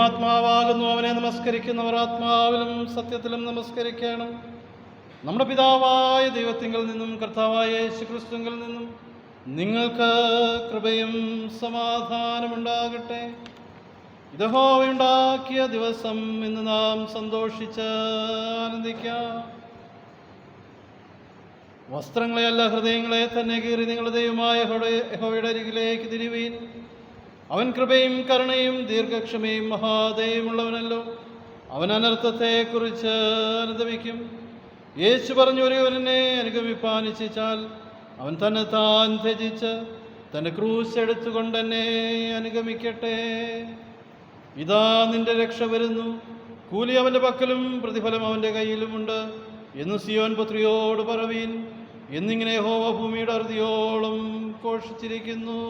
ദൈവാത്മാവാകുന്നു. അവനെ നമസ്കരിക്കുന്നവർ ആത്മാവിലും സത്യത്തിലും നമസ്കരിക്കണം. നമ്മുടെ പിതാവായ ദൈവത്തിങ്കിൽ നിന്നും കർത്താവായ യേശുക്രിസ്തുവിൽ നിന്നും നിങ്ങൾക്ക് കൃപയും സമാധാനമുണ്ടാകട്ടെ. യഹോവയുണ്ടാക്കിയ ദിവസം ഇന്ന് നാം സന്തോഷിച്ച് ആനന്ദിക്കാം. വസ്ത്രങ്ങളെയല്ല, ഹൃദയങ്ങളെ തന്നെ കീറി നിങ്ങളുടെ ദൈവമായ യഹോവയുടെ അരികിലേക്ക് തിരിവീൻ. അവൻ കൃപയും കരുണയും ദീർഘക്ഷമയും മഹാദയമുള്ളവനല്ലോ. അവൻ അനർത്ഥത്തെക്കുറിച്ച് അനുദപിക്കും. യേശു പറഞ്ഞു, ഒരുവനെ അനുഗമിപ്പാൻ ഇച്ഛിച്ചാൽ അവൻ തന്നെ താൻ ത്യജിച്ച് തൻ്റെ ക്രൂശ് എടുത്തുകൊണ്ട് എന്നെ അനുഗമിക്കട്ടെ. ഇതാ നിന്റെ രക്ഷ വരുന്നു, കൂലി അവൻ്റെ പക്കലും പ്രതിഫലം അവൻ്റെ കയ്യിലുമുണ്ട് എന്ന് സിയോൻ പുത്രിയോട് പറവീൻ എന്നിങ്ങനെ യഹോവ ഭൂമിയുടെ അറുതിയോളം ഘോഷിച്ചിരിക്കുന്നു.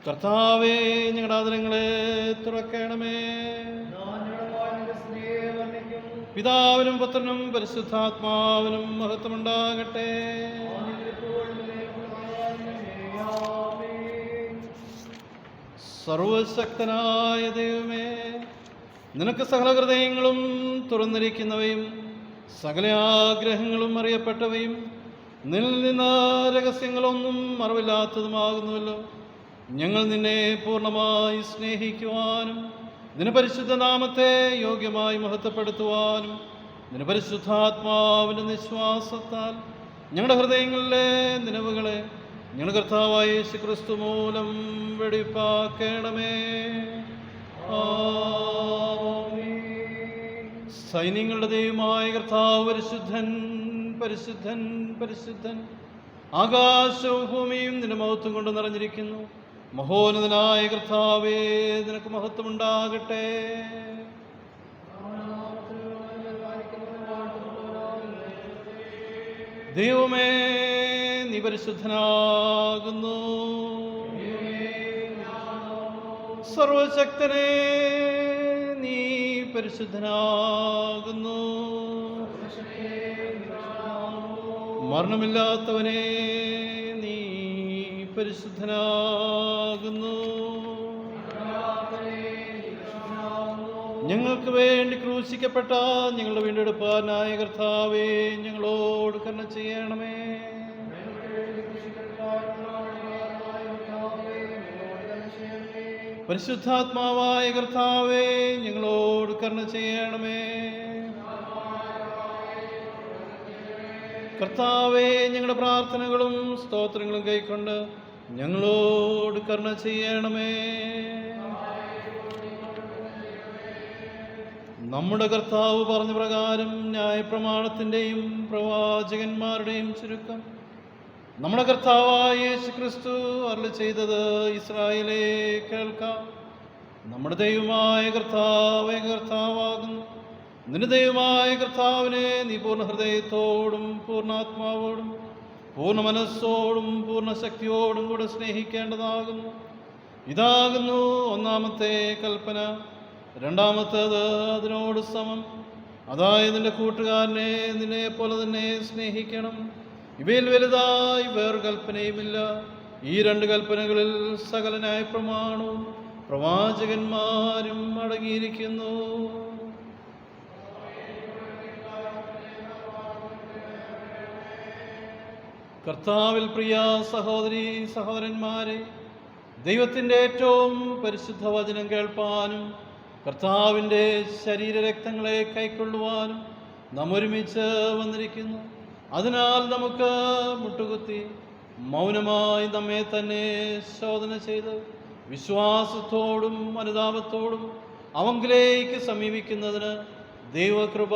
കർത്താവേ, ഞങ്ങളുടെ ആദരങ്ങളെ തുറക്കണമേ. പിതാവിനും പുത്രനും പരിശുദ്ധാത്മാവിനും മഹത്വമുണ്ടാകട്ടെ. സർവശക്തനായ ദൈവമേ, നിനക്ക് സകല ഹൃദയങ്ങളും തുറന്നിരിക്കുന്നവയും സകല ആഗ്രഹങ്ങളും അറിയപ്പെട്ടവയും നിന്നിൽ നിന്ന് രഹസ്യങ്ങളൊന്നും അറിവില്ലാത്തതുമാകുന്നുവല്ലോ. ഞങ്ങൾ നിന്നെ പൂർണ്ണമായി സ്നേഹിക്കുവാനും നിന്റെ പരിശുദ്ധ നാമത്തെ യോഗ്യമായി മഹത്വപ്പെടുത്തുവാനും നിന്റെ പരിശുദ്ധാത്മാവിൻ്റെ നിശ്വാസത്താൽ ഞങ്ങളുടെ ഹൃദയങ്ങളിലെ നിലവുകളെ ഞങ്ങളുടെ കർത്താവായ യേശുക്രിസ്തു മൂലം വെടിപ്പാക്കണമേ. സൈന്യങ്ങളുടെ ദൈവമായ കർത്താവ് പരിശുദ്ധൻ, പരിശുദ്ധൻ, പരിശുദ്ധൻ. ആകാശവും ഭൂമിയും നിന്റെ മഹത്വം കൊണ്ട് നിറഞ്ഞിരിക്കുന്നു. മഹോന്നതനായ കർത്താവേ, നിനക്ക് മഹത്വമുണ്ടാകട്ടെ. ദൈവമേ, നീ പരിശുദ്ധനാകുന്നു. സർവശക്തനേ, നീ പരിശുദ്ധനാകുന്നു. മരണമില്ലാത്തവനേ, നീ പരിശുദ്ധനാകുന്നു. ഞങ്ങൾക്ക് വേണ്ടി ക്രൂശിക്കപ്പെട്ട ഞങ്ങളുടെ വീണ്ടെടുപ്പാനായ കർത്താവേ, ഞങ്ങളോട് കരുണ ചെയ്യണമേ. പരിശുദ്ധാത്മാവായ കർത്താവേ, ഞങ്ങളോട് കരുണ ചെയ്യണമേ. കർത്താവേ, ഞങ്ങളുടെ പ്രാർത്ഥനകളും സ്തോത്രങ്ങളും കൈക്കൊണ്ട് ഞങ്ങളോട് കരുണ ചെയ്യണമേ. നമ്മുടെ കർത്താവ് പറഞ്ഞ പ്രകാരം ന്യായപ്രമാണത്തിൻ്റെയും പ്രവാചകന്മാരുടെയും ചുരുക്കം നമ്മുടെ കർത്താവായ യേശുക്രിസ്തു അരുളി ചെയ്തത് ഇസ്രായേലേ കേൾക്കാം. നമ്മുടെ ദൈവമായ കർത്താവാകുന്നു. നിന്റെ ദൈവമായ കർത്താവിനെ നീ പൂർണ്ണ ഹൃദയത്തോടും പൂർണ്ണാത്മാവോടും പൂർണ്ണ മനസ്സോടും പൂർണ്ണ ശക്തിയോടും കൂടെ സ്നേഹിക്കേണ്ടതാകുന്നു. ഇതാകുന്നു ഒന്നാമത്തെ കൽപ്പന. രണ്ടാമത്തേത് അതിനോട് സമം, അതായത് നിന്റെ കൂട്ടുകാരനെ നിന്നെ പോലെ തന്നെ സ്നേഹിക്കണം. ഇവയിൽ വലുതായി വേറൊരു കൽപ്പനയുമില്ല. ഈ രണ്ട് കൽപ്പനകളിൽ സകല ന്യായപ്രമാണവും പ്രവാചകന്മാരും അടങ്ങിയിരിക്കുന്നു. കർത്താവിൽ പ്രിയ സഹോദരീ സഹോദരന്മാരെ, ദൈവത്തിൻ്റെ ഏറ്റവും പരിശുദ്ധ വചനം കേൾപ്പാനും കർത്താവിൻ്റെ ശരീരരക്തങ്ങളെ കൈക്കൊള്ളുവാനും നാം ഒരുമിച്ച് വന്നിരിക്കുന്നു. അതിനാൽ നമുക്ക് മുട്ടുകുത്തി മൗനമായി നമ്മെ തന്നെ ശോധന ചെയ്ത് വിശ്വാസത്തോടും അനുതാപത്തോടും അവങ്കിലേക്ക് സമീപിക്കുന്നതിന് ദൈവകൃപ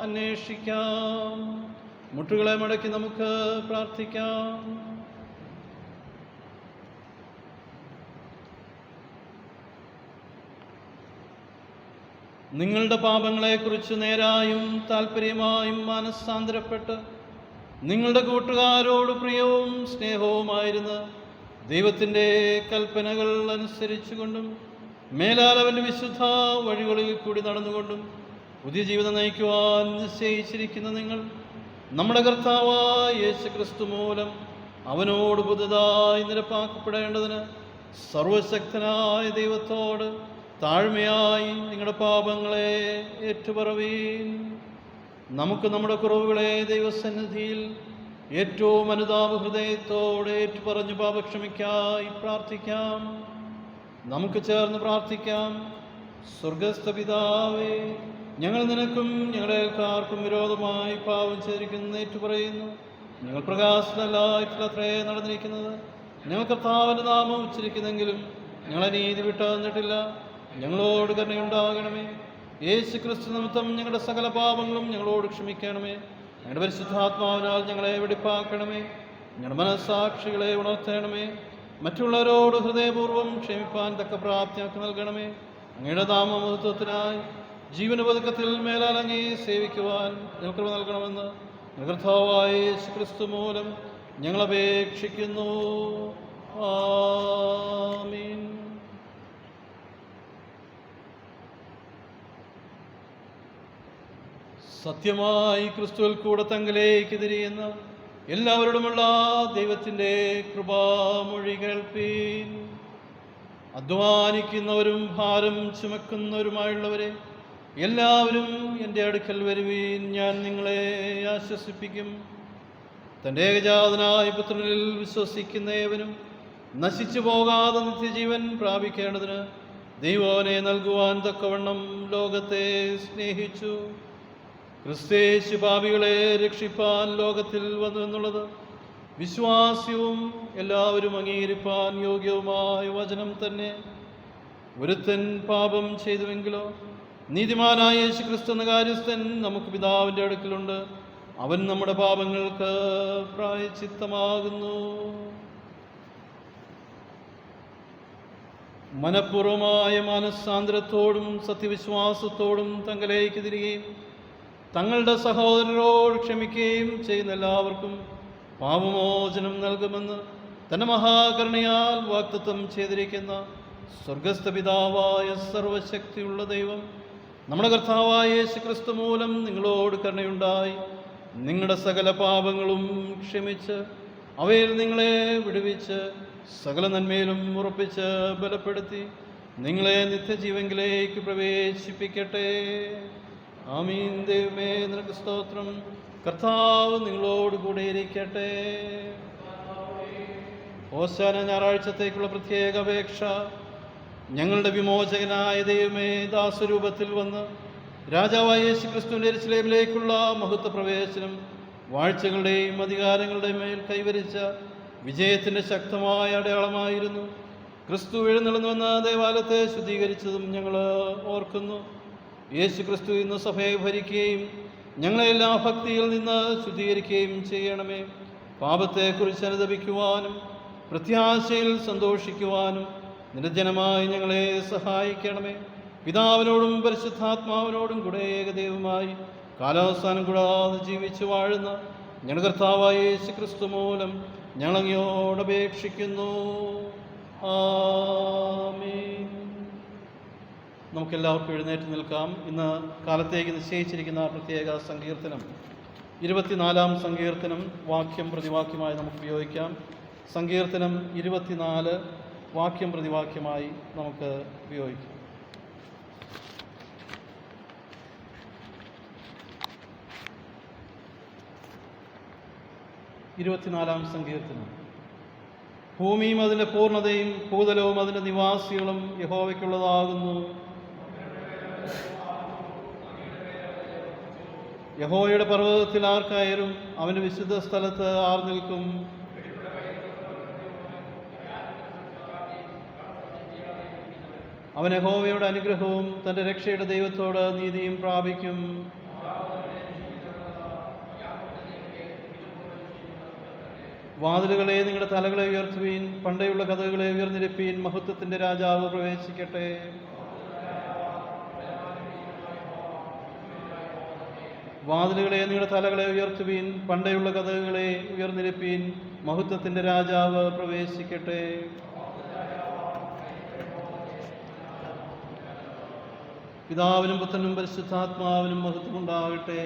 അന്വേഷിക്കാം. മുട്ടുകളെ മടക്കി നമുക്ക് പ്രാർത്ഥിക്കാം. നിങ്ങളുടെ പാപങ്ങളെക്കുറിച്ച് നേരായും താല്പര്യമായും മനസ്സാന്തരപ്പെട്ട് നിങ്ങളുടെ കൂട്ടുകാരോട് പ്രിയവും സ്നേഹവുമായിരുന്ന് ദൈവത്തിൻ്റെ കൽപ്പനകൾ അനുസരിച്ചുകൊണ്ടും മേലാൽ അവൻ്റെ വിശുദ്ധ വഴികളിൽ കൂടി നടന്നുകൊണ്ടും പുതിയ ജീവിതം നയിക്കുവാൻ നിശ്ചയിച്ചിരിക്കുന്ന നിങ്ങൾ നമ്മുടെ കർത്താവായ യേശുക്രിസ്തു മൂലം അവനോട് പുതുതായി നിരപ്പാക്കപ്പെടേണ്ടതിന് സർവശക്തനായ ദൈവത്തോട് താഴ്മയായി നിങ്ങളുടെ പാപങ്ങളെ ഏറ്റുപറവീൻ. നമുക്ക് നമ്മുടെ കുറവുകളെ ദൈവസന്നിധിയിൽ ഏറ്റവും അനുതാപ ഹൃദയത്തോടെ ഏറ്റുപറഞ്ഞ് പാപക്ഷമയ്ക്കായി പ്രാർത്ഥിക്കാം. നമുക്ക് ചേർന്ന് പ്രാർത്ഥിക്കാം. സ്വർഗസ്ഥ പിതാവേ, ഞങ്ങൾ നിനക്കും ഞങ്ങളുടെ അയൽക്കാർക്കും വിരോധമായി പാപം ചെയ്തിരിക്കുന്ന ഏറ്റുപറയുന്നു. ഞങ്ങൾ പ്രകാശനല്ലായിട്ടത്രേ നടന്നിരിക്കുന്നത്. ഞങ്ങൾ കർത്താവിൻ്റെ നാമം ഉച്ചരിക്കുന്നെങ്കിലും ഞങ്ങളെ നീതി വിട്ടുതന്നിട്ടില്ല. ഞങ്ങളോട് കരുണയുണ്ടാകണമേ. യേശു ക്രിസ്തു നിമിത്തം ഞങ്ങളുടെ സകല പാപങ്ങളും ഞങ്ങളോട് ക്ഷമിക്കണമേ. ഞങ്ങളുടെ പരിശുദ്ധാത്മാവിനാൽ ഞങ്ങളെ വെടിപ്പാക്കണമേ. ഞങ്ങളുടെ മനസ്സാക്ഷികളെ ഉണർത്തണമേ. മറ്റുള്ളവരോട് ഹൃദയപൂർവ്വം ക്ഷമിപ്പാൻ തക്ക പ്രാപ്തി ഞങ്ങൾക്ക് നൽകണമേ. അങ്ങയുടെ നാമമഹത്വത്തിനായി ജീവന പതുക്കത്തിൽ മേലാൽ അങ്ങേ സേവിക്കുവാൻ ഞങ്ങൾക്ക് നൽകണമെന്ന് കർത്താവായ യേശു ക്രിസ്തു മൂലം ഞങ്ങൾ അപേക്ഷിക്കുന്നു. ആമീൻ. സത്യമായി ക്രിസ്തുവിൽ കൂടെ തങ്ങളിലേക്ക് തിരിയുന്ന എല്ലാവരോടുമുള്ള ദൈവത്തിൻ്റെ കൃപാമൊഴി കേൾപ്പീൻ. അധ്വാനിക്കുന്നവരും ഭാരം ചുമക്കുന്നവരുമായുള്ളവരെ എല്ലാവരും എൻ്റെ അടുക്കൽ വരുവീൻ, ഞാൻ നിങ്ങളെ ആശ്വസിപ്പിക്കും. തൻ്റെ ഏകജാതനായ പുത്രനിൽ വിശ്വസിക്കുന്ന ഏവനും നശിച്ചു പോകാതെ നിത്യജീവൻ പ്രാപിക്കേണ്ടതിന് ദൈവനെ നൽകുവാൻ തക്കവണ്ണം ലോകത്തെ സ്നേഹിച്ചു. ക്രിസ്തേശു പാപികളെ രക്ഷിപ്പാൻ ലോകത്തിൽ വന്നു എന്നുള്ളത് വിശ്വാസ്യവും എല്ലാവരും അംഗീകരിപ്പാൻ യോഗ്യവുമായ വചനം തന്നെ. ഒരുത്തൻ പാപം ചെയ്തുവെങ്കിലോ നീതിമാനായ യേശു ക്രിസ്തു എന്ന കാര്യസ്ഥൻ നമുക്ക് പിതാവിൻ്റെ അടുക്കലുണ്ട്. അവൻ നമ്മുടെ പാപങ്ങൾക്ക് പ്രായശ്ചിത്തമാകുന്നു. മനഃപൂർവമായ മാനസാന്തരത്തോടും സത്യവിശ്വാസത്തോടും തങ്ങളിലേക്ക് തിരികെയും തങ്ങളുടെ സഹോദരരോട് ക്ഷമിക്കുകയും ചെയ്യുന്ന എല്ലാവർക്കും പാപമോചനം നൽകുമെന്ന് തൻ്റെ മഹാകരുണയാൽ വാഗ്ദത്തം ചെയ്തിരിക്കുന്ന സ്വർഗസ്ഥ പിതാവായ സർവശക്തിയുള്ള ദൈവം നമ്മുടെ കർത്താവായ യേശു ക്രിസ്തു മൂലം നിങ്ങളോട് കരുണയുണ്ടായി നിങ്ങളുടെ സകല പാപങ്ങളും ക്ഷമിച്ച് അവയിൽ നിങ്ങളെ വിടുവിച്ച് സകല നന്മയിലും ഉറപ്പിച്ച് ബലപ്പെടുത്തി നിങ്ങളെ നിത്യജീവങ്കിലേക്ക് പ്രവേശിപ്പിക്കട്ടെ. ആമീൻ. ദൈവമേ, നിനക്ക് സ്തോത്രം. കർത്താവ് നിങ്ങളോട് കൂടെ ഇരിക്കട്ടെ. ഓശാന ഞായറാഴ്ചത്തേക്കുള്ള പ്രത്യേക അപേക്ഷ. ഞങ്ങളുടെ വിമോചകനായ ദൈവമേ, ദാസരൂപത്തിൽ വന്ന് രാജാവായ യേശു ക്രിസ്തുവിൻ്റെ യെരൂശലേമിലേക്കുള്ള മഹത്വ പ്രവേശനം വാഴ്ചകളുടെയും അധികാരങ്ങളുടെയും മേൽ കൈവരിച്ച വിജയത്തിൻ്റെ ശക്തമായ അടയാളമായിരുന്നു. ക്രിസ്തു എഴുന്നള്ളുന്നുവെന്ന ദേവാലയത്തെ ശുദ്ധീകരിച്ചതും ഞങ്ങൾ ഓർക്കുന്നു. യേശു ക്രിസ്തു ഇന്ന് സഭയെ ഭരിക്കുകയും ഞങ്ങളെല്ലാം ഭക്തിയിൽ നിന്ന് ശുദ്ധീകരിക്കുകയും ചെയ്യണമേ. പാപത്തെക്കുറിച്ച് അനുതപിക്കുവാനും പ്രത്യാശയിൽ സന്തോഷിക്കുവാനും നിരഞ്ജനമായി ഞങ്ങളെ സഹായിക്കണമേ. പിതാവിനോടും പരിശുദ്ധാത്മാവിനോടും കൂടെ ഏകദൈവമായി കാലാവസാനം കൂടാതെ ജീവിച്ചു വാഴുന്ന ഞങ്ങളുടെ കർത്താവായ യേശു ക്രിസ്തു മൂലം ഞങ്ങളങ്ങയോട് അപേക്ഷിക്കുന്നു. ആമീൻ. നമുക്കെല്ലാവർക്കും എഴുന്നേറ്റ് നിൽക്കാം. ഇന്ന് കാലത്തേക്ക് നിശ്ചയിച്ചിരിക്കുന്ന പ്രത്യേക സങ്കീർത്തനം 24 സങ്കീർത്തനം വാക്യം പ്രതിവാക്യമായി നമുക്ക് ഉപയോഗിക്കാം. സങ്കീർത്തനം 24 വാക്യം പ്രതിവാക്യമായി നമുക്ക് ഉപയോഗിക്കാം. ഇരുപത്തിനാലാം സങ്കീർത്തനം. ഭൂമിയും അതിൻ്റെ പൂർണ്ണതയും ഭൂതലവും അതിൻ്റെ നിവാസികളും യഹോവയ്ക്കുള്ളതാകുന്നു. യഹോവയുടെ പർവ്വതത്തിൽ ആർ കയറും? അവൻ്റെ വിശുദ്ധ സ്ഥലത്ത് ആർ നിൽക്കും? അവൻ യഹോവയുടെ അനുഗ്രഹവും തൻ്റെ രക്ഷയുടെ ദൈവത്തോട് നീതിയും പ്രാപിക്കും. വാതിലുകളെ നിങ്ങളുടെ തലകളെ ഉയർത്തുവീൻ, പണ്ടേയുള്ള കഥകളെ ഉയർന്നിരിപ്പീൻ, മഹത്വത്തിൻ്റെ രാജാവ് പ്രവേശിക്കട്ടെ. വാതിലുകളെ നിങ്ങളുടെ തലകളെ ഉയർത്തുവീൻ, പണ്ടേയുള്ള കഥകളെ ഉയർന്നിരിപ്പീൻ, മഹത്വത്തിൻ്റെ രാജാവ് പ്രവേശിക്കട്ടെ. പിതാവിനും പുത്രനും പരിശുദ്ധാത്മാവിനും മഹത്വമുണ്ടാകട്ടെ.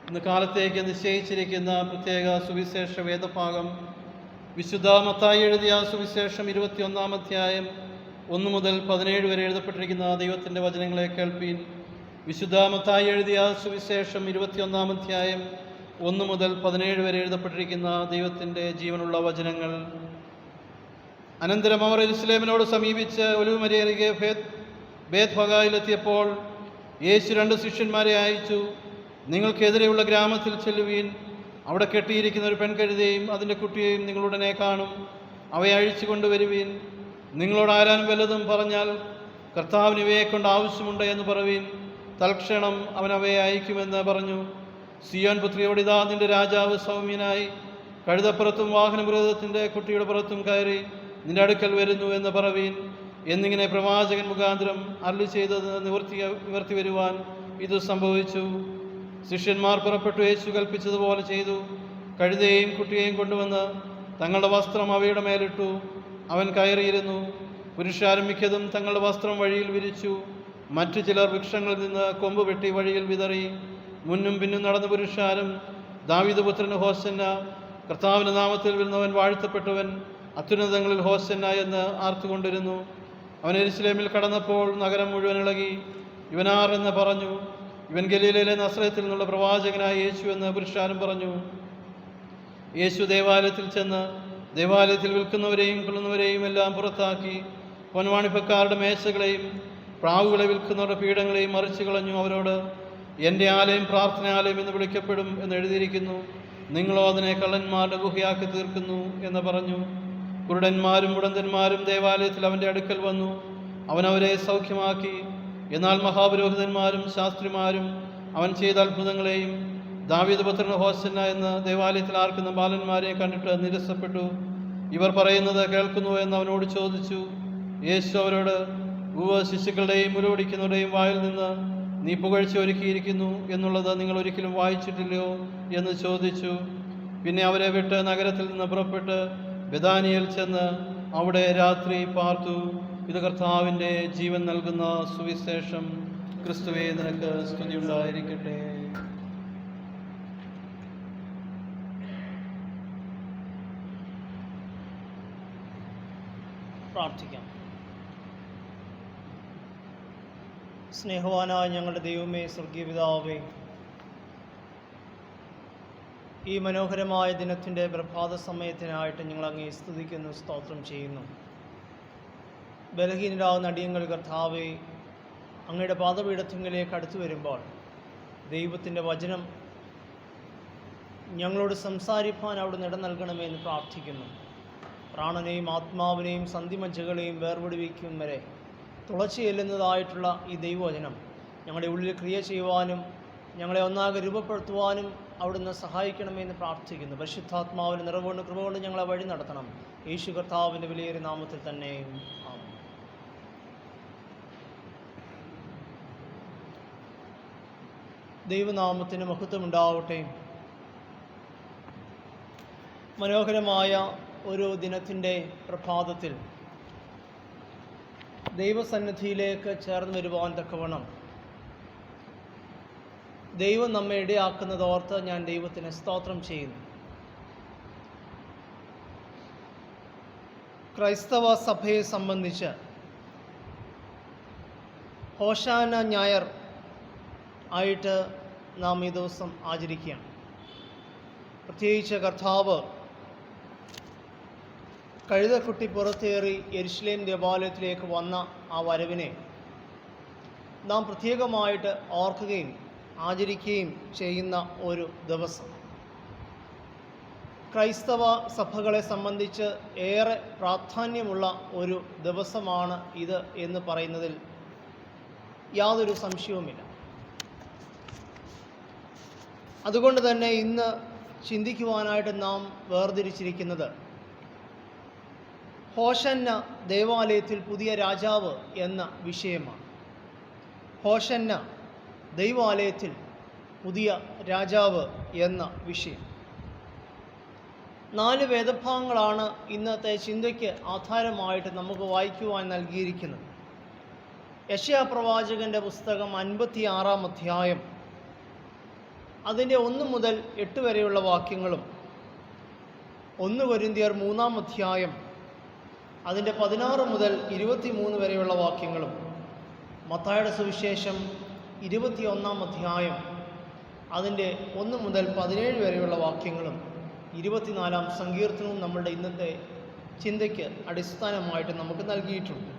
ഇന്ന് കാലത്തേക്ക് നിശ്ചയിച്ചിരിക്കുന്ന പ്രത്യേക സുവിശേഷ വേദഭാഗം വിശുദ്ധ മത്തായി എഴുതിയ സുവിശേഷം 21-ാം അധ്യായം 1 മുതൽ 17 വരെ എഴുതപ്പെട്ടിരിക്കുന്ന ദൈവത്തിൻ്റെ വചനങ്ങളെ കേൾപ്പീൻ. വിശുദ്ധ മത്തായി എഴുതിയ സുവിശേഷം 21-ാം അധ്യായം 1 മുതൽ 17 വരെ എഴുതപ്പെട്ടിരിക്കുന്ന ദൈവത്തിൻ്റെ ജീവനുള്ള വചനങ്ങൾ. അനന്തരം അവർ യെരൂശലേമിനോട് സമീപിച്ച് ഒലിവുമലയരികെ ബേത്ത്ഫഗയിലെത്തിയപ്പോൾ യേശു 2 ശിഷ്യന്മാരെ അയച്ചു. നിങ്ങൾക്കെതിരെയുള്ള ഗ്രാമത്തിൽ ചെല്ലുവീൻ. അവിടെ കെട്ടിയിരിക്കുന്ന ഒരു പെൺകഴുതയും അതിൻ്റെ കുട്ടിയെയും നിങ്ങളുടനെ കാണും. അവയെ അഴിച്ചു കൊണ്ടുവരുവീൻ. നിങ്ങളോട് ആരാനും വല്ലതും പറഞ്ഞാൽ കർത്താവിന് ഇവയെക്കൊണ്ട് ആവശ്യമുണ്ട് എന്ന് പറവീൻ. തൽക്ഷണം അവൻ അവയെ അയക്കുമെന്ന് പറഞ്ഞു. സിയോൻ പുത്രിയോട്, ഇതാ നിന്റെ രാജാവ് സൗമ്യനായി കഴുതപ്പുറത്തും വാഹനമൃഗത്തിൻ്റെ കുട്ടിയുടെ പുറത്തും കയറി നിന്റെ അടുക്കൽ വരുന്നു എന്ന് പറവീൻ. എന്നിങ്ങനെ പ്രവാചകൻ മുഖാന്തരം അരുളി ചെയ്തത് നിവർത്തി വരുവാൻ ഇത് സംഭവിച്ചു. ശിഷ്യന്മാർ പുറപ്പെട്ടു. യേശു കൽപ്പിച്ചതുപോലെ ചെയ്തു. കഴുതയെയും കുട്ടിയെയും കൊണ്ടുവന്ന് തങ്ങളുടെ വസ്ത്രം അവയുടെ മേലിട്ടു. അവൻ കയറിയിരുന്നു. പുരുഷാരം മിക്കതും തങ്ങളുടെ വസ്ത്രം വഴിയിൽ വിരിച്ചു. മറ്റു ചിലർ വൃക്ഷങ്ങളിൽ നിന്ന് കൊമ്പ് വെട്ടി വഴിയിൽ വിതറി. മുന്നും പിന്നും നടന്ന പുരുഷാരം, ദാവീദ് പുത്രന് ഹോസന്ന, കർത്താവിൻ്റെ നാമത്തിൽ വരുന്നവൻ വാഴ്ത്തപ്പെട്ടവൻ, അത്യുന്നതങ്ങളിൽ ഹോസന്ന എന്ന് ആർത്തുകൊണ്ടിരുന്നു. അവൻ യെരൂശലേമിൽ കടന്നപ്പോൾ നഗരം മുഴുവൻ ഇളകി. ഇവനാർ എന്ന് പറഞ്ഞു. ഇവൻ ഗലീലയിലെ നസറത്തിൽ നിന്നുള്ള പ്രവാചകനായ യേശു എന്ന് പുരുഷാരം പറഞ്ഞു. യേശു ദേവാലയത്തിൽ ചെന്ന് ദേവാലയത്തിൽ വിൽക്കുന്നവരെയും കൊള്ളുന്നവരെയും എല്ലാം പുറത്താക്കി പൊൻവാണിപ്പക്കാരുടെ മേശകളെയും പ്രാവുകളെ വിൽക്കുന്നവരുടെ പീഠങ്ങളെയും മറിച്ചു കളഞ്ഞു. അവരോട്, എൻ്റെ ആലയം പ്രാർത്ഥനാലയം എന്ന് വിളിക്കപ്പെടും എന്ന് എഴുതിയിരിക്കുന്നു. നിങ്ങളോ അതിനെ കള്ളന്മാരുടെ ഗുഹയാക്കി തീർക്കുന്നു എന്ന് പറഞ്ഞു. കുരുടന്മാരും മുടന്തന്മാരും ദേവാലയത്തിൽ അവൻ്റെ അടുക്കൽ വന്നു. അവൻ അവരെ സൗഖ്യമാക്കി. എന്നാൽ മഹാപുരോഹിതന്മാരും ശാസ്ത്രിമാരും അവൻ ചെയ്ത അത്ഭുതങ്ങളെയും ദാവീദ് പുത്രന് ഹോസന്ന എന്ന് ദേവാലയത്തിൽ ആർക്കുന്ന ബാലന്മാരെ കണ്ടിട്ട് നിരസപ്പെട്ടു. ഇവർ പറയുന്നത് കേൾക്കുന്നു എന്ന് അവനോട് ചോദിച്ചു. യേശു അവരോട്, ശിശുക്കളുടെയും മുലകുടിക്കുന്നവരുടെയും വായിൽ നിന്ന് നീ പുകഴ്ച ഒരുക്കിയിരിക്കുന്നു എന്നുള്ളത് നിങ്ങൾ ഒരിക്കലും വായിച്ചിട്ടില്ലയോ എന്ന് ചോദിച്ചു. പിന്നെ അവരെ വിട്ട് നഗരത്തിൽ നിന്ന് പുറപ്പെട്ട് ബെഥാനിയയിൽ ചെന്ന് അവിടെ രാത്രി പാർത്തു. ഇത് കർത്താവിൻ്റെ ജീവൻ നൽകുന്ന സുവിശേഷം. ക്രിസ്തുവേ, നിനക്ക് സ്തുതി ഉണ്ടായിരിക്കട്ടെ. പ്രാർത്ഥിക്കാം. സ്നേഹവാനായ ഞങ്ങളുടെ ദൈവമേ, സ്വർഗീയ പിതാവേ, ഈ മനോഹരമായ ദിനത്തിൻ്റെ പ്രഭാത സമയത്തിനായിട്ട് ഞങ്ങൾ അങ്ങേ സ്തുതിക്കുന്നു, സ്തോത്രം ചെയ്യുന്നു. ബലഹീനരാകുന്ന അടിയങ്ങൾ കർത്താവേ, അങ്ങയുടെ പാദപീഠത്തിലേക്ക് അടുത്തു വരുമ്പോൾ ദൈവത്തിൻ്റെ വചനം ഞങ്ങളോട് സംസാരിപ്പാൻ അവിടെ ഇടം നൽകണമെന്ന് പ്രാർത്ഥിക്കുന്നു. പ്രാണനെയും ആത്മാവിനെയും സന്ധിമജ്ജകളെയും വേർപിടിവിക്കും വരെ തുളച്ചു ചെല്ലുന്നതായിട്ടുള്ള ഈ ദൈവവചനം ഞങ്ങളുടെ ഉള്ളിൽ ക്രിയ ചെയ്യുവാനും ഞങ്ങളെ ഒന്നാകെ രൂപപ്പെടുത്തുവാനും അവിടുന്ന് സഹായിക്കണമെന്ന് പ്രാർത്ഥിക്കുന്നു. പരിശുദ്ധാത്മാവിന് നിറവുകൊണ്ട് കൃപ കൊണ്ട് ഞങ്ങളെ വഴി നടത്തണം. യേശു കർത്താവിൻ്റെ വിലയേറിയ നാമത്തിൽ തന്നെ ആമേൻ. ദൈവനാമത്തിന് മഹത്വമുണ്ടാവട്ടെ. മനോഹരമായ ഒരു ദിനത്തിൻ്റെ പ്രഭാതത്തിൽ ദൈവസന്നിധിയിലേക്ക് ചേർന്ന് വരുവാൻ തക്കവണ്ണം ദൈവം നമ്മെ ഇടയാക്കുന്നത് ഓർത്ത് ഞാൻ ദൈവത്തിന് സ്തോത്രം ചെയ്യുന്നു. ക്രൈസ്തവ സഭയെ സംബന്ധിച്ച് ഹോശാന ഞായർ ആയിട്ട് നാം ഈ ദിവസം ആചരിക്കുകയാണ്. പ്രത്യേകിച്ച് കർത്താവ് കഴുതക്കുട്ടി പുറത്തേറി യെരൂശലേം ദേവാലയത്തിലേക്ക് വന്ന ആ വരവിനെ നാം പ്രത്യേകമായിട്ട് ഓർക്കുകയും ആചരിക്കുകയും ചെയ്യുന്ന ഒരു ദിവസം. ക്രൈസ്തവ സഭകളെ സംബന്ധിച്ച് ഏറെ പ്രാധാന്യമുള്ള ഒരു ദിവസമാണ് ഇത് എന്ന് പറയുന്നതിൽ യാതൊരു സംശയവുമില്ല. അതുകൊണ്ട് തന്നെ ഇന്ന് ചിന്തിക്കുവാനായിട്ട് നാം വേർതിരിച്ചിരിക്കുന്നത് ഹോശന്ന ദേവാലയത്തിൽ പുതിയ രാജാവ് എന്ന വിഷയമാണ്. ഹോശന്ന ദൈവാലയത്തിൽ പുതിയ രാജാവ് എന്ന വിഷയം. 4 വേദഭാഗങ്ങളാണ് ഇന്നത്തെ ചിന്തയ്ക്ക് ആധാരമായിട്ട് നമുക്ക് വായിക്കുവാൻ നൽകിയിരിക്കുന്നത്. യെശയ്യാ പ്രവാചകൻ്റെ പുസ്തകം 56-ാം അധ്യായം അതിൻ്റെ 1 മുതൽ 8 വരെയുള്ള വാക്യങ്ങളും 1 കൊരിന്ത്യർ 3-ാം അധ്യായം അതിൻ്റെ 16 മുതൽ 23 വരെയുള്ള വാക്യങ്ങളും, മത്തായിയുടെ സുവിശേഷം 21-ാം അധ്യായം അതിൻ്റെ 1 മുതൽ 17 വരെയുള്ള വാക്യങ്ങളും 24-ാം സങ്കീർത്തനവും നമ്മളുടെ ഇന്നത്തെ ചിന്തയ്ക്ക് അടിസ്ഥാനമായിട്ട് നമുക്ക് നൽകിയിട്ടുണ്ട്.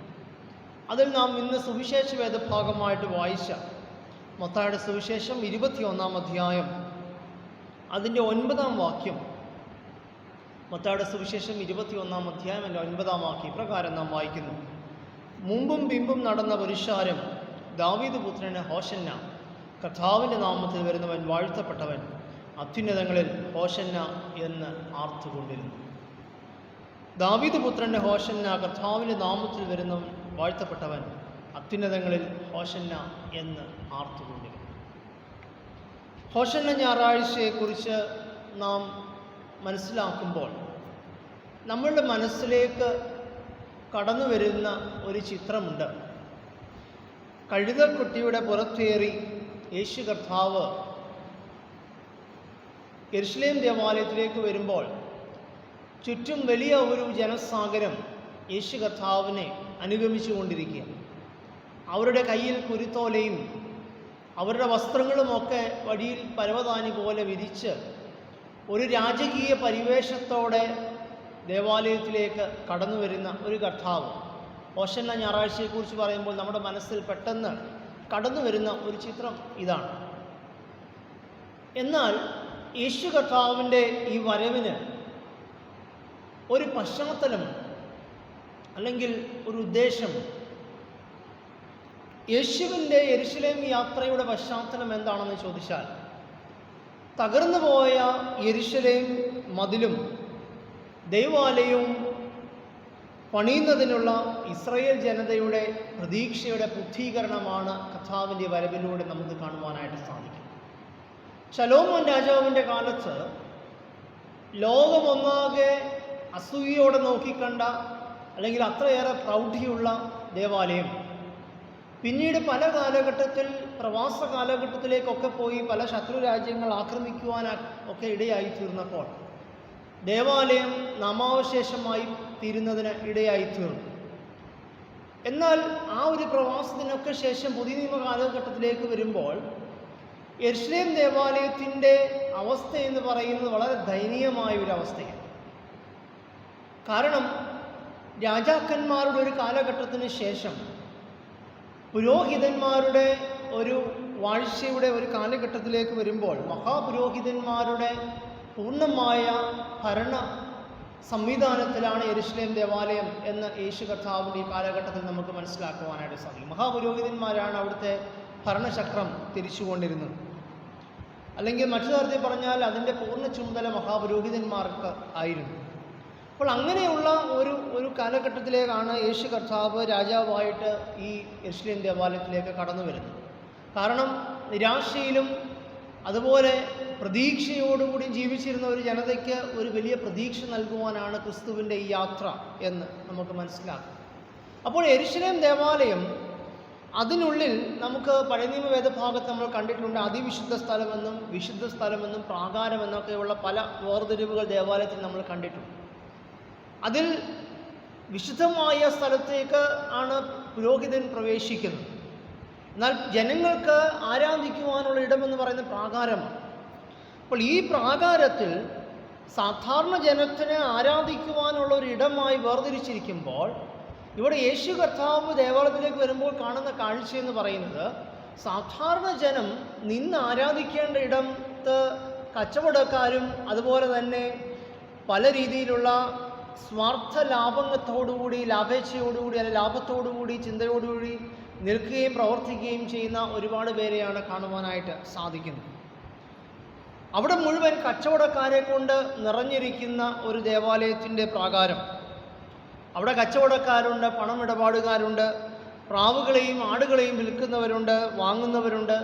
അതിൽ നാം ഇന്ന് സുവിശേഷ വേദഭാഗമായിട്ട് വായിച്ച മത്തായിയുടെ സുവിശേഷം 21-ാം അധ്യായം അതിൻ്റെ 9-ാം വാക്യം, മത്തായിയുടെ സുവിശേഷം 21-ാം അധ്യായം അതിൻ്റെ 9-ാം വാക്യം ഇപ്രകാരം നാം വായിക്കുന്നു: മുമ്പും പിമ്പും നടന്ന പുരുഷാരം ദാവീദ് പുത്രന് ഹോശന്ന, കർത്താവിൻ്റെ നാമത്തിൽ വരുന്നവൻ വാഴ്ത്തപ്പെട്ടവൻ, അത്യുന്നതങ്ങളിൽ ഹോശന്ന എന്ന് ആർത്തുകൊണ്ടിരുന്നു. ദാവീദ് പുത്രൻ്റെ ഹോശന്ന, കർത്താവിൻ്റെ നാമത്തിൽ വരുന്നവൻ വാഴ്ത്തപ്പെട്ടവൻ, അത്യുന്നതങ്ങളിൽ ഹോശന്ന എന്ന് ആർത്തുകൊണ്ടിരുന്നു. ഹോശന്ന ഞായറാഴ്ചയെക്കുറിച്ച് നാം മനസ്സിലാക്കുമ്പോൾ നമ്മളുടെ മനസ്സിലേക്ക് കടന്നു വരുന്ന ഒരു ചിത്രമുണ്ട്. കഴുതക്കുട്ടിയുടെ പുറത്തേറി യേശു കർത്താവ് യെരുശലേം ദേവാലയത്തിലേക്ക് വരുമ്പോൾ ചുറ്റും വലിയ ഒരു ജനസാഗരം യേശു കർത്താവിനെ അനുഗമിച്ചു കൊണ്ടിരിക്കുക. അവരുടെ കയ്യിൽ കുരുത്തോലയും അവരുടെ വസ്ത്രങ്ങളുമൊക്കെ വഴിയിൽ പരവതാനി പോലെ വിരിച്ച് ഒരു രാജകീയ പരിവേഷത്തോടെ ദേവാലയത്തിലേക്ക് കടന്നു വരുന്ന ഒരു കർത്താവ്. ഹോശന്ന ഞായറാഴ്ചയെക്കുറിച്ച് പറയുമ്പോൾ നമ്മുടെ മനസ്സിൽ പെട്ടെന്ന് കടന്നു വരുന്ന ഒരു ചിത്രം ഇതാണ്. എന്നാൽ യേശു കർത്താവിൻ്റെ ഈ വരവിന് ഒരു പശ്ചാത്തലമുണ്ട്, അല്ലെങ്കിൽ ഒരു ഉദ്ദേശമുണ്ട്. യേശുവിൻ്റെ യെരുശലേം യാത്രയുടെ പശ്ചാത്തലം എന്താണെന്ന് ചോദിച്ചാൽ, തകർന്നു പോയ യെരുശലേം മതിലും ദൈവാലയവും പണിയുന്നതിനുള്ള ഇസ്രായേൽ ജനതയുടെ പ്രതീക്ഷയുടെ പൂർത്തീകരണമാണ് കർത്താവിൻ്റെ വരവിലൂടെ നമുക്ക് കാണുവാനായിട്ട് സാധിക്കും. ശലോമോൻ രാജാവിൻ്റെ കാലത്ത് ലോകമൊന്നാകെ അസൂയയോടെ നോക്കിക്കണ്ട, അല്ലെങ്കിൽ അത്രയേറെ പ്രൗഢിയുള്ള ദേവാലയം പിന്നീട് പല കാലഘട്ടത്തിൽ പ്രവാസ കാലഘട്ടത്തിലേക്കൊക്കെ പോയി പല ശത്രു രാജ്യങ്ങൾ ആക്രമിക്കുവാൻ ഒക്കെ ഇടയായി തീർന്നപ്പോൾ ദേവാലയം നാമാവശേഷമായി തീരുന്നതിന് ഇടയായി തീർന്നു. എന്നാൽ ആ ഒരു പ്രവാസത്തിനൊക്കെ ശേഷം പുതിയ നിയമ കാലഘട്ടത്തിലേക്ക് വരുമ്പോൾ യെരുശലേം ദേവാലയത്തിൻ്റെ അവസ്ഥ എന്ന് പറയുന്നത് വളരെ ദയനീയമായ ഒരു അവസ്ഥയാണ്. കാരണം രാജാക്കന്മാരുടെ ഒരു കാലഘട്ടത്തിന് ശേഷം പുരോഹിതന്മാരുടെ ഒരു വാഴ്ചയുടെ ഒരു കാലഘട്ടത്തിലേക്ക് വരുമ്പോൾ മഹാപുരോഹിതന്മാരുടെ പൂർണ്ണമായ ഭരണ സംവിധാനത്തിലാണ് യെരുശലേം ദേവാലയം എന്ന് യേശു കർത്താവിൻ്റെ ഈ കാലഘട്ടത്തിൽ നമുക്ക് മനസ്സിലാക്കുവാനായിട്ട് സാധിക്കും. മഹാപുരോഹിതന്മാരാണ് അവിടുത്തെ ഭരണചക്രം തിരിച്ചുകൊണ്ടിരുന്നത്. അല്ലെങ്കിൽ മറ്റു തരത്തിൽ പറഞ്ഞാൽ അതിൻ്റെ പൂർണ്ണ ചുമതല മഹാപുരോഹിതന്മാർക്ക് ആയിരുന്നു. അപ്പോൾ അങ്ങനെയുള്ള ഒരു കാലഘട്ടത്തിലേക്കാണ് യേശു കർത്താവ് രാജാവായിട്ട് ഈ യെരുശലേം ദേവാലയത്തിലേക്ക് കടന്നു വരുന്നത്. കാരണം നിരാശയിലും അതുപോലെ പ്രതീക്ഷയോടുകൂടി ജീവിച്ചിരുന്ന ഒരു ജനതയ്ക്ക് ഒരു വലിയ പ്രതീക്ഷ നൽകുവാനാണ് ക്രിസ്തുവിൻ്റെ ഈ യാത്ര എന്ന് നമുക്ക് മനസ്സിലാക്കാം. അപ്പോൾ യെരുശലേം ദേവാലയം, അതിനുള്ളിൽ നമുക്ക് പഴയ നിയമ വേദഭാഗത്ത് നമ്മൾ കണ്ടിട്ടുണ്ട് അതിവിശുദ്ധ സ്ഥലമെന്നും വിശുദ്ധ സ്ഥലമെന്നും പ്രാകാരമെന്നൊക്കെയുള്ള പല വേർതിരിവുകൾ ദേവാലയത്തിൽ നമ്മൾ കണ്ടിട്ടുണ്ട്. അതിൽ വിശുദ്ധമായ സ്ഥലത്തേക്ക് ആണ് പുരോഹിതൻ പ്രവേശിക്കുന്നത്. എന്നാൽ ജനങ്ങൾക്ക് ആരാധിക്കുവാനുള്ള ഇടമെന്ന് പറയുന്നത് പ്രാകാരമാണ്. അപ്പോൾ ഈ പ്രാകാരത്തിൽ സാധാരണ ജനത്തിന് ആരാധിക്കുവാനുള്ള ഒരു ഇടമായി വേർതിരിച്ചിരിക്കുമ്പോൾ ഇവിടെ യേശു കർത്താവ് ദേവാലയത്തിലേക്ക് വരുമ്പോൾ കാണുന്ന കാഴ്ച എന്ന് പറയുന്നത് സാധാരണ ജനം നിന്ന് ആരാധിക്കേണ്ട ഇടത്ത് കച്ചവടക്കാരും അതുപോലെ തന്നെ പല രീതിയിലുള്ള സ്വാർത്ഥ ലാഭത്തോടുകൂടി, ലാഭേച്ഛയോടുകൂടി, അല്ലെങ്കിൽ ലാഭത്തോടുകൂടി, ചിന്തയോടുകൂടി നിൽക്കുകയും പ്രവർത്തിക്കുകയും ചെയ്യുന്ന ഒരുപാട് പേരെയാണ് കാണുവാനായിട്ട് സാധിക്കുന്നത്. അവിടെ മുഴുവൻ കച്ചവടക്കാരെ കൊണ്ട് നിറഞ്ഞിരിക്കുന്ന ഒരു ദേവാലയത്തിൻ്റെ പ്രാകാരം. അവിടെ കച്ചവടക്കാരുണ്ട്, പണമിടപാടുകാരുണ്ട്, പ്രാവുകളെയും ആടുകളെയും വിൽക്കുന്നവരുണ്ട്, വാങ്ങുന്നവരുണ്ട്.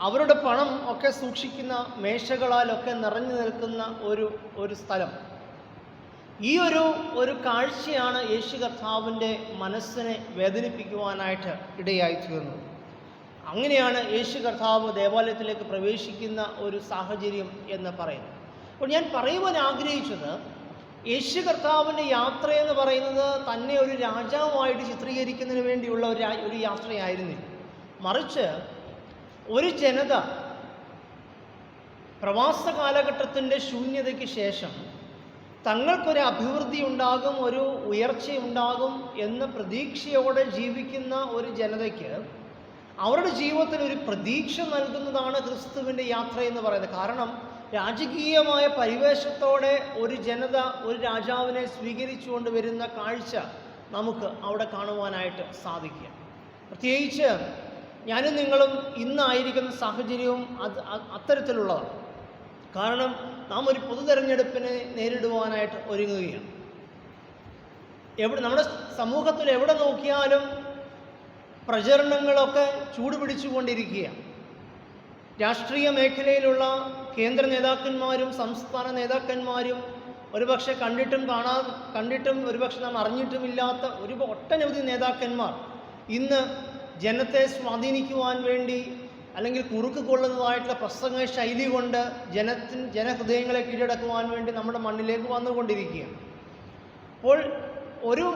അവരുടെ പണം ഒക്കെ സൂക്ഷിക്കുന്ന മേശകളാലൊക്കെ നിറഞ്ഞു നിൽക്കുന്ന ഒരു സ്ഥലം. ഈ ഒരു കാഴ്ചയാണ് യേശു കർത്താവിൻ്റെ മനസ്സിനെ വേദനിപ്പിക്കുവാനായിട്ട് ഇടയായി തീർന്നത്. അങ്ങനെയാണ് യേശു കർത്താവ് ദേവാലയത്തിലേക്ക് പ്രവേശിക്കുന്ന ഒരു സാഹചര്യം എന്ന് പറയുന്നത്. അപ്പോൾ ഞാൻ പറയുവാൻ ആഗ്രഹിച്ചത്, യേശു കർത്താവിൻ്റെ യാത്ര എന്ന് പറയുന്നത് തന്നെ ഒരു രാജാവായിട്ട് ചിത്രീകരിക്കുന്നതിന് വേണ്ടിയുള്ള ഒരു യാത്രയായിരുന്നില്ല. മറിച്ച് ഒരു ജനത പ്രവാസ കാലഘട്ടത്തിൻ്റെ ശൂന്യതയ്ക്ക് ശേഷം തങ്ങൾക്കൊരു അഭിവൃദ്ധി ഉണ്ടാകും, ഒരു ഉയർച്ചയുണ്ടാകും എന്ന പ്രതീക്ഷയോടെ ജീവിക്കുന്ന ഒരു ജനതയ്ക്ക് അവരുടെ ജീവിതത്തിൽ ഒരു പ്രതീക്ഷ നൽകുന്നതാണ് ക്രിസ്തുവിൻ്റെ യാത്ര എന്ന് പറയുന്നത്. കാരണം രാജകീയമായ പരിവേഷത്തോടെ ഒരു ജനത ഒരു രാജാവിനെ സ്വീകരിച്ചുകൊണ്ട് വരുന്ന കാഴ്ച നമുക്ക് അവിടെ കാണുവാനായിട്ട് സാധിക്കുക. പ്രത്യേകിച്ച് ഞാനും നിങ്ങളും ഇന്നായിരിക്കുന്ന സാഹചര്യവും അത്തരത്തിലുള്ളതാണ്. കാരണം നാം ഒരു പൊതു തെരഞ്ഞെടുപ്പിനെ നേരിടുവാനായിട്ട് ഒരുങ്ങുകയാണ്. നമ്മുടെ സമൂഹത്തിൽ എവിടെ നോക്കിയാലും പ്രചരണങ്ങളൊക്കെ ചൂടുപിടിച്ചുകൊണ്ടിരിക്കുകയാണ്. രാഷ്ട്രീയ മേഖലയിലുള്ള കേന്ദ്ര നേതാക്കന്മാരും സംസ്ഥാന നേതാക്കന്മാരും ഒരുപക്ഷെ കണ്ടിട്ടും ഒരുപക്ഷെ നാം അറിഞ്ഞിട്ടുമില്ലാത്ത ഒട്ടനവധി നേതാക്കന്മാർ ഇന്ന് ജനത്തെ സ്വാധീനിക്കുവാൻ വേണ്ടി അല്ലെങ്കിൽ കുറുക്ക് കൊള്ളുന്നതായിട്ടുള്ള പ്രസംഗ ശൈലി കൊണ്ട് ജനഹൃദയങ്ങളെ കീഴടക്കുവാൻ വേണ്ടി നമ്മുടെ മണ്ണിലേക്ക് വന്നുകൊണ്ടിരിക്കുകയാണ്. അപ്പോൾ ഒരു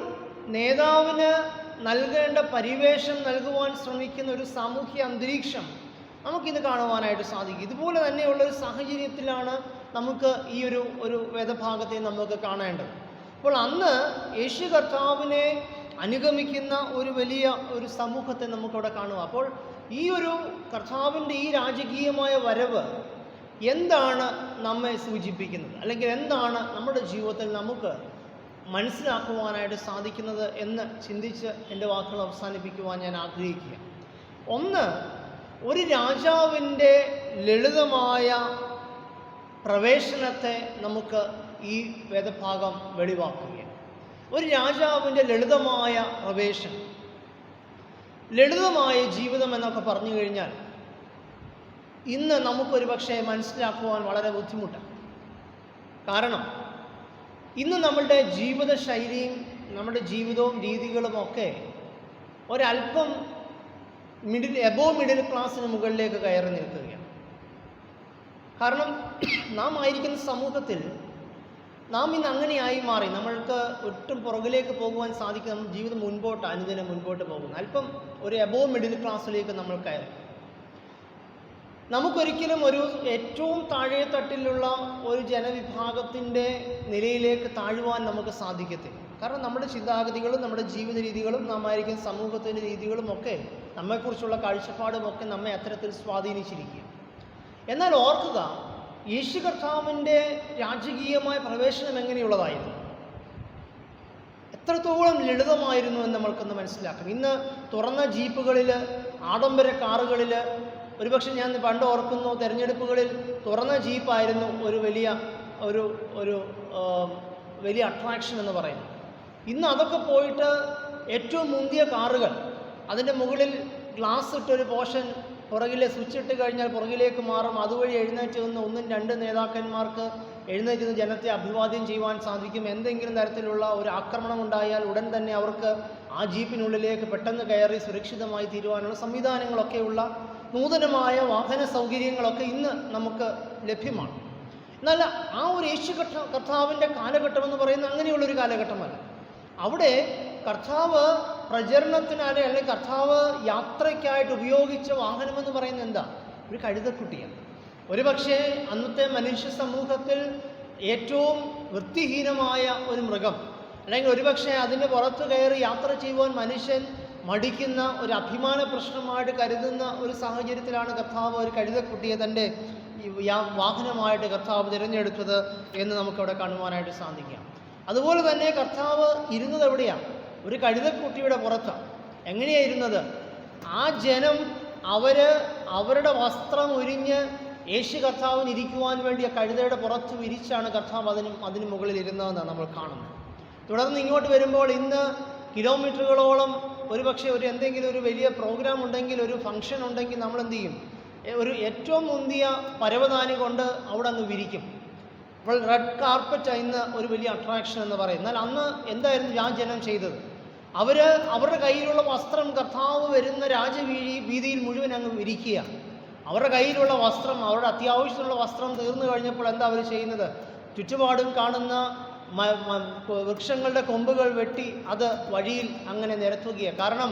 നേതാവിന് നൽകേണ്ട പരിവേഷം നൽകുവാൻ ശ്രമിക്കുന്ന ഒരു സാമൂഹ്യ അന്തരീക്ഷം നമുക്കിന്ന് കാണുവാനായിട്ട് സാധിക്കും. ഇതുപോലെ തന്നെയുള്ളൊരു സാഹചര്യത്തിലാണ് നമുക്ക് ഈ ഒരു വേദഭാഗത്തെ നമുക്ക് കാണേണ്ടത്. അപ്പോൾ അന്ന് യേശു കർത്താവിനെ അനുഗമിക്കുന്ന ഒരു വലിയ ഒരു സമൂഹത്തെ നമുക്കവിടെ കാണുക. അപ്പോൾ ഈ ഒരു കർത്താവിൻ്റെ ഈ രാജകീയമായ വരവ് എന്താണ് നമ്മെ സൂചിപ്പിക്കുന്നത്, അല്ലെങ്കിൽ എന്താണ് നമ്മുടെ ജീവിതത്തിൽ നമുക്ക് മനസ്സിലാക്കുവാനായിട്ട് സാധിക്കുന്നത് എന്ന് ചിന്തിച്ച് എൻ്റെ വാക്കുകൾ അവസാനിപ്പിക്കുവാൻ ഞാൻ ആഗ്രഹിക്കുക. ഒന്ന്, ഒരു രാജാവിൻ്റെ ലളിതമായ പ്രവേശനത്തെ നമുക്ക് ഈ വേദഭാഗം വെളിവാക്കുകയാണ്. ഒരു രാജാവിൻ്റെ ലളിതമായ പ്രവേശനം, ലളിതമായ ജീവിതം എന്നൊക്കെ പറഞ്ഞു കഴിഞ്ഞാൽ ഇന്ന് നമുക്കൊരു പക്ഷേ മനസ്സിലാക്കുവാൻ വളരെ ബുദ്ധിമുട്ടാണ്. കാരണം ഇന്ന് നമ്മളുടെ ജീവിതശൈലിയും നമ്മുടെ ജീവിതവും രീതികളുമൊക്കെ ഒരല്പം എബോ മിഡിൽ ക്ലാസ്സിന് മുകളിലേക്ക് കയറി നിൽക്കുകയാണ്. കാരണം നാം ആയിരിക്കുന്ന സമൂഹത്തിൽ നാം ഇന്ന് അങ്ങനെയായി മാറി. നമ്മൾക്ക് ഒട്ടും പുറകിലേക്ക് പോകുവാൻ സാധിക്കും. നമ്മൾ ജീവിതം അനുദിനം മുൻപോട്ട് പോകുന്നു. അല്പം ഒരു എബോ മിഡിൽ ക്ലാസ്സിലേക്ക് നമ്മൾ കയറി. നമുക്കൊരിക്കലും ഒരു ഏറ്റവും താഴെ തട്ടിലുള്ള ഒരു ജനവിഭാഗത്തിൻ്റെ നിലയിലേക്ക് താഴുവാൻ നമുക്ക് സാധിക്കത്തില്ല. കാരണം നമ്മുടെ ചിന്താഗതികളും നമ്മുടെ ജീവിത രീതികളും നാം ആയിരിക്കുന്ന സമൂഹത്തിൻ്റെ രീതികളും ഒക്കെ നമ്മെക്കുറിച്ചുള്ള കാഴ്ചപ്പാടുമൊക്കെ നമ്മെ അത്തരത്തിൽ സ്വാധീനിച്ചിരിക്കുക. എന്നാൽ ഓർക്കുക, യേശു കർത്താവിൻ്റെ രാജകീയമായ പ്രവേശനം എങ്ങനെയുള്ളതായിരുന്നു, എത്രത്തോളം ലളിതമായിരുന്നു എന്ന് നമ്മൾക്കൊന്ന് മനസ്സിലാക്കാം. ഇന്ന് തുറന്ന ജീപ്പുകളിൽ, ആഡംബര കാറുകളിൽ, ഒരുപക്ഷെ ഞാൻ പണ്ട് ഓർക്കുന്നു, തെരഞ്ഞെടുപ്പുകളിൽ തുറന്ന ജീപ്പായിരുന്നു ഒരു വലിയ അട്രാക്ഷൻ എന്ന് പറയുന്നത്. ഇന്ന് അതൊക്കെ പോയിട്ട് ഏറ്റവും മുന്തിയ കാറുകൾ, അതിൻ്റെ മുകളിൽ ഗ്ലാസ് ഇട്ടൊരു പോർഷൻ പുറകിലെ സ്വിച്ച് ഇട്ട് കഴിഞ്ഞാൽ പുറകിലേക്ക് മാറും. അതുവഴി എഴുന്നേറ്റ് നിന്ന് 1-2 നേതാക്കന്മാർക്ക് എഴുന്നേറ്റ് നിന്ന് ജനത്തെ അഭിവാദ്യം ചെയ്യുവാൻ സാധിക്കും. എന്തെങ്കിലും തരത്തിലുള്ള ഒരു ആക്രമണം ഉണ്ടായാൽ ഉടൻ തന്നെ അവർക്ക് ആ ജീപ്പിനുള്ളിലേക്ക് പെട്ടെന്ന് കയറി സുരക്ഷിതമായി തീരുവാനുള്ള സംവിധാനങ്ങളൊക്കെയുള്ള നൂതനമായ വാഹന സൗകര്യങ്ങളൊക്കെ ഇന്ന് നമുക്ക് ലഭ്യമാണ്. എന്നാൽ ആ ഒരു യേശു കർത്താവിൻ്റെ കാലഘട്ടം എന്ന് പറയുന്നത് അങ്ങനെയുള്ളൊരു കാലഘട്ടമല്ല. അവിടെ കർത്താവ് പ്രചരണത്തിനാലെ അല്ലെങ്കിൽ കർത്താവ് യാത്രയ്ക്കായിട്ട് ഉപയോഗിച്ച വാഹനമെന്ന് പറയുന്നത് എന്താ? ഒരു കഴുതക്കുട്ടിയാണ്. ഒരുപക്ഷെ അന്നത്തെ മനുഷ്യ സമൂഹത്തിൽ ഏറ്റവും വൃത്തിഹീനമായ ഒരു മൃഗം, അല്ലെങ്കിൽ ഒരുപക്ഷെ അതിൻ്റെ പുറത്ത് കയറി യാത്ര ചെയ്യുവാൻ മനുഷ്യൻ മടിക്കുന്ന ഒരു അഭിമാന പ്രശ്നമായിട്ട് കരുതുന്ന ഒരു സാഹചര്യത്തിലാണ് കർത്താവ് ഒരു കഴുതക്കുട്ടിയെ തൻ്റെ വാഹനമായിട്ട് കർത്താവ് തിരഞ്ഞെടുത്തത് എന്ന് നമുക്കവിടെ കാണുവാനായിട്ട് സാധിക്കാം. അതുപോലെ തന്നെ കർത്താവ് ഇരുന്നത് എവിടെയാണ്? ഒരു കഴുതക്കുട്ടിയുടെ പുറത്താണ്. എങ്ങനെയായിരുന്നത്? ആ ജനം അവരുടെ വസ്ത്രം ഉരിഞ്ഞ് യേശു കർത്താവിന് ഇരിക്കുവാൻ വേണ്ടി ആ കഴുതയുടെ പുറത്ത് വിരിച്ചാണ് കർത്താവ് അതിന് മുകളിൽ ഇരുന്നതെന്നാണ് നമ്മൾ കാണുന്നത്. തുടർന്ന് ഇങ്ങോട്ട് വരുമ്പോൾ ഇന്ന് കിലോമീറ്ററുകളോളം ഒരുപക്ഷെ എന്തെങ്കിലും ഒരു വലിയ പ്രോഗ്രാം ഉണ്ടെങ്കിൽ, ഒരു ഫംഗ്ഷൻ ഉണ്ടെങ്കിൽ നമ്മൾ എന്ത് ചെയ്യും? ഒരു ഏറ്റവും മുന്തിയ പരവതാനി കൊണ്ട് അവിടെ അങ്ങ് വിരിക്കും. അപ്പോൾ റെഡ് കാർപ്പറ്റ് ഇന്ന് ഒരു വലിയ അട്രാക്ഷൻ എന്ന് പറയും. എന്നാൽ അന്ന് എന്തായിരുന്നു ആ ജനം ചെയ്തത്? അവരുടെ കയ്യിലുള്ള വസ്ത്രം കർത്താവ് വരുന്ന രാജവീതിയിൽ മുഴുവൻ അങ്ങ് വിരിക്കുക. അവരുടെ കയ്യിലുള്ള വസ്ത്രം, അവരുടെ അത്യാവശ്യമുള്ള വസ്ത്രം തീർന്നു കഴിഞ്ഞപ്പോൾ എന്താ അവർ ചെയ്യുന്നത്? ചുറ്റുപാടും കാണുന്ന വൃക്ഷങ്ങളുടെ കൊമ്പുകൾ വെട്ടി അത് വഴിയിൽ അങ്ങനെ നിരത്തുകയാണ്. കാരണം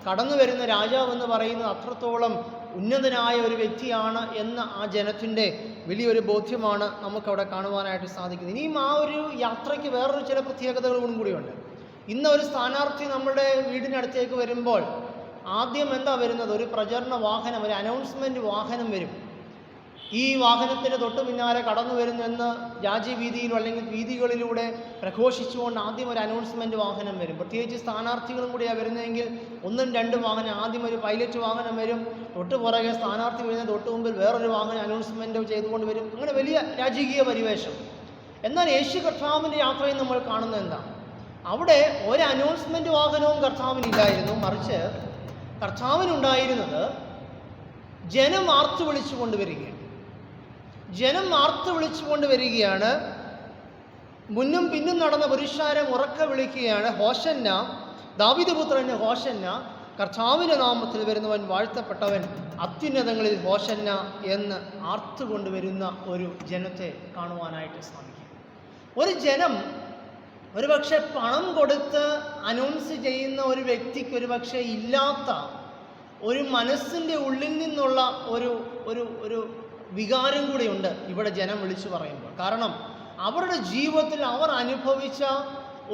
കടന്നു വരുന്ന രാജാവെന്ന് പറയുന്നത് അത്രത്തോളം ഉന്നതനായ ഒരു വ്യക്തിയാണ് എന്ന ആ ജനത്തിൻ്റെ വലിയൊരു ബോധ്യമാണ് നമുക്കവിടെ കാണുവാനായിട്ട് സാധിക്കുന്നത്. ഇനിയും ആ ഒരു യാത്രയ്ക്ക് വേറൊരു ചില പ്രത്യേകതകളും കൂടിയുണ്ട്. ഇന്ന് ഒരു സ്ഥാനാർത്ഥി നമ്മുടെ വീടിനടുത്തേക്ക് വരുമ്പോൾ ആദ്യം എന്താ വരുന്നത്? ഒരു പ്രചരണ വാഹനം, ഒരു അനൗൺസ്മെൻറ്റ് വാഹനം വരും. ഈ വാഹനത്തിന് തൊട്ട് പിന്നാലെ കടന്നു വരുന്നെന്ന് രാജ്യവീതിയിലോ അല്ലെങ്കിൽ വീതികളിലൂടെ പ്രഘോഷിച്ചുകൊണ്ട് ആദ്യം ഒരു അനൗൺസ്മെൻറ്റ് വാഹനം വരും. പ്രത്യേകിച്ച് സ്ഥാനാർത്ഥികളും കൂടിയാണ് വരുന്നതെങ്കിൽ 1-2 വാഹനം, ആദ്യം ഒരു പൈലറ്റ് വാഹനം വരും, തൊട്ട് പുറകെ സ്ഥാനാർത്ഥി വരുന്ന തൊട്ട് മുമ്പിൽ വേറൊരു വാഹനം അനൗൺസ്മെൻറ്റ് ചെയ്തുകൊണ്ട് വരും. അങ്ങനെ വലിയ രാജകീയ പരിവേഷം. എന്നാൽ യേശു കർത്താവിൻ്റെ യാത്രയിൽ നമ്മൾ കാണുന്നത് എന്താ? അവിടെ ഒരു അനൗൺസ്മെൻറ്റ് വാഹനവും കർത്താവിനില്ലായിരുന്നു. മറിച്ച് കർത്താവിനുണ്ടായിരുന്നത് ജനം ആർത്തു വിളിച്ചുകൊണ്ട് വരികയാണ്. ജനം ആർത്തു വിളിച്ചുകൊണ്ട് വരികയാണ്. മുന്നും പിന്നും നടന്ന പുരുഷാരം ഉറക്കെ വിളിക്കുകയാണ്, ഹോശന്ന, ദാവീദ് പുത്രന് ഹോശന്ന, കർത്താവിൻ്റെ നാമത്തിൽ വരുന്നവൻ വാഴ്ത്തപ്പെട്ടവൻ, അത്യുന്നതങ്ങളിൽ ഹോശന്ന എന്ന് ആർത്തുകൊണ്ടുവരുന്ന ഒരു ജനത്തെ കാണുവാനായിട്ട് സാധിക്കും. ഒരു ജനം ഒരുപക്ഷെ പണം കൊടുത്ത് അനൗൺസ് ചെയ്യുന്ന ഒരു വ്യക്തിക്ക് ഒരുപക്ഷെ ഇല്ലാത്ത ഒരു മനസ്സിൻ്റെ ഉള്ളിൽ നിന്നുള്ള ഒരു വികാരം കൂടിയുണ്ട് ഇവിടെ ജനം വിളിച്ചു പറയുമ്പോൾ. കാരണം അവരുടെ ജീവിതത്തിൽ അവർ അനുഭവിച്ച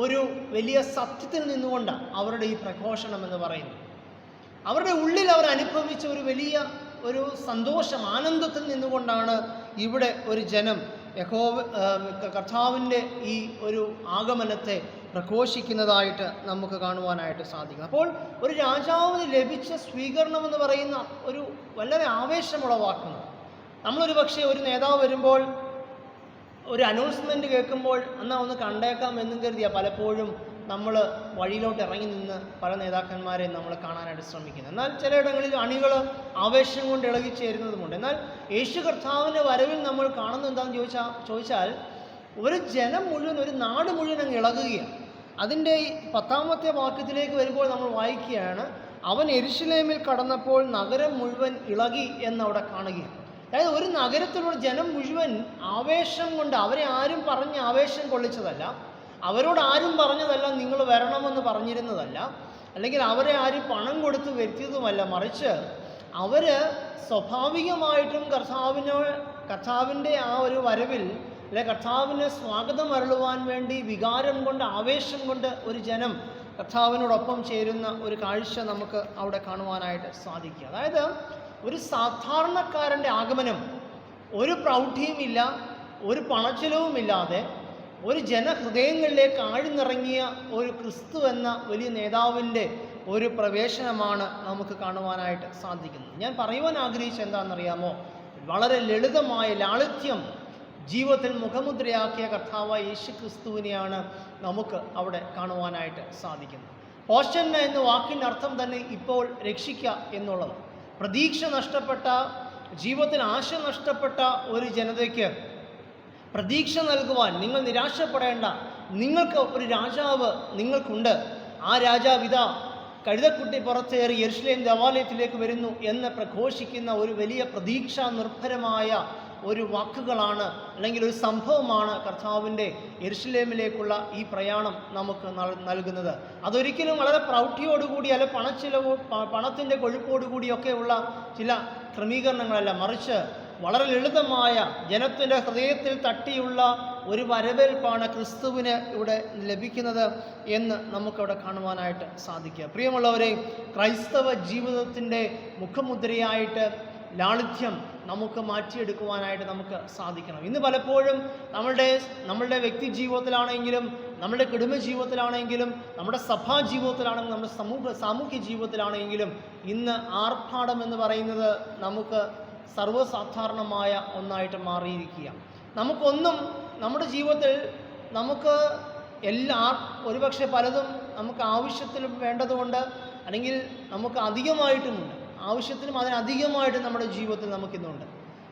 ഒരു വലിയ സത്യത്തിൽ നിന്നുകൊണ്ടാണ് അവരുടെ ഈ പ്രഘോഷണം എന്ന് പറയുന്നത്. അവരുടെ ഉള്ളിൽ അവർ അനുഭവിച്ച ഒരു വലിയ ഒരു സന്തോഷം, ആനന്ദത്തിൽ നിന്നുകൊണ്ടാണ് ഇവിടെ ഒരു ജനം കർത്താവിൻ്റെ ഈ ഒരു ആഗമനത്തെ പ്രഘോഷിക്കുന്നതായിട്ട് നമുക്ക് കാണുവാനായിട്ട് സാധിക്കും. അപ്പോൾ ഒരു രാജാവിന് ലഭിച്ച സ്വീകരണം എന്ന് പറയുന്ന ഒരു വളരെ ആവേശമുളവാക്കുന്നു. നമ്മളൊരു പക്ഷേ ഒരു നേതാവ് വരുമ്പോൾ ഒരു അനൗൺസ്മെൻറ്റ് കേൾക്കുമ്പോൾ എന്നാൽ ഒന്ന് കണ്ടേക്കാം എന്നും കരുതിയാണ് പലപ്പോഴും നമ്മൾ വഴിയിലോട്ട് ഇറങ്ങി നിന്ന് പല നേതാക്കന്മാരെയും നമ്മൾ കാണാനായിട്ട് ശ്രമിക്കുന്നത്. എന്നാൽ ചിലയിടങ്ങളിൽ അണികൾ ആവേശം കൊണ്ട് ഇളകിച്ചേരുന്നതുമുണ്ട്. എന്നാൽ യേശു കർത്താവിൻ്റെ വരവിൽ നമ്മൾ കാണുന്നത് എന്താണെന്ന് ചോദിച്ചാൽ ഒരു ജനം മുഴുവൻ, ഒരു നാട് മുഴുവൻ അങ്ങ് ഇളകുകയാണ്. അതിൻ്റെ 10ാമത്തെ വാക്യത്തിലേക്ക് വരുമ്പോൾ നമ്മൾ വായിക്കുകയാണ്, അവൻ യെരുശലേമിൽ കടന്നപ്പോൾ നഗരം മുഴുവൻ ഇളകി എന്നവിടെ കാണുകയാണ്. അതായത് ഒരു നഗരത്തിലുള്ള ജനം മുഴുവൻ ആവേശം കൊണ്ട്, അവരെ ആരും പറഞ്ഞ് ആവേശം കൊള്ളിച്ചതല്ല, അവരോട് ആരും പറഞ്ഞതല്ല നിങ്ങൾ വരണമെന്ന് പറഞ്ഞിരുന്നതല്ല, അല്ലെങ്കിൽ അവരെ ആരും പണം കൊടുത്ത് വരുത്തിയതുമല്ല, മറിച്ച് അവർ സ്വാഭാവികമായിട്ടും കർത്താവിൻ്റെ ആ ഒരു വരവിൽ അല്ലെ കർത്താവിന് സ്വാഗതം അരുളുവാൻ വേണ്ടി വികാരം കൊണ്ട്, ആവേശം കൊണ്ട് ഒരു ജനം കർത്താവിനോടൊപ്പം ചേരുന്ന ഒരു കാഴ്ച നമുക്ക് അവിടെ കാണുവാനായിട്ട് സാധിക്കുക. അതായത് ഒരു സാധാരണക്കാരൻ്റെ ആഗമനം, ഒരു പ്രൗഢിയുമില്ല, ഒരു പണച്ചിലവുമില്ലാതെ ഒരു ജനഹൃദയങ്ങളിലേക്ക് ആഴ്ന്നിറങ്ങിയ ഒരു ക്രിസ്തു എന്ന വലിയ നേതാവിൻ്റെ ഒരു പ്രവേശനമാണ് നമുക്ക് കാണുവാനായിട്ട് സാധിക്കുന്നത്. ഞാൻ പറയുവാൻ ആഗ്രഹിച്ച എന്താണെന്നറിയാമോ? വളരെ ലളിതമായ ലാളിത്യം ജീവിതത്തിൽ മുഖമുദ്രയാക്കിയ കർത്താവായ യേശു ക്രിസ്തുവിനെയാണ് നമുക്ക് അവിടെ കാണുവാനായിട്ട് സാധിക്കുന്നത്. ഹോശന്ന എന്ന വാക്കിൻ്റെ അർത്ഥം തന്നെ ഇപ്പോൾ രക്ഷിക്കുക എന്നുള്ളത്. പ്രതീക്ഷ നഷ്ടപ്പെട്ട, ജീവിതത്തിൽ ആശ നഷ്ടപ്പെട്ട ഒരു ജനതയ്ക്ക് പ്രതീക്ഷ നൽകുവാൻ നിങ്ങൾ നിരാശപ്പെടേണ്ട, നിങ്ങൾക്ക് ഒരു രാജാവ് നിങ്ങൾക്കുണ്ട്. ആ രാജാവ് ഇതാ കഴുതക്കുട്ടി പുറത്തേറി യെരുശലേം ദേവാലയത്തിലേക്ക് വരുന്നു എന്ന് പ്രഘോഷിക്കുന്ന ഒരു വലിയ പ്രതീക്ഷാ നിർഭരമായ ഒരു വാക്കുകളാണ്, അല്ലെങ്കിൽ ഒരു സംഭവമാണ് കർത്താവിൻ്റെ യെരുശലേമിലേക്കുള്ള ഈ പ്രയാണം നമുക്ക് നൽകുന്നത്. അതൊരിക്കലും വളരെ പ്രൗഢിയോടുകൂടി അല്ല പണത്തിൻ്റെ കൊഴുപ്പോടുകൂടിയൊക്കെയുള്ള ചില ക്രമീകരണങ്ങളല്ല, മറിച്ച് വളരെ ലളിതമായ ജനത്തിൻ്റെ ഹൃദയത്തിൽ തട്ടിയുള്ള ഒരു വരവേൽപ്പാണ് ക്രിസ്തുവിന് ഇവിടെ ലഭിക്കുന്നത് എന്ന് നമുക്കവിടെ കാണുവാനായിട്ട് സാധിക്കുക. പ്രിയമുള്ളവരെ, ക്രൈസ്തവ ജീവിതത്തിൻ്റെ മുഖമുദ്രയായിട്ട് ലാളിത്യം നമുക്ക് മാറ്റിയെടുക്കുവാനായിട്ട് നമുക്ക് സാധിക്കണം. ഇന്ന് പലപ്പോഴും നമ്മളുടെ വ്യക്തി ജീവിതത്തിലാണെങ്കിലും, നമ്മുടെ കുടുംബ ജീവിതത്തിലാണെങ്കിലും, നമ്മുടെ സഭാ ജീവിതത്തിലാണെങ്കിലും, നമ്മുടെ സാമൂഹ്യ ജീവിതത്തിലാണെങ്കിലും ഇന്ന് ആർഭാടം എന്ന് പറയുന്നത് നമുക്ക് സർവ്വസാധാരണമായ ഒന്നായിട്ട് മാറിയിരിക്കുക. നമുക്കൊന്നും നമ്മുടെ ജീവിതത്തിൽ നമുക്ക് ഒരുപക്ഷെ പലതും നമുക്ക് ആവശ്യത്തിലും വേണ്ടതുകൊണ്ട്, അല്ലെങ്കിൽ നമുക്ക് അധികമായിട്ടുമുണ്ട്, ആവശ്യത്തിനും അതിനധികമായിട്ടും നമ്മുടെ ജീവിതത്തിൽ നമുക്കിന്നുണ്ട്.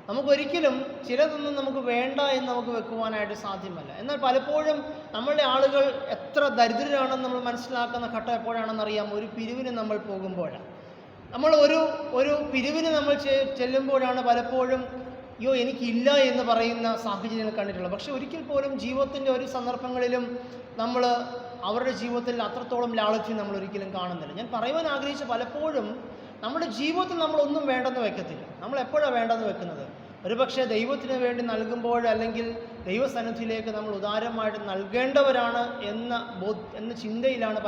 നമുക്കൊരിക്കലും ചിലതൊന്നും നമുക്ക് വേണ്ട എന്ന് നമുക്ക് വെക്കുവാനായിട്ട് സാധ്യമല്ല. എന്നാൽ പലപ്പോഴും നമ്മളുടെ ആളുകൾ എത്ര ദരിദ്രരാണെന്ന് നമ്മൾ മനസ്സിലാക്കുന്ന ഘട്ടം എപ്പോഴാണെന്നറിയാം? ഒരു പിരിവിന് നമ്മൾ പോകുമ്പോഴാണ്. നമ്മൾ ഒരു പിരിവിന് നമ്മൾ ചെല്ലുമ്പോഴാണ് പലപ്പോഴും അയ്യോ എനിക്കില്ല എന്ന് പറയുന്ന സാഹചര്യങ്ങൾ കണ്ടിട്ടുള്ളത്. പക്ഷെ ഒരിക്കൽ പോലും ജീവിതത്തിൻ്റെ ഒരു സന്ദർഭങ്ങളിലും നമ്മൾ അവരുടെ ജീവിതത്തിൽ അത്രത്തോളം ലാളിത്യം നമ്മൾ ഒരിക്കലും കാണുന്നില്ല. ഞാൻ പറയുവാൻ ആഗ്രഹിച്ച പലപ്പോഴും നമ്മുടെ ജീവിതത്തിൽ നമ്മളൊന്നും വേണ്ടെന്ന് വെക്കത്തില്ല. നമ്മൾ എപ്പോഴാണ് വേണ്ടെന്ന് വെക്കുന്നത്? ഒരുപക്ഷെ ദൈവത്തിന് വേണ്ടി നൽകുമ്പോൾ, അല്ലെങ്കിൽ ദൈവസന്നിധിയിലേക്ക് നമ്മൾ ഉദാരമായിട്ട് നൽകേണ്ടവരാണ് എന്ന ചിന്തയിലാണ്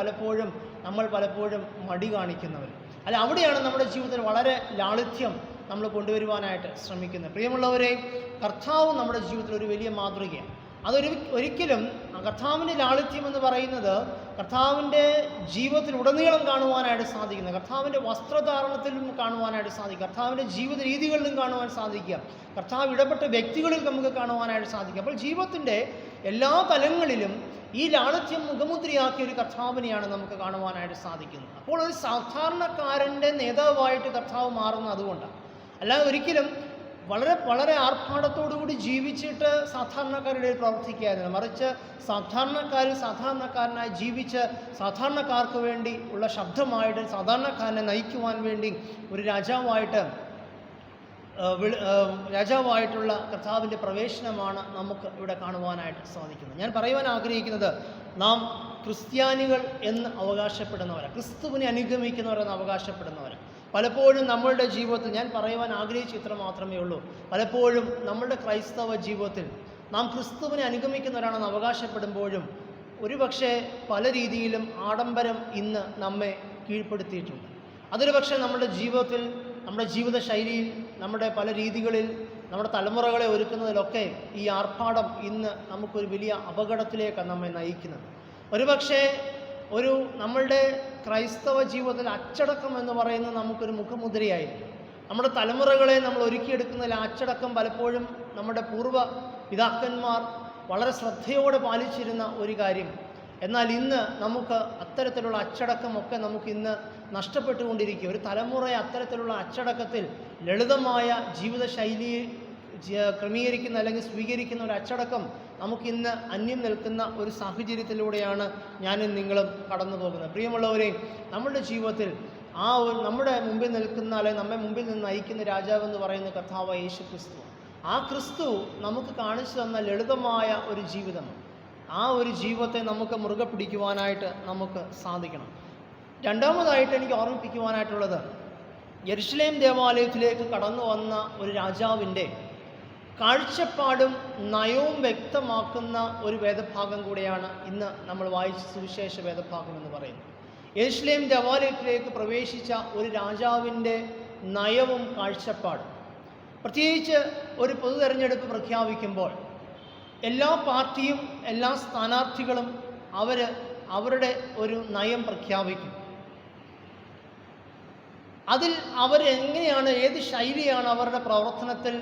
നമ്മൾ പലപ്പോഴും മടി കാണിക്കുന്നവർ. അല്ല, അവിടെയാണ് നമ്മുടെ ജീവിതത്തിൽ വളരെ ലാളിത്യം നമ്മൾ കൊണ്ടുവരുവാനായിട്ട് ശ്രമിക്കുന്നത്. പ്രിയമുള്ളവരെ, കർത്താവ് നമ്മുടെ ജീവിതത്തിൽ ഒരു വലിയ മാതൃകയാണ്. ഒരിക്കലും കർത്താവിൻ്റെ ലാളിത്യം എന്ന് പറയുന്നത് കർത്താവിൻ്റെ ജീവിതത്തിൽ ഉടനീളം കാണുവാനായിട്ട് സാധിക്കുന്നത്, കർത്താവിൻ്റെ വസ്ത്രധാരണത്തിലും കാണുവാനായിട്ട് സാധിക്കും, കർത്താവിൻ്റെ ജീവിത രീതികളിലും കാണുവാൻ സാധിക്കുക, കർത്താവ് ഇടപെട്ട വ്യക്തികളിൽ നമുക്ക് കാണുവാനായിട്ട് സാധിക്കും. അപ്പോൾ ജീവിതത്തിൻ്റെ എല്ലാ തലങ്ങളിലും ഈ ലാളിത്യം മുഖമുദ്രയാക്കിയ ഒരു കർത്താവിനെയാണ് നമുക്ക് കാണുവാനായിട്ട് സാധിക്കുന്നത്. അപ്പോൾ ഒരു സാധാരണക്കാരൻ്റെ നേതാവായിട്ട് കർത്താവ് മാറുന്നത് അതുകൊണ്ടാണ്. അല്ലാതെ ഒരിക്കലും വളരെ ആർഭാടത്തോടുകൂടി ജീവിച്ചിട്ട് സാധാരണക്കാരുടെ പ്രവർത്തിക്കാതില്ല, മറിച്ച് സാധാരണക്കാരനായി ജീവിച്ച് സാധാരണക്കാർക്ക് വേണ്ടി ഉള്ള ശബ്ദമായിട്ട് സാധാരണക്കാരനെ നയിക്കുവാൻ വേണ്ടി ഒരു രാജാവായിട്ടുള്ള കർത്താവിൻ്റെ പ്രവേശനമാണ് നമുക്ക് ഇവിടെ കാണുവാനായിട്ട് സാധിക്കുന്നത്. ഞാൻ പറയുവാൻ ആഗ്രഹിക്കുന്നത്, നാം ക്രിസ്ത്യാനികൾ എന്ന് അവകാശപ്പെടുന്നവരാണ്, ക്രിസ്തുവിനെ അനുഗമിക്കുന്നവരെന്ന് അവകാശപ്പെടുന്നവരാണ്. പലപ്പോഴും നമ്മളുടെ ജീവിതത്തിൽ, ഞാൻ പറയുവാൻ ആഗ്രഹിച്ച ഇത്ര മാത്രമേ ഉള്ളൂ, പലപ്പോഴും നമ്മളുടെ ക്രൈസ്തവ ജീവിതത്തിൽ നാം ക്രിസ്തുവിനെ അനുഗമിക്കുന്നവരാണെന്ന് അവകാശപ്പെടുമ്പോഴും ഒരുപക്ഷെ പല രീതിയിലും ആഡംബരം ഇന്ന് നമ്മെ കീഴ്പ്പെടുത്തിയിട്ടുണ്ട്. അതൊരു പക്ഷേ നമ്മുടെ ജീവിതത്തിൽ, നമ്മുടെ ജീവിത ശൈലിയിൽ, നമ്മുടെ പല രീതികളിൽ, നമ്മുടെ തലമുറകളെ ഒരുക്കുന്നതിലൊക്കെ ഈ ആർഭാടം ഇന്ന് നമുക്കൊരു വലിയ അപകടത്തിലേക്കാണ് നമ്മെ നയിക്കുന്നത്. ഒരുപക്ഷെ നമ്മളുടെ ക്രൈസ്തവ ജീവിതത്തിൽ അച്ചടക്കം എന്ന് പറയുന്നത് നമുക്കൊരു മുഖമുദ്രയായിരിക്കും. നമ്മുടെ തലമുറകളെ നമ്മൾ ഒരുക്കിയെടുക്കുന്നതിൽ അച്ചടക്കം പലപ്പോഴും നമ്മുടെ പൂർവ്വ പിതാക്കന്മാർ വളരെ ശ്രദ്ധയോടെ പാലിച്ചിരുന്ന ഒരു കാര്യം. എന്നാൽ ഇന്ന് നമുക്ക് അത്തരത്തിലുള്ള അച്ചടക്കമൊക്കെ നമുക്കിന്ന് നഷ്ടപ്പെട്ടുകൊണ്ടിരിക്കുക. ഒരു തലമുറയെ അത്തരത്തിലുള്ള അച്ചടക്കത്തിൽ, ലളിതമായ ജീവിതശൈലി ക്രമീകരിക്കുന്ന അല്ലെങ്കിൽ സ്വീകരിക്കുന്ന ഒരു അച്ചടക്കം നമുക്കിന്ന് അന്യം നിൽക്കുന്ന ഒരു സാഹചര്യത്തിലൂടെയാണ് ഞാനും നിങ്ങളും കടന്നു പോകുന്നത്. പ്രിയമുള്ളവരെ, നമ്മുടെ ജീവിതത്തിൽ നമ്മുടെ മുമ്പിൽ നിൽക്കുന്ന, അല്ലെങ്കിൽ നമ്മെ മുമ്പിൽ നിന്ന് നയിക്കുന്ന രാജാവെന്ന് പറയുന്ന കർത്താവ് യേശു ക്രിസ്തു. ആ ക്രിസ്തു നമുക്ക് കാണിച്ചു തന്ന ലളിതമായ ഒരു ജീവിതമാണ്. ആ ഒരു ജീവിതത്തെ നമുക്ക് മുറുകെ പിടിക്കുവാനായിട്ട് നമുക്ക് സാധിക്കണം. രണ്ടാമതായിട്ട് എനിക്ക് ഓർമ്മിപ്പിക്കുവാനായിട്ടുള്ളത്, യെരുശലേം ദേവാലയത്തിലേക്ക് കടന്നു വന്ന ഒരു രാജാവിൻ്റെ കാഴ്ചപ്പാടും നയവും വ്യക്തമാക്കുന്ന ഒരു വേദഭാഗം കൂടെയാണ് ഇന്ന് നമ്മൾ വായിച്ച സുവിശേഷ വേദഭാഗം എന്ന് പറയുന്നത്. യെരുശലേം ദേവാലയത്തിലേക്ക് പ്രവേശിച്ച ഒരു രാജാവിൻ്റെ നയവും കാഴ്ചപ്പാടും, പ്രത്യേകിച്ച് ഒരു പൊതു തെരഞ്ഞെടുപ്പ് പ്രഖ്യാപിക്കുമ്പോൾ എല്ലാ പാർട്ടിയും എല്ലാ സ്ഥാനാർത്ഥികളും അവരുടെ ഒരു നയം പ്രഖ്യാപിക്കും. അതിൽ അവരെങ്ങനെയാണ്, ഏത് ശൈലിയാണ് അവരുടെ പ്രവർത്തനത്തിൽ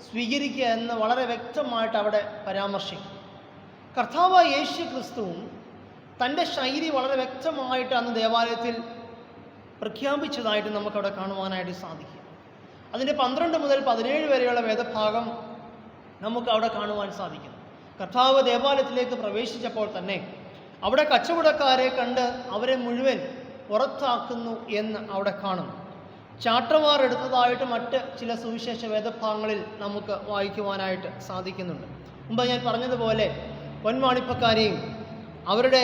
സ്വീകരിക്കുക എന്ന് വളരെ വ്യക്തമായിട്ട് അവിടെ പരാമർശിക്കും. കർത്താവായ യേശു ക്രിസ്തുവും തൻ്റെ ശൈലി വളരെ വ്യക്തമായിട്ട് അന്ന് ദേവാലയത്തിൽ പ്രഖ്യാപിച്ചതായിട്ട് നമുക്കവിടെ കാണുവാനായിട്ട് സാധിക്കും. അതിൻ്റെ 12 മുതൽ 17 വരെയുള്ള വേദഭാഗം നമുക്ക് അവിടെ കാണുവാൻ സാധിക്കുന്നു. കർത്താവ് ദേവാലയത്തിലേക്ക് പ്രവേശിച്ചപ്പോൾ തന്നെ അവിടെ കച്ചവടക്കാരെ കണ്ട് അവരെ മുഴുവൻ പുറത്താക്കുന്നു എന്ന് അവിടെ കാണുന്നു. ചാട്ടവാർ എടുത്തതായിട്ട് മറ്റ് ചില സുവിശേഷ വേദഭാഗങ്ങളിൽ നമുക്ക് വായിക്കുവാനായിട്ട് സാധിക്കുന്നുണ്ട്. മുമ്പ് ഞാൻ പറഞ്ഞതുപോലെ പൊന്മാണിപ്പക്കാരെയും അവരുടെ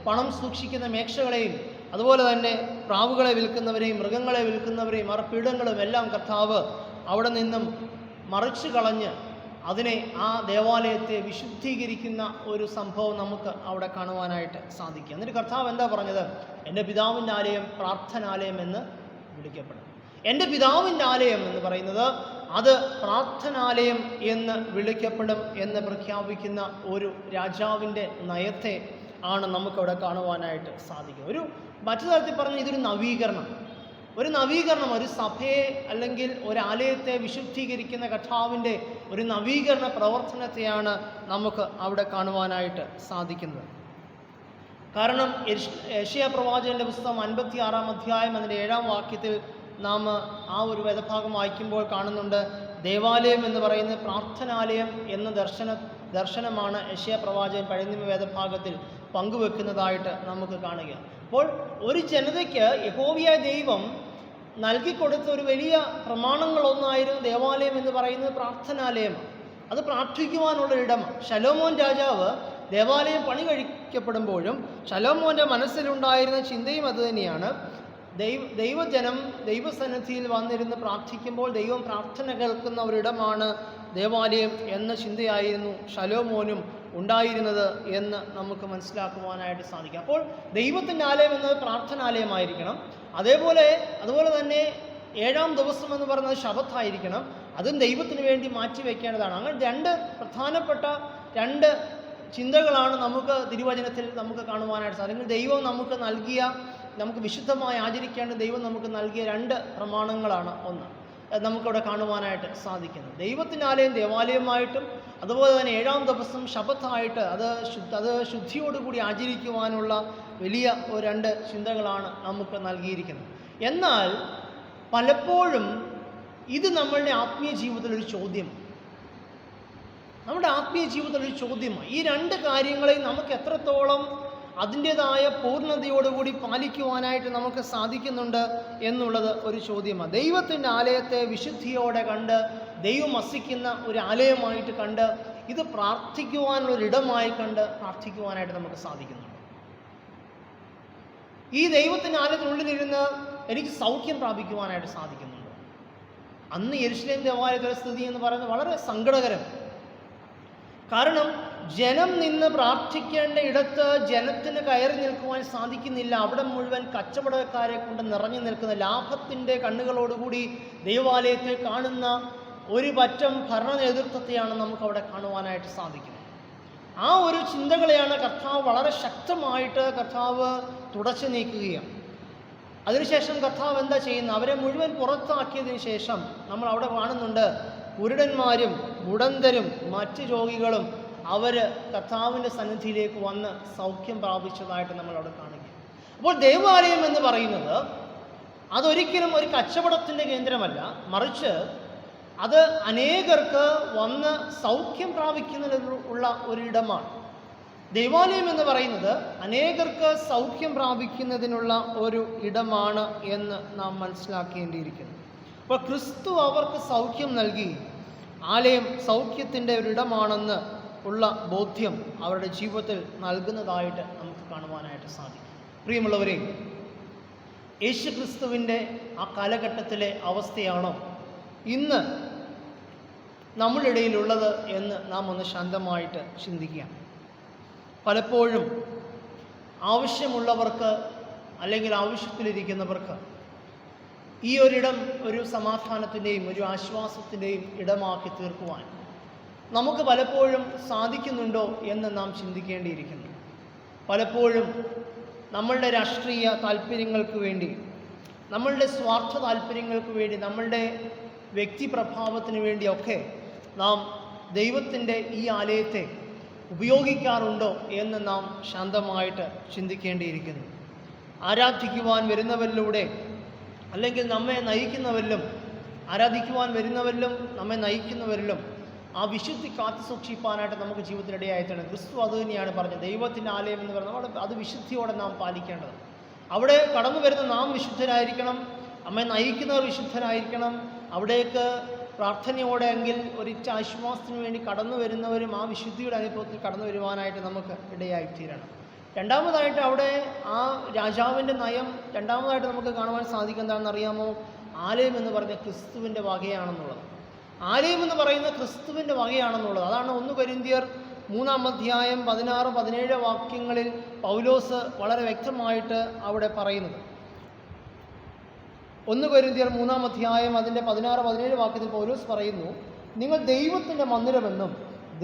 പണം സൂക്ഷിക്കുന്ന മേക്ഷകളെയും അതുപോലെ തന്നെ പ്രാവുകളെ വിൽക്കുന്നവരെയും മൃഗങ്ങളെ വിൽക്കുന്നവരെയും അർപ്പീഠങ്ങളും എല്ലാം കർത്താവ് അവിടെ നിന്നും മറിച്ചു കളഞ്ഞ് അതിനെ, ആ ദേവാലയത്തെ വിശുദ്ധീകരിക്കുന്ന ഒരു സംഭവം നമുക്ക് അവിടെ കാണുവാനായിട്ട് സാധിക്കും. എന്നിട്ട് കർത്താവ് എന്താ പറഞ്ഞത്? എൻ്റെ പിതാവിൻ്റെ ആലയം പ്രാർത്ഥനാലയം എന്ന് വിളിക്കപ്പെടും. എൻ്റെ പിതാവിൻ്റെ ആലയം എന്ന് പറയുന്നത് അത് പ്രാർത്ഥനാലയം എന്ന് വിളിക്കപ്പെടും എന്ന് പ്രഖ്യാപിക്കുന്ന ഒരു രാജാവിൻ്റെ നയത്തെ ആണ് നമുക്കവിടെ കാണുവാനായിട്ട് സാധിക്കും. മറ്റു തരത്തിൽ പറഞ്ഞാൽ ഇതൊരു നവീകരണം, ഒരു സഭയെ അല്ലെങ്കിൽ ഒരു ആലയത്തെ വിശുദ്ധീകരിക്കുന്ന കർത്താവിൻ്റെ ഒരു നവീകരണ പ്രവർത്തനത്തെയാണ് നമുക്ക് അവിടെ കാണുവാനായിട്ട് സാധിക്കുന്നത്. കാരണം യെശയ്യാ പ്രവാചകന്റെ പുസ്തകം 56-ാം അധ്യായം അതിൻ്റെ 7-ാം വാക്യത്തിൽ നാം ആ ഒരു വേദഭാഗം വായിക്കുമ്പോൾ കാണുന്നുണ്ട്, ദേവാലയം എന്ന് പറയുന്നത് പ്രാർത്ഥനാലയം എന്ന ദർശനമാണ് യെശയ്യാ പ്രവാചകൻ പഴയ നിയമ വേദഭാഗത്തിൽ പങ്കുവെക്കുന്നതായിട്ട് നമുക്ക് കാണുക. അപ്പോൾ ഒരു ജനതയ്ക്ക് യഹോവയായ ദൈവം നൽകിക്കൊടുത്ത ഒരു വലിയ പ്രമാണങ്ങളൊന്നായിരുന്നു ദേവാലയം എന്ന് പറയുന്നത് പ്രാർത്ഥനാലയമാണ്. അത് പ്രാർത്ഥിക്കുവാനുള്ളൊരിടമാണ്. ശലോമോൻ രാജാവ് ദേവാലയം പണി കഴിക്കപ്പെടുമ്പോഴും ശലോമോൻ്റെ മനസ്സിലുണ്ടായിരുന്ന ചിന്തയും അതുതന്നെയാണ്. ദൈവജനം ദൈവസന്നിധിയിൽ വന്നിരുന്ന് പ്രാർത്ഥിക്കുമ്പോൾ ദൈവം പ്രാർത്ഥന കേൾക്കുന്ന ഒരിടമാണ് ദേവാലയം എന്ന ചിന്തയായിരുന്നു ശലോമോനും ഉണ്ടായിരുന്നത് എന്ന് നമുക്ക് മനസ്സിലാക്കുവാനായിട്ട് സാധിക്കും. അപ്പോൾ ദൈവത്തിൻ്റെ ആലയം എന്നത് പ്രാർത്ഥനാലയമായിരിക്കണം. അതുപോലെ തന്നെ 7-ാം ദിവസം എന്ന് പറയുന്നത് ശബത്തായിരിക്കണം. അതും ദൈവത്തിന് വേണ്ടി മാറ്റിവെക്കേണ്ടതാണ്. അങ്ങനെ പ്രധാനപ്പെട്ട രണ്ട് ചിന്തകളാണ് നമുക്ക് തിരുവചനത്തിൽ നമുക്ക് കാണുവാനായിട്ട് സാധിക്കും. ദൈവം നമുക്ക് വിശുദ്ധമായി ആചരിക്കേണ്ട ദൈവം നമുക്ക് നൽകിയ 2 പ്രമാണങ്ങളാണ് ഒന്ന് നമുക്കിവിടെ കാണുവാനായിട്ട് സാധിക്കുന്നത്. ദൈവത്തിൻ്റെ ആലയം ദേവാലയമായിട്ടും അതുപോലെ തന്നെ 7-ാം ദിവസം ശബത്തായിട്ട് അത് ശുദ്ധിയോടുകൂടി ആചരിക്കുവാനുള്ള വലിയ 2 ചിന്തകളാണ് നമുക്ക് നൽകിയിരിക്കുന്നത്. എന്നാൽ പലപ്പോഴും ഇത് നമ്മളുടെ ആത്മീയ ജീവിതത്തിലൊരു ചോദ്യമാണ്. ഈ 2 കാര്യങ്ങളെ നമുക്ക് എത്രത്തോളം അതിൻ്റെതായ പൂർണ്ണതയോടുകൂടി പാലിക്കുവാനായിട്ട് നമുക്ക് സാധിക്കുന്നുണ്ട് എന്നുള്ളത് ഒരു ചോദ്യമാണ്. ദൈവത്തിൻ്റെ ആലയത്തെ വിശുദ്ധിയോടെ കണ്ട് ദൈവം വസിക്കുന്ന ഒരു ആലയമായിട്ട് കണ്ട് ഇത് പ്രാർത്ഥിക്കുവാനുള്ളൊരിടമായി കണ്ട് പ്രാർത്ഥിക്കുവാനായിട്ട് നമുക്ക് സാധിക്കുന്നുണ്ട്. ഈ ദൈവത്തിൻ്റെ ആലയത്തിനുള്ളിലിരുന്ന് എനിക്ക് സൗഖ്യം പ്രാപിക്കുവാനായിട്ട് സാധിക്കുന്നുണ്ട്. അന്ന് യെരുശലേം ദേവാലയത്തിലെ സ്ഥിതി എന്ന് പറയുന്നത് വളരെ സങ്കടകരം. കാരണം ജനം നിന്ന് പ്രാർത്ഥിക്കേണ്ട ഇടത്ത് ജനത്തിന് കയറി നിൽക്കുവാൻ സാധിക്കുന്നില്ല. അവിടെ മുഴുവൻ കച്ചവടക്കാരെ കൊണ്ട് നിറഞ്ഞു നിൽക്കുന്ന ലാഭത്തിൻ്റെ കണ്ണുകളോടുകൂടി ദൈവാലയത്തെ കാണുന്ന ഒരു പറ്റം ഭരണ നേതൃത്വത്തെയാണ് നമുക്കവിടെ കാണുവാനായിട്ട് സാധിക്കുന്നത്. ആ ഒരു ചിന്തകളെയാണ് കർത്താവ് വളരെ ശക്തമായിട്ട് തുടച്ചു നീക്കുകയാണ്. അതിനുശേഷം കർത്താവ് എന്താ ചെയ്യുന്നത്? അവരെ മുഴുവൻ പുറത്താക്കിയതിന് ശേഷം നമ്മൾ അവിടെ കാണുന്നുണ്ട് കുരുടന്മാരും മുടന്തരും മറ്റ് രോഗികളും അവർ കർത്താവിൻ്റെ സന്നിധിയിലേക്ക് വന്ന് സൗഖ്യം പ്രാപിച്ചതായിട്ട് നമ്മൾ അവിടെ കാണുക. അപ്പോൾ ദേവാലയം എന്ന് പറയുന്നത് അതൊരിക്കലും ഒരു കച്ചവടത്തിൻ്റെ കേന്ദ്രമല്ല, മറിച്ച് അത് അനേകർക്ക് വന്ന് സൗഖ്യം പ്രാപിക്കുന്നതിനുള്ള ഒരിടമാണ്. ദൈവാലയം എന്ന് പറയുന്നത് അനേകർക്ക് സൗഖ്യം പ്രാപിക്കുന്നതിനുള്ള ഒരു ഇടമാണ് എന്ന് നാം മനസ്സിലാക്കേണ്ടിയിരിക്കുന്നു. അപ്പോൾ ക്രിസ്തു അവർക്ക് സൗഖ്യം നൽകി. ആലയം സൗഖ്യത്തിൻ്റെ ഒരിടമാണെന്ന് ഉള്ള ബോധ്യം അവരുടെ ജീവിതത്തിൽ നൽകുന്നതായിട്ട് നമുക്ക് കാണുവാനായിട്ട് സാധിക്കും. പ്രിയമുള്ളവരെ, യേശു ക്രിസ്തുവിൻ്റെ ആ കാലഘട്ടത്തിലെ അവസ്ഥയാണോ ഇന്ന് നമ്മുടെ ഇടയിലുള്ളത് എന്ന് നാം ഒന്ന് ശാന്തമായിട്ട് ചിന്തിക്കുക. പലപ്പോഴും ആവശ്യമുള്ളവർക്ക് അല്ലെങ്കിൽ ആവശ്യത്തിലിരിക്കുന്നവർക്ക് ഈ ഒരിടം ഒരു സമാധാനത്തിൻ്റെയും ഒരു ആശ്വാസത്തിൻ്റെയും ഇടമാക്കി തീർക്കുവാൻ നമുക്ക് പലപ്പോഴും സാധിക്കുന്നുണ്ടോ എന്ന് നാം ചിന്തിക്കേണ്ടിയിരിക്കുന്നു. പലപ്പോഴും നമ്മളുടെ രാഷ്ട്രീയ താല്പര്യങ്ങൾക്ക് വേണ്ടി, നമ്മളുടെ സ്വാർത്ഥ താല്പര്യങ്ങൾക്ക് വേണ്ടി, നമ്മളുടെ വ്യക്തിപ്രഭാവത്തിന് വേണ്ടിയൊക്കെ നാം ദൈവത്തിൻ്റെ ഈ ആലയത്തെ ഉപയോഗിക്കാറുണ്ടോ എന്ന് നാം ശാന്തമായിട്ട് ചിന്തിക്കേണ്ടിയിരിക്കുന്നു. ആരാധിക്കുവാൻ വരുന്നവരിലൂടെ അല്ലെങ്കിൽ നമ്മെ നയിക്കുന്നവരിലും ആരാധിക്കുവാൻ വരുന്നവരിലും നമ്മെ നയിക്കുന്നവരിലും ആ വിശുദ്ധി കാത്തു സൂക്ഷിപ്പാനായിട്ട് നമുക്ക് ജീവിതത്തിനിടയായിട്ടാണ്. ക്രിസ്തു അത് തന്നെയാണ് പറഞ്ഞത്. ദൈവത്തിൻ്റെ ആലയം എന്ന് പറയുന്നത് അത് വിശുദ്ധിയോടെ നാം പാലിക്കേണ്ടത്. അവിടെ കടന്നു വരുന്ന നാം വിശുദ്ധരായിരിക്കണം, നമ്മെ നയിക്കുന്നവർ വിശുദ്ധരായിരിക്കണം. അവിടേക്ക് പ്രാർത്ഥനയോടെ എങ്കിൽ ഒരിച്ച ആശ്വാസത്തിന് വേണ്ടി കടന്നു വരുന്നവരും ആ വിശുദ്ധിയുടെ അനുഭവത്തിൽ കടന്നു വരുവാനായിട്ട് നമുക്ക് ഇടയായിത്തീരണം. രണ്ടാമതായിട്ട് അവിടെ ആ രാജാവിൻ്റെ നയം രണ്ടാമതായിട്ട് നമുക്ക് കാണുവാൻ സാധിക്കുക എന്താണെന്ന് അറിയാമോ? ആലയം എന്ന് പറയുന്നത് ക്രിസ്തുവിൻ്റെ വകയാണെന്നുള്ളത്. ആലയം എന്ന് പറയുന്നത് ക്രിസ്തുവിൻ്റെ വകയാണെന്നുള്ളത്. അതാണ് 1 കൊരിന്ത്യർ 3-ാം അധ്യായം 16-17 വാക്യങ്ങളിൽ പൗലോസ് വളരെ വ്യക്തമായിട്ട് അവിടെ പറയുന്നത്. 1 കൊരിന്ത്യർ 3-ാം അധ്യായം അതിൻ്റെ 16-17 വാക്യത്തിൽ പൗലോസ് പറയുന്നു, നിങ്ങൾ ദൈവത്തിൻ്റെ മന്ദിരമെന്നും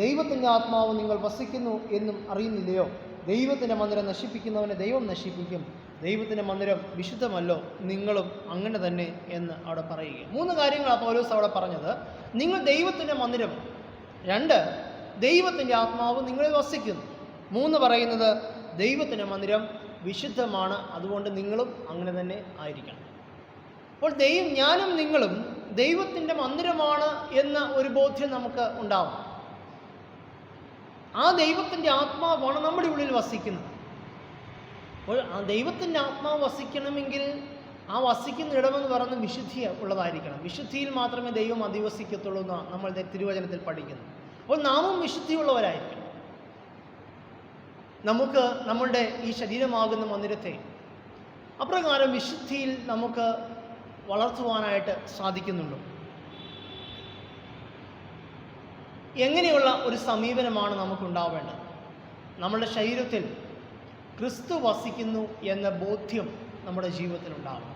ദൈവത്തിൻ്റെ ആത്മാവ് നിങ്ങൾ വസിക്കുന്നു എന്നും അറിയുന്നില്ലയോ? ദൈവത്തിൻ്റെ മന്ദിരം നശിപ്പിക്കുന്നവനെ ദൈവം നശിപ്പിക്കും. ദൈവത്തിൻ്റെ മന്ദിരം വിശുദ്ധമല്ലോ, നിങ്ങളും അങ്ങനെ തന്നെ എന്ന് അവിടെ പറയുക. 3 കാര്യങ്ങളാണ് പൗലോസ് അവിടെ പറഞ്ഞത്. നിങ്ങൾ ദൈവത്തിൻ്റെ മന്ദിരം, 2 ദൈവത്തിൻ്റെ ആത്മാവ് നിങ്ങളിൽ വസിക്കുന്നു, 3 പറയുന്നത് ദൈവത്തിൻ്റെ മന്ദിരം വിശുദ്ധമാണ്, അതുകൊണ്ട് നിങ്ങളും അങ്ങനെ തന്നെ ആയിരിക്കണം. അപ്പോൾ ഞാനും നിങ്ങളും ദൈവത്തിൻ്റെ മന്ദിരമാണ് എന്ന ഒരു ബോധ്യം നമുക്ക് ഉണ്ടാവും. ആ ദൈവത്തിൻ്റെ ആത്മാവാണ് നമ്മുടെ ഉള്ളിൽ വസിക്കുന്നത്. അപ്പോൾ ആ ദൈവത്തിൻ്റെ ആത്മാവ് വസിക്കണമെങ്കിൽ ആ വസിക്കുന്ന ഇടമെന്ന് പറയുന്നത് വിശുദ്ധി ഉള്ളതായിരിക്കണം. വിശുദ്ധിയിൽ മാത്രമേ ദൈവം അധിവസിക്കത്തുള്ളൂ എന്ന് നമ്മൾ തിരുവചനത്തിൽ പഠിക്കുന്നു. അപ്പോൾ നാമും വിശുദ്ധിയുള്ളവരായിരിക്കണം. നമുക്ക് നമ്മളുടെ ഈ ശരീരമാകുന്ന മന്ദിരത്തെ അപ്രകാരം വിശുദ്ധിയിൽ നമുക്ക് വളർത്തുവാനായിട്ട് സാധിക്കുന്നുണ്ടോ? എങ്ങനെയുള്ള ഒരു സമീപനമാണ് നമുക്കുണ്ടാവേണ്ടത്? നമ്മുടെ ശരീരത്തിൽ ക്രിസ്തു വസിക്കുന്നു എന്ന ബോധ്യം നമ്മുടെ ജീവിതത്തിലുണ്ടാവണം.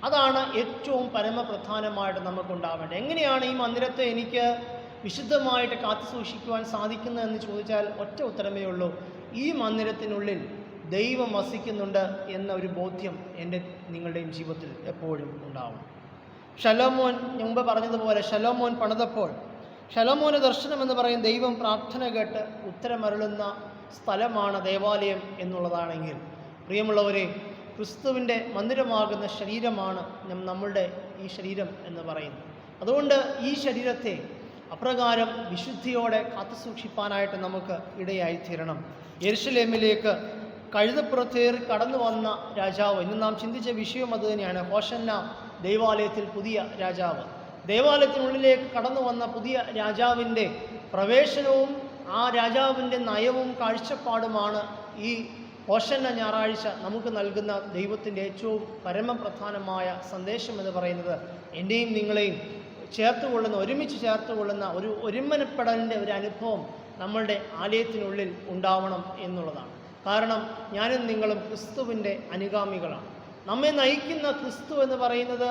അതാണ് ഏറ്റവും പരമപ്രധാനമായിട്ട് നമുക്കുണ്ടാവേണ്ടത്. എങ്ങനെയാണ് ഈ മന്ദിരത്തെ എനിക്ക് വിശുദ്ധമായിട്ട് കാത്തു സൂക്ഷിക്കുവാൻ സാധിക്കുന്നതെന്ന് ചോദിച്ചാൽ ഒറ്റ ഉത്തരമേ ഉള്ളൂ: ഈ മന്ദിരത്തിനുള്ളിൽ ദൈവം വസിക്കുന്നുണ്ട് എന്ന ഒരു ബോധ്യം എൻ്റെ നിങ്ങളുടെയും ജീവിതത്തിൽ എപ്പോഴും ഉണ്ടാവണം. ശലോമോൻ മുമ്പ് പറഞ്ഞതുപോലെ ശലോമോൻ പണിതപ്പോൾ ശലോമോന്റെ ദർശനം എന്ന് പറയും ദൈവം പ്രാർത്ഥന കേട്ട് ഉത്തരമരുളുന്ന സ്ഥലമാണ് ദേവാലയം എന്നുള്ളതാണെങ്കിൽ, പ്രിയമുള്ളവരെ, ക്രിസ്തുവിൻ്റെ മന്ദിരമാകുന്ന ശരീരമാണ് നമ്മളുടെ ഈ ശരീരം എന്ന് പറയുന്നത്. അതുകൊണ്ട് ഈ ശരീരത്തെ അപ്രകാരം വിശുദ്ധിയോടെ കാത്തുസൂക്ഷിപ്പാനായിട്ട് നമുക്ക് ഇടയായിത്തീരണം. യെരുശലേമിലേക്ക് കഴുതപ്പുറത്തേറി കടന്നു വന്ന രാജാവ്, ഇന്ന് നാം ചിന്തിച്ച വിഷയം അത് തന്നെയാണ്. ഹോശന്ന ദൈവാലയത്തിൽ പുതിയ രാജാവ്, ദേവാലയത്തിനുള്ളിലേക്ക് കടന്നു വന്ന പുതിയ രാജാവിൻ്റെ പ്രവേശനവും ആ രാജാവിൻ്റെ നയവും കാഴ്ചപ്പാടുമാണ് ഈ ഹോശന്ന ഞായറാഴ്ച നമുക്ക് നൽകുന്ന ദൈവത്തിൻ്റെ ഏറ്റവും പരമപ്രധാനമായ സന്ദേശം എന്ന് പറയുന്നത്. എൻ്റെയും നിങ്ങളെയും ചേർത്തുകൊള്ളുന്ന, ഒരുമിച്ച് ചേർത്തുകൊള്ളുന്ന ഒരു ഒരുമനപ്പെടലിൻ്റെ ഒരു അനുഭവം നമ്മളുടെ ആലയത്തിനുള്ളിൽ ഉണ്ടാവണം എന്നുള്ളതാണ്. കാരണം ഞാനും നിങ്ങളും ക്രിസ്തുവിൻ്റെ അനുഗാമികളാണ്. നമ്മെ നയിക്കുന്ന ക്രിസ്തു എന്ന് പറയുന്നത്,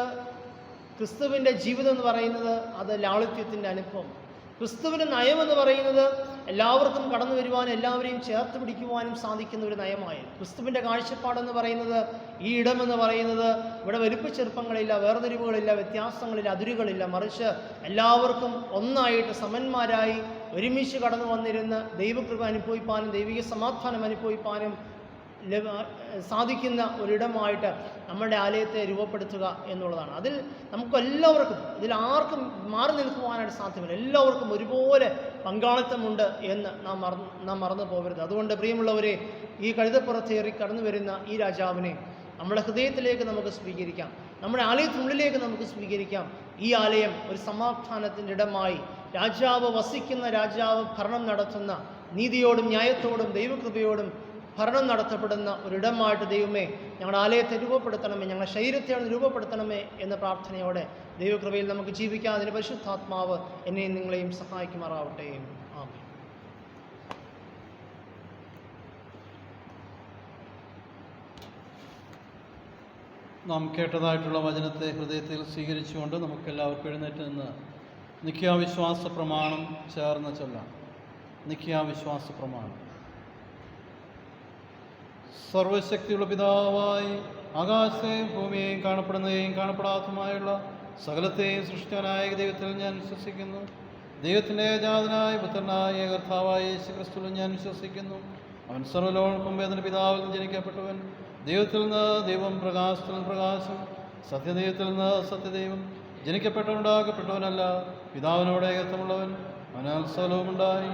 ക്രിസ്തുവിൻ്റെ ജീവിതം എന്ന് പറയുന്നത് അത് ലാളിത്യത്തിൻ്റെ അനുഭവം. ക്രിസ്തുവിൻ്റെ നയമെന്ന് പറയുന്നത് എല്ലാവർക്കും കടന്നു വരുവാനും എല്ലാവരെയും ചേർത്ത് പിടിക്കുവാനും സാധിക്കുന്ന ഒരു നയമായി. ക്രിസ്തുവിൻ്റെ കാഴ്ചപ്പാടെന്ന് പറയുന്നത്, ഈ ഇടമെന്ന് പറയുന്നത് ഇവിടെ വലിപ്പച്ചെറുപ്പങ്ങളില്ല, വേർതിരിവുകളില്ല, വ്യത്യാസങ്ങളില്ല, അതിരുകളില്ല, മറിച്ച് എല്ലാവർക്കും ഒന്നായിട്ട് സമന്മാരായി ഒരുമിച്ച് കടന്നു വന്നിരുന്ന് ദൈവകൃപ അനുഭവിപ്പാനും ദൈവിക സമാധാനം അനുഭവിപ്പാനും സാധിക്കുന്ന ഒരിടമായിട്ട് നമ്മുടെ ആലയത്തെ രൂപപ്പെടുത്തുക എന്നുള്ളതാണ്. അതിൽ നമുക്കെല്ലാവർക്കും, ഇതിൽ ആർക്കും മാറി നിൽക്കുവാനായിട്ട് സാധ്യമല്ല. എല്ലാവർക്കും ഒരുപോലെ പങ്കാളിത്തമുണ്ട് എന്ന് നാം മറന്നു പോകരുത്. അതുകൊണ്ട് പ്രിയമുള്ളവരെ, ഈ കഴുതപ്പുറത്തേറി കടന്നു വരുന്ന ഈ രാജാവിനെ നമ്മുടെ ഹൃദയത്തിലേക്ക് നമുക്ക് സ്വീകരിക്കാം, നമ്മുടെ ആലയത്തിനുള്ളിലേക്ക് നമുക്ക് സ്വീകരിക്കാം. ഈ ആലയം ഒരു സമാധാനത്തിൻ്റെ ഇടമായി, രാജാവ് വസിക്കുന്ന, രാജാവ് ഭരണം നടത്തുന്ന, നീതിയോടും ന്യായത്തോടും ദൈവകൃപയോടും ഭരണം നടത്തപ്പെടുന്ന ഒരിടമായിട്ട് ദൈവമേ ഞങ്ങളുടെ ആലയത്തെ രൂപപ്പെടുത്തണമേ, ഞങ്ങളുടെ ശരീരത്തെ രൂപപ്പെടുത്തണമേ എന്ന പ്രാർത്ഥനയോടെ ദൈവകൃപയിൽ നമുക്ക് ജീവിക്കാം. അതിന് പരിശുദ്ധാത്മാവ് എന്നെയും നിങ്ങളെയും സഹായിക്കുമാറാവട്ടെ. ആമേൻ. നാം കേട്ടതായിട്ടുള്ള വചനത്തെ ഹൃദയത്തിൽ സ്വീകരിച്ചുകൊണ്ട് നമുക്കെല്ലാവർക്കും എഴുന്നേറ്റ് നിന്ന് നിഖ്യാവിശ്വാസ പ്രമാണം ചേർന്ന് ചൊല്ലാം. നിഖ്യാവിശ്വാസ പ്രമാണം. സർവശക്തിയുള്ള പിതാവായി ആകാശത്തെയും ഭൂമിയെയും കാണപ്പെടുന്നതെയും കാണപ്പെടാത്തതുമായുള്ള സകലത്തെയും സൃഷ്ടിച്ചവനായ ദൈവത്തിൽ ഞാൻ വിശ്വസിക്കുന്നു. ദൈവത്തിൻ്റെ ഏകജാതനായ പുത്രനായ കർത്താവായ യേശുക്രിസ്തുവിൽ ഞാൻ വിശ്വസിക്കുന്നു. അവൻ സർവ്വലോകങ്ങൾക്കും അതിൻ്റെ പിതാവിൽ നിന്ന് ജനിക്കപ്പെട്ടവൻ, ദൈവത്തിൽ നിന്ന് ദൈവം, പ്രകാശത്തിൽ നിന്ന് പ്രകാശം, സത്യദൈവത്തിൽ നിന്ന് സത്യദൈവം, ജനിക്കപ്പെട്ടവനുണ്ടാകപ്പെട്ടവനല്ല, പിതാവിനോട് ഏകത്വമുള്ളവൻ, അവനാൽ സകലവുമുണ്ടായി.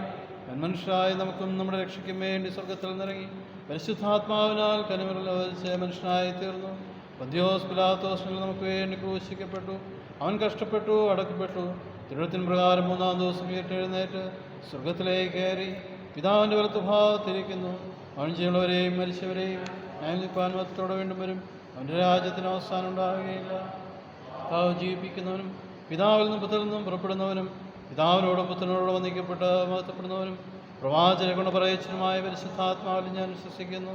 മനുഷ്യരായ നമുക്കും നമ്മുടെ രക്ഷയ്ക്കും വേണ്ടി സ്വർഗത്തിൽ നിന്നിറങ്ങി പരിശുദ്ധാത്മാവിനാൽ കനിമറിച്ച് മനുഷ്യനായി തീർന്നു. പന്തിയോസ് പിലാത്തോസിൽ നമുക്ക് വേണ്ടി ക്രൂശിക്കപ്പെട്ടു. അവൻ കഷ്ടപ്പെട്ടു, അടക്കപ്പെട്ടു. തിരുവചന പ്രകാരം മൂന്നാം ദിവസം ഉയർത്തെഴുന്നേറ്റ് സ്വർഗത്തിലേക്ക് കയറി പിതാവിൻ്റെ വലത്തുഭാഗത്തിരിക്കുന്നു. അവൻ ചെയ്യുന്നവരെയും മരിച്ചവരെയും ന്യായനിപ്പാൻ മതത്തോടെ വീണ്ടും വരും. അവൻ്റെ രാജ്യത്തിന് അവസാനം ഉണ്ടാവുകയില്ല. പിതാവ് ജീവിപ്പിക്കുന്നവനും പിതാവിൽ നിന്നും പുത്രനിൽ നിന്നും പുറപ്പെടുന്നവനും പിതാവിനോടും പുത്രനോടും വന്ദിക്കപ്പെട്ട് മഹത്വപ്പെടുന്നവനും പ്രവാചകനെ കൊണ്ട് പറയിച്ചതുമായ പരിശുദ്ധാത്മാവിൽ ഞാൻ വിശ്വസിക്കുന്നു.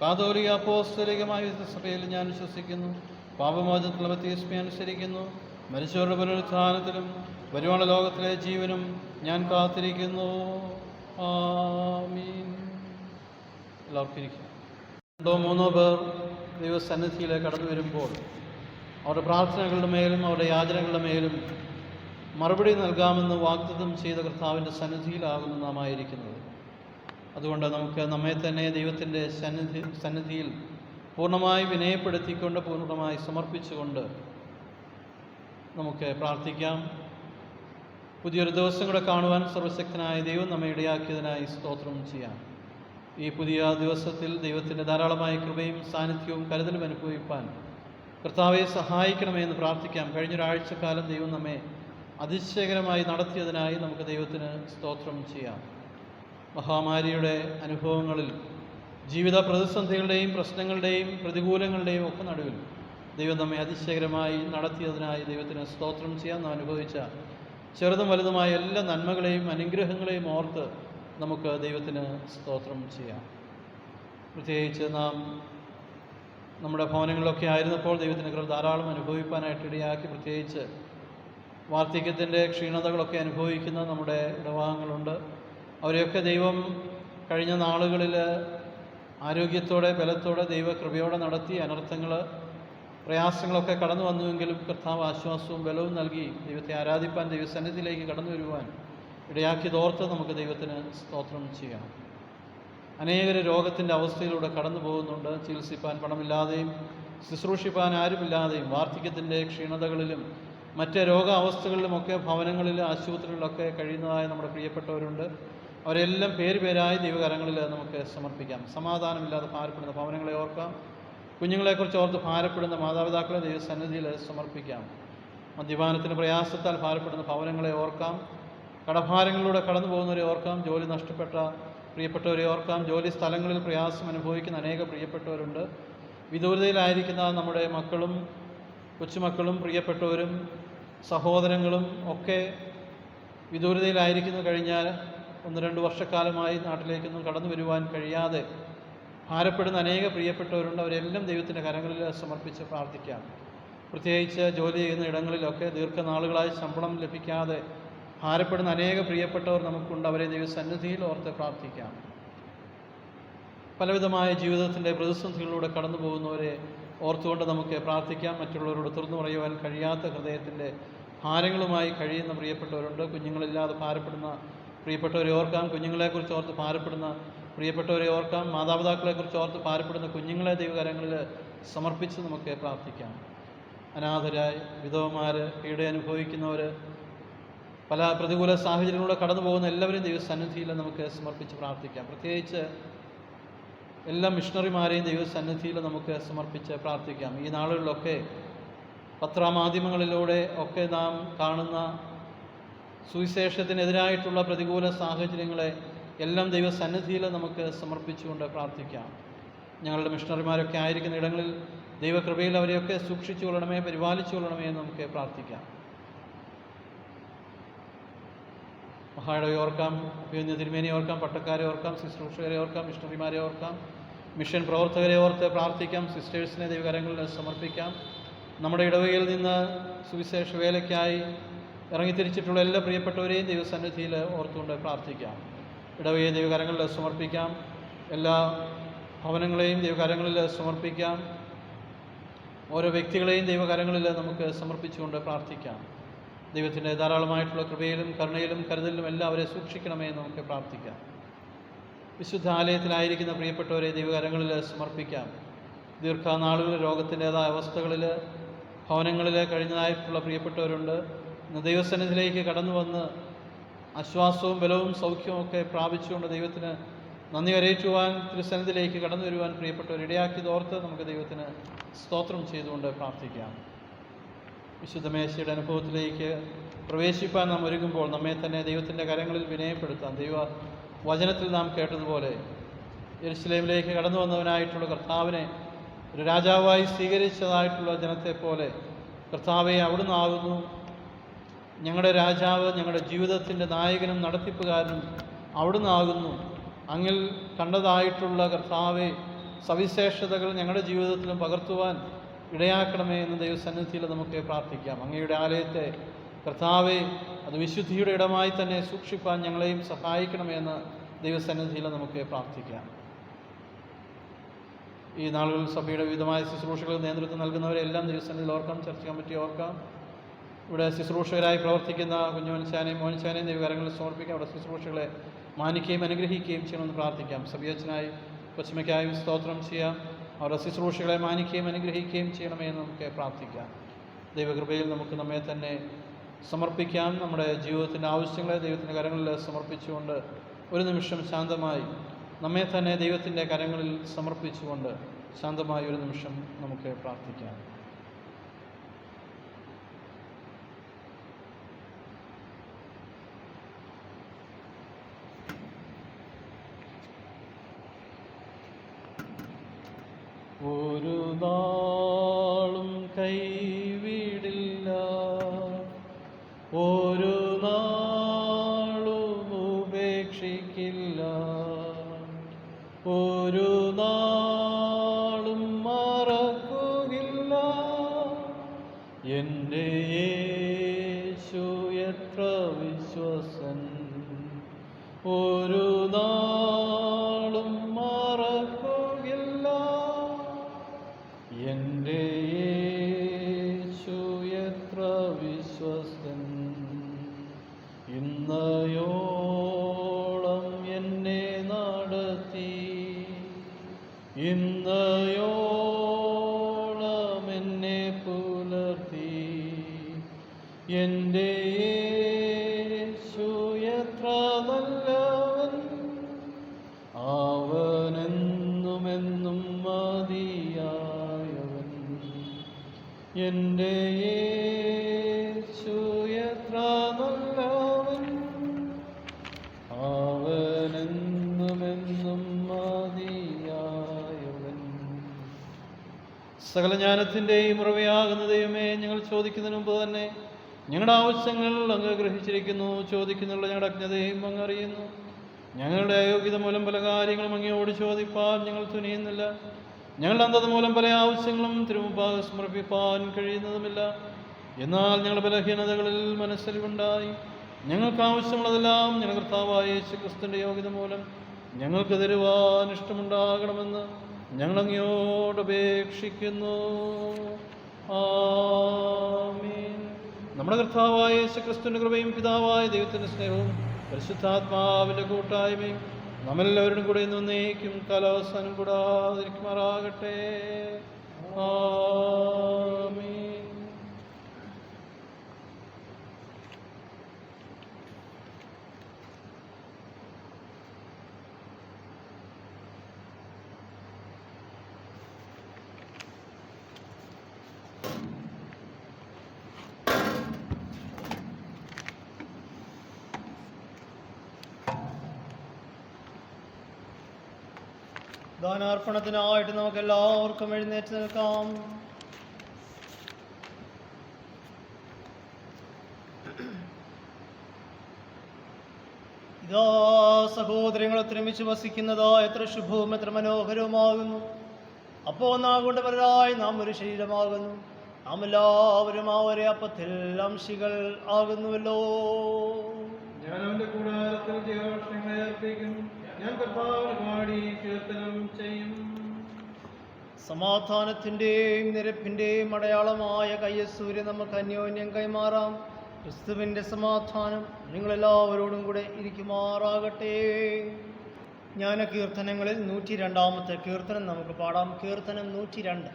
കാതോലിക അപ്പോസ്തലികമായ സഭയിൽ ഞാൻ വിശ്വസിക്കുന്നു. പാപമോചനത്തിലുള്ള ബപ്തിസ്മം അനുസരിക്കുന്നു. മരിച്ചവരുടെ പുനരുത്ഥാനത്തിലും വരുവാനുള്ള ലോകത്തിലെ ജീവനും ഞാൻ കാത്തിരിക്കുന്നു. ആമീൻ. എല്ലാവർക്കും ഇരിക്കും. 2-3 പേർ ദൈവസന്നിധിയിലേക്ക് കടന്നു വരുമ്പോൾ അവരുടെ പ്രാർത്ഥനകളുടെ മേലും അവരുടെ യാചനകളുടെ മേലും മറുപടി നൽകാമെന്ന് വാഗ്ദത്തം ചെയ്ത കർത്താവിൻ്റെ സന്നിധിയിലാകുന്നു നാം ആയിരിക്കുന്നത്. അതുകൊണ്ട് നമുക്ക് നമ്മെ തന്നെ ദൈവത്തിൻ്റെ സന്നിധിയിൽ പൂർണ്ണമായി വിനയപ്പെടുത്തിക്കൊണ്ട്, പൂർണ്ണമായി സമർപ്പിച്ചുകൊണ്ട് നമുക്ക് പ്രാർത്ഥിക്കാം. പുതിയൊരു ദിവസം കൂടെ കാണുവാൻ സർവശക്തനായ ദൈവം നമ്മെ ഇടയാക്കിയതിനായി സ്തോത്രം ചെയ്യാം. ഈ പുതിയ ദിവസത്തിൽ ദൈവത്തിൻ്റെ ധാരാളമായ കൃപയും സാന്നിധ്യവും കരുതലും അനുഭവിപ്പാൻ കർത്താവെ സഹായിക്കണമെന്ന് പ്രാർത്ഥിക്കാം. കഴിഞ്ഞൊരാഴ്ചക്കാലം ദൈവം നമ്മെ അതിശയകരമായി നടത്തിയതിനായി നമുക്ക് ദൈവത്തിന് സ്തോത്രം ചെയ്യാം. മഹാമാരിയുടെ അനുഭവങ്ങളിൽ ജീവിത പ്രതിസന്ധികളുടെയും പ്രശ്നങ്ങളുടെയും പ്രതികൂലങ്ങളുടെയും ഒക്കെ നടുവിൽ ദൈവം നമ്മെ അതിശയകരമായി നടത്തിയതിനായി ദൈവത്തിന് സ്തോത്രം ചെയ്യാം. നാം അനുഭവിച്ച ചെറുതും വലുതുമായ എല്ലാ നന്മകളെയും അനുഗ്രഹങ്ങളെയും ഓർത്ത് നമുക്ക് ദൈവത്തിന് സ്തോത്രം ചെയ്യാം. പ്രത്യേകിച്ച് നാം നമ്മുടെ ഭവനങ്ങളിലൊക്കെ ആയിരുന്നപ്പോൾ ദൈവത്തിൻ്റെ കൃപ ധാരാളം അനുഭവിപ്പാനായിട്ട് ഇടയാക്കി. പ്രത്യേകിച്ച് വാർദ്ധക്യത്തിൻ്റെ ക്ഷീണതകളൊക്കെ അനുഭവിക്കുന്ന നമ്മുടെ ഇടവകങ്ങളുണ്ട്. അവരെയൊക്കെ ദൈവം കഴിഞ്ഞ നാളുകളിൽ ആരോഗ്യത്തോടെ ബലത്തോടെ ദൈവകൃപയോടെ നടത്തി. അനർത്ഥങ്ങൾ പ്രയാസങ്ങളൊക്കെ കടന്നു വന്നുവെങ്കിലും കർത്താവ് ആശ്വാസവും ബലവും നൽകി ദൈവത്തെ ആരാധിപ്പാൻ ദൈവസന്നിധിയിലേക്ക് കടന്നു വരുവാൻ ഇടയാക്കിയതോർത്ത് നമുക്ക് ദൈവത്തിന് സ്തോത്രം ചെയ്യാം. അനേകർ രോഗത്തിൻ്റെ അവസ്ഥയിലൂടെ കടന്നു പോകുന്നുണ്ട്. ചികിത്സിപ്പാൻ പണമില്ലാതെയും ശുശ്രൂഷിപ്പാൻ ആരുമില്ലാതെയും വാർദ്ധക്യത്തിൻ്റെ ക്ഷീണതകളിലും മറ്റ് രോഗാവസ്ഥകളിലുമൊക്കെ ഭവനങ്ങളിൽ ആശുപത്രികളിലൊക്കെ കഴിയുന്നതായ നമ്മുടെ പ്രിയപ്പെട്ടവരുണ്ട്. അവരെല്ലാം പേരായി ദൈവകരങ്ങളിൽ നമുക്ക് സമർപ്പിക്കാം. സമാധാനമില്ലാതെ ഭാരപ്പെടുന്ന ഭവനങ്ങളെ ഓർക്കാം. കുഞ്ഞുങ്ങളെക്കുറിച്ച് ഓർത്ത് ഭാരപ്പെടുന്ന മാതാപിതാക്കളെ ദൈവസന്നിധിയിൽ സമർപ്പിക്കാം. മദ്യപാനത്തിന് പ്രയാസത്താൽ ഭാരപ്പെടുന്ന ഭവനങ്ങളെ ഓർക്കാം. കടഭാരങ്ങളിലൂടെ കടന്നു പോകുന്നവരെ ഓർക്കാം. ജോലി നഷ്ടപ്പെട്ട പ്രിയപ്പെട്ടവരെ ഓർക്കാം. ജോലി സ്ഥലങ്ങളിൽ പ്രയാസം അനുഭവിക്കുന്ന അനേക പ്രിയപ്പെട്ടവരുണ്ട്. വിദൂരതയിലായിരിക്കുന്ന നമ്മുടെ മക്കളും കൊച്ചുമക്കളും പ്രിയപ്പെട്ടവരും സഹോദരങ്ങളും ഒക്കെ വിദൂരതയിലായിരിക്കുന്നു. കഴിഞ്ഞാൽ 1-2 വർഷക്കാലമായി നാട്ടിലേക്കൊന്നും കടന്നു വരുവാൻ കഴിയാതെ ഭാരപ്പെടുന്ന അനേക പ്രിയപ്പെട്ടവരുണ്ട്. അവരെല്ലാം ദൈവത്തിൻ്റെ കരങ്ങളിൽ സമർപ്പിച്ച് പ്രാർത്ഥിക്കാം. പ്രത്യേകിച്ച് ജോലി ചെയ്യുന്ന ഇടങ്ങളിലൊക്കെ ദീർഘനാളുകളായി ശമ്പളം ലഭിക്കാതെ ഭാരപ്പെടുന്ന അനേക പ്രിയപ്പെട്ടവർ നമുക്കുണ്ട്. അവരെ ദൈവസന്നിധിയിൽ ഓർത്ത് പ്രാർത്ഥിക്കാം. പലവിധമായ ജീവിതത്തിൻ്റെ പ്രതിസന്ധികളിലൂടെ കടന്നു പോകുന്നവരെ ഓർത്തുകൊണ്ട് നമുക്ക് പ്രാർത്ഥിക്കാം. മറ്റുള്ളവരോട് തുറന്നു പറയുവാൻ കഴിയാത്ത ഹൃദയത്തിൻ്റെ ഭാരങ്ങളുമായി കഴിയുന്ന പ്രിയപ്പെട്ടവരുണ്ട്. കുഞ്ഞുങ്ങളില്ലാതെ ഭാരപ്പെടുന്ന പ്രിയപ്പെട്ടവരെ ഓർക്കാം. കുഞ്ഞുങ്ങളെക്കുറിച്ച് ഓർത്ത് ഭാരപ്പെടുന്ന പ്രിയപ്പെട്ടവരെ ഓർക്കാം. മാതാപിതാക്കളെക്കുറിച്ച് ഓർത്ത് ഭാരപ്പെടുന്ന കുഞ്ഞുങ്ങളെ ദൈവകരങ്ങളിൽ സമർപ്പിച്ച് നമുക്ക് പ്രാർത്ഥിക്കാം. അനാഥരായി വിധവമാർ, പീഡ അനുഭവിക്കുന്നവർ, പല പ്രതികൂല സാഹചര്യങ്ങളിലൂടെ കടന്നു പോകുന്ന എല്ലാവരെയും ദൈവസന്നിധിയിൽ നമുക്ക് സമർപ്പിച്ച് പ്രാർത്ഥിക്കാം. പ്രത്യേകിച്ച് എല്ലാ മിഷണറിമാരെയും ദൈവസന്നിധിയിൽ നമുക്ക് സമർപ്പിച്ച് പ്രാർത്ഥിക്കാം. ഈ നാളുകളിലൊക്കെ പത്രമാധ്യമങ്ങളിലൂടെ ഒക്കെ നാം കാണുന്ന സുവിശേഷത്തിനെതിരായിട്ടുള്ള പ്രതികൂല സാഹചര്യങ്ങളെ എല്ലാം ദൈവസന്നിധിയിൽ നമുക്ക് സമർപ്പിച്ചുകൊണ്ട് പ്രാർത്ഥിക്കാം. ഞങ്ങളുടെ മിഷണറിമാരൊക്കെ ആയിരിക്കുന്ന ഇടങ്ങളിൽ ദൈവകൃപയിൽ അവരെയൊക്കെ സൂക്ഷിച്ചു കൊള്ളണമേ, പരിപാലിച്ചു കൊള്ളണമേ എന്ന് നമുക്ക് പ്രാർത്ഥിക്കാം. മഹായുടെ ഓർക്കാം, തിരുമേനി ഓർക്കാം, പട്ടക്കാരെ ഓർക്കാം, ശുശ്രൂഷകരെ ഓർക്കാം, മിഷണറിമാരെ ഓർക്കാം, മിഷൻ പ്രവർത്തകരെ ഓർത്ത് പ്രാർത്ഥിക്കാം. സിസ്റ്റേഴ്സിനെ ദൈവകരങ്ങളിൽ സമർപ്പിക്കാം. നമ്മുടെ ഇടവകയിൽ നിന്ന് സുവിശേഷ വേലയ്ക്കായി ഇറങ്ങിത്തിരിച്ചിട്ടുള്ള എല്ലാ പ്രിയപ്പെട്ടവരെയും ദൈവസന്നിധിയിൽ ഓർത്തുകൊണ്ട് പ്രാർത്ഥിക്കാം. ഇടവകയെ ദൈവകരങ്ങളിൽ സമർപ്പിക്കാം. എല്ലാ ഭവനങ്ങളെയും ദൈവകരങ്ങളിൽ സമർപ്പിക്കാം. ഓരോ വ്യക്തികളെയും ദൈവകരങ്ങളിൽ നമുക്ക് സമർപ്പിച്ചുകൊണ്ട് പ്രാർത്ഥിക്കാം. ദൈവത്തിൻ്റെ ധാരാളമായിട്ടുള്ള കൃപയിലും കരുണയിലും കരുതലിലും എല്ലാം അവരെ സൂക്ഷിക്കണമേ എന്ന് നമുക്ക് പ്രാർത്ഥിക്കാം. വിശുദ്ധ ആലയത്തിലായിരിക്കുന്ന പ്രിയപ്പെട്ടവരെ ദൈവകരങ്ങളിൽ സമർപ്പിക്കാം. ദീർഘനാളുകൾ രോഗത്തിൻ്റേതായ അവസ്ഥകളിൽ ഭവനങ്ങളിൽ കഴിഞ്ഞതായിട്ടുള്ള പ്രിയപ്പെട്ടവരുണ്ട്. ഇന്ന് ദൈവസന്നിധിയിലേക്ക് കടന്നു വന്ന് ആശ്വാസവും ബലവും സൗഖ്യവും ഒക്കെ പ്രാപിച്ചുകൊണ്ട് ദൈവത്തിന് നന്ദി കരയേറ്റുവാൻ തിരുസന്നിധിയിലേക്ക് കടന്നു വരുവാൻ പ്രിയപ്പെട്ടവർ ഇടയാക്കിയതോർത്ത് നമുക്ക് ദൈവത്തിന് സ്തോത്രം ചെയ്തുകൊണ്ട് പ്രാർത്ഥിക്കാം. വിശുദ്ധ മേശയുടെ അനുഭവത്തിലേക്ക് പ്രവേശിപ്പാൻ നാം ഒരുങ്ങുമ്പോൾ നമ്മെ തന്നെ ദൈവത്തിൻ്റെ കരങ്ങളിൽ വിനയപ്പെടുത്താം. ദൈവ വചനത്തിൽ നാം കേട്ടതുപോലെ യെരുശലേമിലേക്ക് കടന്നു വന്നവനായിട്ടുള്ള കർത്താവിനെ ഒരു രാജാവായി സ്വീകരിച്ചതായിട്ടുള്ള ജനത്തെപ്പോലെ കർത്താവെ അവിടുന്ന് ആകുന്നു ഞങ്ങളുടെ രാജാവ്, ഞങ്ങളുടെ ജീവിതത്തിൻ്റെ നായകനും നടത്തിപ്പുകാരനും അവിടുന്ന് ആകുന്നു. അങ്ങിൽ കണ്ടതായിട്ടുള്ള കർത്താവെ സവിശേഷതകൾ ഞങ്ങളുടെ ജീവിതത്തിലും പകർത്തുവാൻ ഇടയാക്കണമേ എന്ന് ദൈവസന്നിധിയിൽ നമുക്ക് പ്രാർത്ഥിക്കാം. അങ്ങയുടെ ആലയത്തെ കർത്താവെ അത് വിശുദ്ധിയുടെ ഇടമായി തന്നെ സൂക്ഷിപ്പാൻ ഞങ്ങളെയും സഹായിക്കണമേ എന്ന് ദൈവസന്നിധിയിൽ നമുക്ക് പ്രാർത്ഥിക്കാം. ഈ നാളുകളിൽ സഭയുടെ വിവിധമായ ശുശ്രൂഷകൾ നേതൃത്വം നൽകുന്നവരെല്ലാം ദൈവസന്നിധിയിൽ ഓർക്കാം. ചർച്ച കമ്മിറ്റി ഓർക്കാം. ഇവിടെ ശുശ്രൂഷകരായി പ്രവർത്തിക്കുന്ന കുഞ്ഞുമൻശാനെയും മോഹൻശാനെയും ദൈവകരങ്ങളിൽ സമർപ്പിക്കാം. അവിടെ ശുശ്രൂഷകളെ മാനിക്കുകയും അനുഗ്രഹിക്കുകയും ചെയ്യണമെന്ന് പ്രാർത്ഥിക്കാം. സബിയച്ചനായി കൊച്ചുമയ്ക്കായും സ്തോത്രം ചെയ്യാം. അവരുടെ ശുശ്രൂഷകളെ മാനിക്കുകയും അനുഗ്രഹിക്കുകയും ചെയ്യണമേ എന്ന് നമുക്ക് പ്രാർത്ഥിക്കാം. ദൈവകൃപയിൽ നമുക്ക് നമ്മെ തന്നെ സമർപ്പിക്കാം. നമ്മുടെ ജീവിതത്തിൻ്റെ ആവശ്യങ്ങളെ ദൈവത്തിൻ്റെ കരങ്ങളിൽ സമർപ്പിച്ചുകൊണ്ട് ഒരു നിമിഷം ശാന്തമായി നമ്മെ തന്നെ ദൈവത്തിൻ്റെ കരങ്ങളിൽ സമർപ്പിച്ചുകൊണ്ട് ശാന്തമായ ഒരു നിമിഷം നമുക്ക് പ്രാർത്ഥിക്കാം. ഒരു നാളും കൈവിടില്ല, ഒരു നാളും ഉപേക്ഷിക്കില്ല, ഒരു നാളും മറക്കുകയില്ല. എൻ്റെ യേശു എത്ര വിശ്വസൻ, ഒരു നാളും മറക്കുകയില്ല. എൻ്റെ യേശു എത്ര വിശ്വസൻ, ഇന്നയോളം എന്നെ നടത്തി, ഇന്നയോളം എന്നെ പുലർത്തി. എൻ്റെ യേശു എത്ര നല്ലവൻ, അവനെന്നുമെന്നും മതിയായവൻ. എൻ്റെ യേശു എത്ര നല്ലവൻ, അവനെന്നുമെന്നും മതിയായവൻ. സകല ജ്ഞാനത്തിൻ്റെയും ഉറവയാകുന്ന ദൈവമേ, ഞങ്ങൾ ചോദിക്കുന്നതിന് മുമ്പ് തന്നെ ഞങ്ങളുടെ ആവശ്യങ്ങൾ അങ്ങ് ഗ്രഹിച്ചിരിക്കുന്നു. ചോദിക്കുന്നുള്ള ഞങ്ങളുടെ അജ്ഞതയും അങ്ങ് അറിയുന്നു. ഞങ്ങളുടെ അയോഗ്യത മൂലം പല കാര്യങ്ങളും അങ്ങയോട് ചോദിപ്പാൻ ഞങ്ങൾ തുനിയുന്നില്ല. ഞങ്ങളുടെ അന്ധത മൂലം പല ആവശ്യങ്ങളും തിരുമുമ്പാകെ സമർപ്പിപ്പാൻ കഴിയുന്നതുമില്ല. എന്നാൽ ഞങ്ങളുടെ ബലഹീനതകളിൽ മനസ്സലിവുണ്ടായി ഞങ്ങൾക്ക് ആവശ്യമുള്ളതെല്ലാം ഞങ്ങളുടെ കർത്താവായ യേശു ക്രിസ്തുവിൻ്റെ യോഗ്യത മൂലം ഞങ്ങൾക്ക് തരുവാൻ ഇഷ്ടമുണ്ടാകണമെന്ന് ഞങ്ങൾ അങ്ങയോട് അപേക്ഷിക്കുന്നു. ആമേൻ. നമ്മുടെ കർത്താവായ യേശു ക്രിസ്തുവിൻ്റെ കൃപയും പിതാവായ ദൈവത്തിൻ്റെ സ്നേഹവും പരിശുദ്ധാത്മാവിൻ്റെ കൂട്ടായ്മയും നമ്മളെല്ലാവരും കൂടെ ഇന്ന് എന്നേക്കും കാലാവസാനം കൂടാതിരിക്കുമാറാകട്ടെ. ആമേൻ. ദാനാർപ്പണത്തിനായിട്ട് നമുക്ക് എല്ലാവർക്കും എഴുന്നേറ്റ് നിൽക്കാം. ഇതാ സഹോദരങ്ങൾ ഒത്തൊരുമിച്ച് വസിക്കുന്നത് എത്ര ശുഭവും എത്ര മനോഹരവുമാകുന്നു. അപ്പോൾ നാം കൊണ്ട് പലരായി നാം ഒരു ശരീരമാകുന്നു. നാം എല്ലാവരും ആ ഒരേ അപ്പത്തിൽ അംശികൾ ആകുന്നുവല്ലോ. ഞാൻ അവന്റെ കൂടാരത്തിൽ ജയഘോഷങ്ങളെ അർപ്പിക്കും. ഞാൻ കർത്താവിന് പാടി കീർത്തനം ചെയ്യും. സമാധാനത്തിൻ്റെയും നിരപ്പിൻ്റെയും അടയാളമായ കയ്യസൂര്യ നമുക്ക് അന്യോന്യം കൈമാറാം. ക്രിസ്തുവിൻ്റെ സമാധാനം നിങ്ങളെല്ലാവരോടും കൂടെ ഇരിക്കുമാറാകട്ടെ. ജ്ഞാനകീർത്തനങ്ങളിൽ 102-ാമത്തെ കീർത്തനം നമുക്ക് പാടാം. കീർത്തനം 102.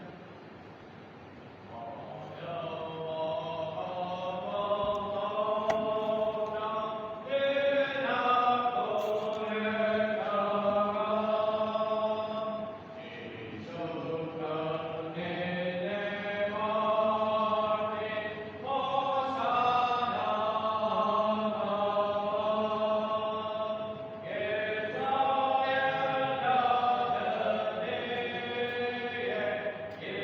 Yeah.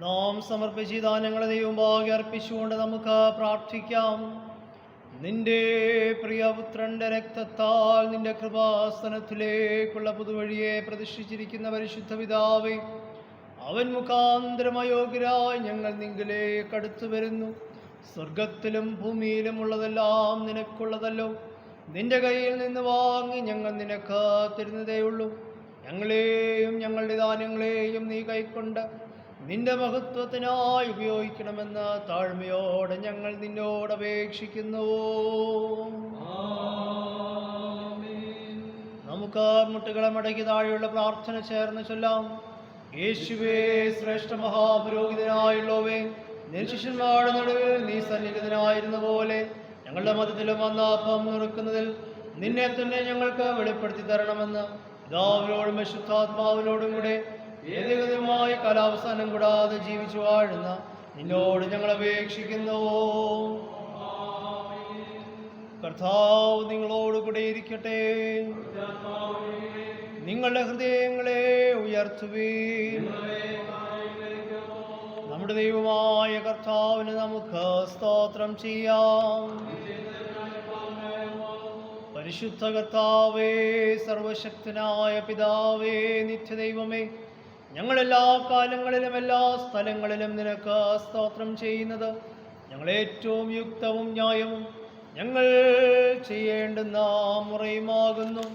നാം സമർപ്പിച്ച ദാനങ്ങളെ ദൈവമുമ്പാകെ അർപ്പിച്ചുകൊണ്ട് നമുക്ക് പ്രാർത്ഥിക്കാം. നിന്റെ പ്രിയപുത്രന്റെ രക്തത്താൽ നിന്റെ കൃപാസനത്തിലേക്കുള്ള പുതുവഴിയെ പ്രതിഷ്ഠിച്ചിരിക്കുന്ന പരിശുദ്ധ പിതാവേ, അവൻ മുഖാന്തരം അയോഗ്യരായി ഞങ്ങൾ നിങ്കിലേക്ക് അടുത്തു വരുന്നു. സ്വർഗത്തിലും ഭൂമിയിലും ഉള്ളതെല്ലാം നിനക്കുള്ളതല്ലോ. നിന്റെ കയ്യിൽ നിന്ന് വാങ്ങി ഞങ്ങൾ നിനക്ക് തരുന്നതേയുള്ളൂ. ഞങ്ങളെയും ഞങ്ങളുടെ ദാനങ്ങളെയും നീ കൈക്കൊണ്ട് നിന്റെ മഹത്വത്തിനായി ഉപയോഗിക്കണമെന്ന് താഴ്മയോടെ ഞങ്ങൾ നിന്നോട് അപേക്ഷിക്കുന്നു. നമുക്ക് മുട്ടുകളെ മടക്കി താഴെയുള്ള പ്രാർത്ഥന ചേർന്ന് ചൊല്ലാം. യേശുവേ, ശ്രേഷ്ഠ മഹാപുരോഹിതനായുള്ളവേ, നിൻ ശിഷ്യന്മാരുടെ നടുവിൽ നീ സന്നിഹിതനായിരുന്ന പോലെ ഞങ്ങളുടെ മധ്യത്തിലും വന്ന അപ്പം നുറുക്കുന്നതിൽ നിന്നെ തന്നെ ഞങ്ങൾക്ക് വെളിപ്പെടുത്തി തരണമെന്ന് പിതാവിനോടും പരിശുദ്ധാത്മാവിനോടും കൂടെ ഏകമായ കാലാവസാനം കൂടാതെ ജീവിച്ചു വാഴുന്ന നിന്നോട് ഞങ്ങൾ അപേക്ഷിക്കുന്നു. കർത്താവ് നിങ്ങളോടുകൂടെ ഇരിക്കട്ടെ. നിങ്ങളുടെ ഹൃദയങ്ങളെ ഉയർത്തുവീൻ. നമ്മുടെ ദൈവമായ കർത്താവിന് നമുക്ക് സ്തോത്രം ചെയ്യാം. പരിശുദ്ധ കർത്താവേ, സർവശക്തനായ പിതാവേ, നിത്യദൈവമേ, ഞങ്ങളെല്ലാ കാലങ്ങളിലും എല്ലാ സ്ഥലങ്ങളിലും നിനക്ക് സ്തോത്രം ചെയ്യുന്നത് ഞങ്ങളേറ്റവും യുക്തവും ന്യായവും ഞങ്ങൾ ചെയ്യേണ്ടുന്ന മുറയുമാകുന്നു.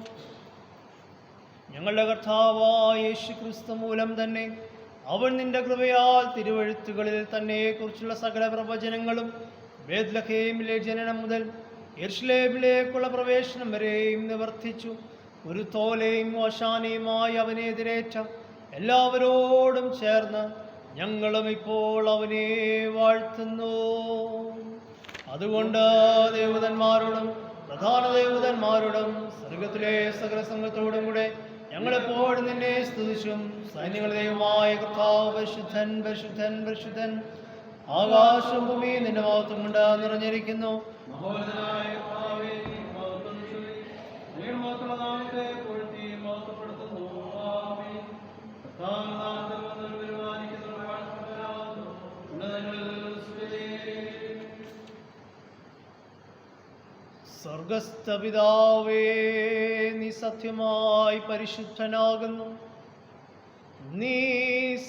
ഞങ്ങളുടെ കർത്താവായ യേശുക്രിസ്തു മൂലം തന്നെ അവൻ നിന്റെ കൃപയാൽ തിരുവെഴുത്തുകളിൽ തന്നെ കുറിച്ചുള്ള സകല പ്രവചനങ്ങളും ബേത്ലഹേമിലെ ജനനം മുതൽ യെരുശലേമിലേക്കുള്ള പ്രവേശനം വരെയും നിവർത്തിച്ചു. ഒരു തോലയും ഓശാനയുമായി അവനെ എതിരേറ്റ എല്ലാവരോടും ചേർന്ന് ഞങ്ങളും ഇപ്പോൾ അവനെ വാഴ്ത്തുന്നു. അതുകൊണ്ട് ദേവതന്മാരോടും പ്രധാന ദേവതന്മാരോടും സ്വർഗത്തിലെ സകല സംഘത്തോടും കൂടെ ഞങ്ങളെപ്പോഴും നിന്നെ സ്തുതിച്ചും സൈന്യങ്ങളുടെ ദൈവമായ കർത്താവ് പരിശുദ്ധൻ പരിശുദ്ധൻ പരിശുദ്ധൻ, ആകാശം ഭൂമി നിന്റെ മഹത്വം കൊണ്ട് നിറഞ്ഞിരിക്കുന്നു. സ്വർഗസ്ഥ പിതാവേ, നീ സത്യമായി പരിശുദ്ധനാകുന്നു. നീ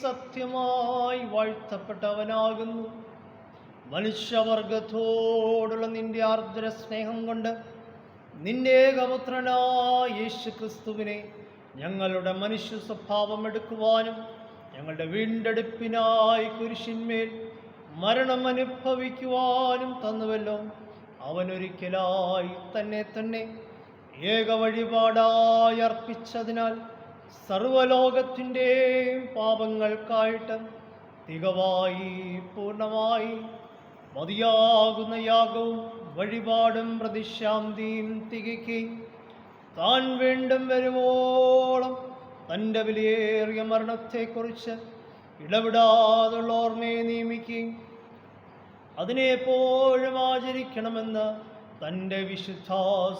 സത്യമായി വാഴ്ത്തപ്പെട്ടവനാകുന്നു. മനുഷ്യവർഗത്തോടുള്ള നിന്റെ ആർദ്ര സ്നേഹം കൊണ്ട് നിന്റെ ഏകപുത്രനായ യേശുക്രിസ്തുവിനെ ഞങ്ങളുടെ മനുഷ്യ സ്വഭാവം എടുക്കുവാനും ഞങ്ങളുടെ വീണ്ടെടുപ്പിനായി കുരിശിന്മേൽ മരണം അനുഭവിക്കുവാനും തന്നുവല്ലോ. അവനൊരിക്കലായി തന്നെ ഏക വഴിപാടായി അർപ്പിച്ചതിനാൽ സർവലോകത്തിൻ്റെയും പാപങ്ങൾക്കായിട്ട് തികവായി പൂർണ്ണമായി മതിയാകുന്ന യാഗവും വഴിപാടും പ്രതിശാന്തിയും തികയ്ക്കുകയും താൻ വീണ്ടും വരുവോളം തൻ്റെ വിലയേറിയ മരണത്തെക്കുറിച്ച് ഇടപെടാതുള്ള ഓർമ്മയെ നിയമിക്കുകയും അതിനെപ്പോഴും ആചരിക്കണമെന്ന് തൻ്റെ വിശുദ്ധ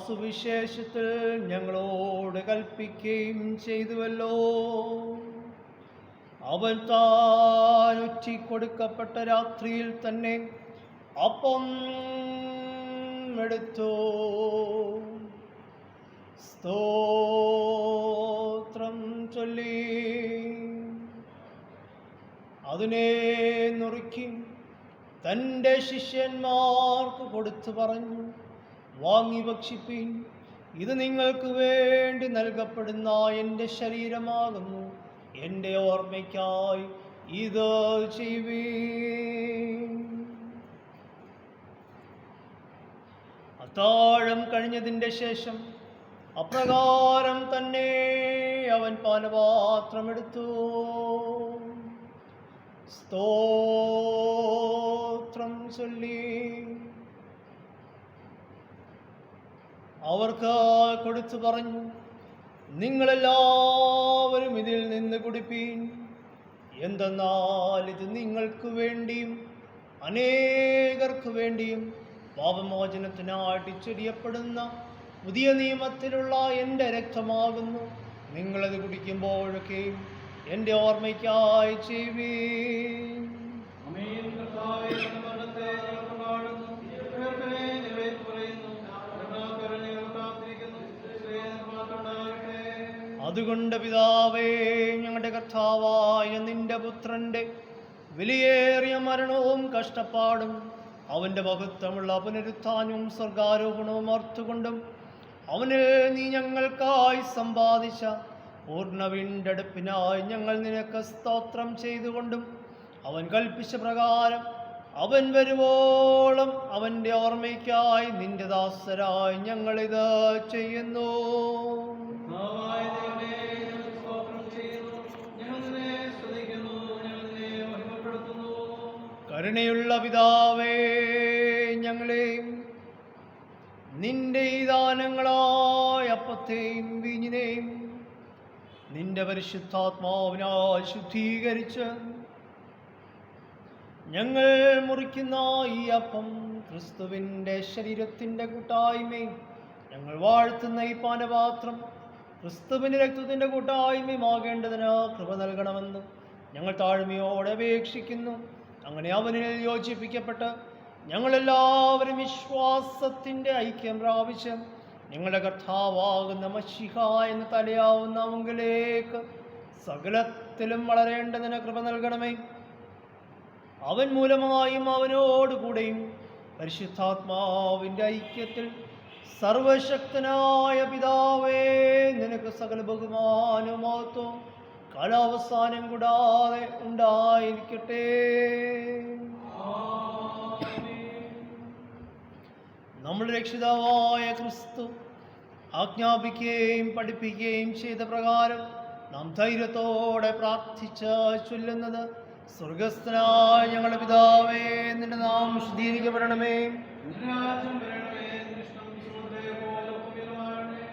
സുവിശേഷത്തിൽ ഞങ്ങളോട് കൽപ്പിക്കുകയും ചെയ്തുവല്ലോ. അവൻ താൻ ഒറ്റിക്കൊടുക്കപ്പെട്ട രാത്രിയിൽ തന്നെ അപ്പം എടുത്തു, സ്തോത്രം ചൊല്ലി അതിനെ നുറുക്കി തൻ്റെ ശിഷ്യന്മാർക്ക് കൊടുത്തു പറഞ്ഞു, വാങ്ങി ഭക്ഷിപ്പീൻ, ഇത് നിങ്ങൾക്ക് വേണ്ടി നൽകപ്പെടുന്ന എൻ്റെ ശരീരമാകുന്നു. എൻ്റെ ഓർമ്മയ്ക്കായി ഇത് ചെയ്യുവീൻ. അത്താഴം കഴിഞ്ഞതിൻ്റെ ശേഷം അപ്രകാരം തന്നെ അവൻ പാനപാത്രമെടുത്തു, സ്തോത്രം ചൊല്ലി അവർക്ക് കൊടുത്തു പറഞ്ഞു, നിങ്ങളെല്ലാവരും ഇതിൽ നിന്ന് കുടിപ്പീൻ. എന്തെന്നാൽ ഇത് നിങ്ങൾക്ക് വേണ്ടിയും അനേകർക്ക് വേണ്ടിയും പാപമോചനത്തിനായിട്ട് ചൊരിയപ്പെടുന്ന പുതിയ നിയമത്തിലുള്ള എൻ്റെ രക്തമാകുന്നു. നിങ്ങളത് കുടിക്കുമ്പോഴൊക്കെയും എൻ്റെ ഓർമ്മയ്ക്കായി ചെയ്യുവീൻ. ആമേൻ. കർത്താവേ, അങ്ങയുടെ മരണത്തെ ഞങ്ങൾ കൊണ്ടാടുന്നു. ഉയർപ്പിനെ ഞങ്ങൾ ഏറ്റുപറയുന്നു. കരുണാകരനെ ഞങ്ങൾ കാത്തിരിക്കുന്നു. ശ്രേയസ് മാത്രമുണ്ടാകട്ടെ. അതുകൊണ്ട് പിതാവേ, ഞങ്ങളുടെ കർത്താവായ നിന്റെ പുത്രന്റെ വിലയേറിയ മരണവും കഷ്ടപ്പാടും അവന്റെ മഹത്വമുള്ള പുനരുത്ഥാനവും സ്വർഗാരോഹണവും ഓർത്തുകൊണ്ടും അവന് നീ ഞങ്ങൾക്കായി സമ്പാദിച്ച പൂർണ്ണ വീണ്ടെടുപ്പിനായി ഞങ്ങൾ നിനക്ക് സ്തോത്രം ചെയ്തുകൊണ്ടും അവൻ കൽപ്പിച്ച പ്രകാരം അവൻ വരുവോളം അവൻ്റെ ഓർമ്മയ്ക്കായി നിന്റെ ദാസരായി ഞങ്ങളിത് ചെയ്യുന്നു. കർത്താവായ ദൈവമേ, ഞങ്ങൾ സ്തോത്രം ചെയ്യുന്നു. ഞങ്ങൾ നിന്നെ സ്തുതിക്കുന്നു. ഞങ്ങൾ നിന്നെ മഹിമപ്പെടുത്തുന്നു. കരുണയുള്ള പിതാവേ, ഞങ്ങളെയും നിന്റെ ഈ ദാനങ്ങളായ അപ്പത്തെയും വീഞ്ഞിനെയും നിന്റെ പരിശുദ്ധാത്മാവിനാൽ ശുദ്ധീകരിച്ച് ഞങ്ങൾ മുറിക്കുന്ന ഈ അപ്പം ക്രിസ്തുവിൻ്റെ ശരീരത്തിൻ്റെ കൂട്ടായ്മയും ഞങ്ങൾ വാഴ്ത്തുന്ന ഈ പാനപാത്രം ക്രിസ്തുവിൻ്റെ രക്തത്തിൻ്റെ കൂട്ടായ്മയുമാകേണ്ടതിന് കൃപ നൽകണമെന്ന് ഞങ്ങൾ താഴ്മയോടെ അപേക്ഷിക്കുന്നു. അങ്ങനെ അവനിൽ യോജിപ്പിക്കപ്പെട്ട് ഞങ്ങളെല്ലാവരും വിശ്വാസത്തിൻ്റെ ഐക്യം പ്രാപിച്ച് ഞങ്ങളുടെ കർത്താവാകുന്ന മശിഹ എന്ന തലയാവുന്ന അവങ്കിലേക്ക് സകലത്തിലും വളരേണ്ടതിന് കൃപ നൽകണമേ. അവൻ മൂലമായും അവനോടുകൂടെയും പരിശുദ്ധാത്മാവിൻ്റെ ഐക്യത്തിൽ സർവശക്തനായ പിതാവേ, നിനക്ക് സകല ബഹുമാനവും മഹത്വവും കാലാവസാനം കൂടാതെ ഉണ്ടായിരിക്കട്ടെ. നമ്മുടെ രക്ഷിതാവായ ക്രിസ്തു ആജ്ഞാപിക്കുകയും പഠിപ്പിക്കുകയും ചെയ്ത പ്രകാരം നാം ധൈര്യത്തോടെ പ്രാർത്ഥിച്ച് ചൊല്ലുന്നത്: സ്വർഗസ്ഥനായ ഞങ്ങളുടെ പിതാവേ, നിന്റെ നാമം ശുദ്ധീകരിക്കപ്പെടണമേ. നിന്റെ രാജ്യം വരണമേ. നിന്റെ ഇഷ്ടം സ്വർഗ്ഗത്തിലെ പോലെ ഭൂമിയിലുമാകണമേ.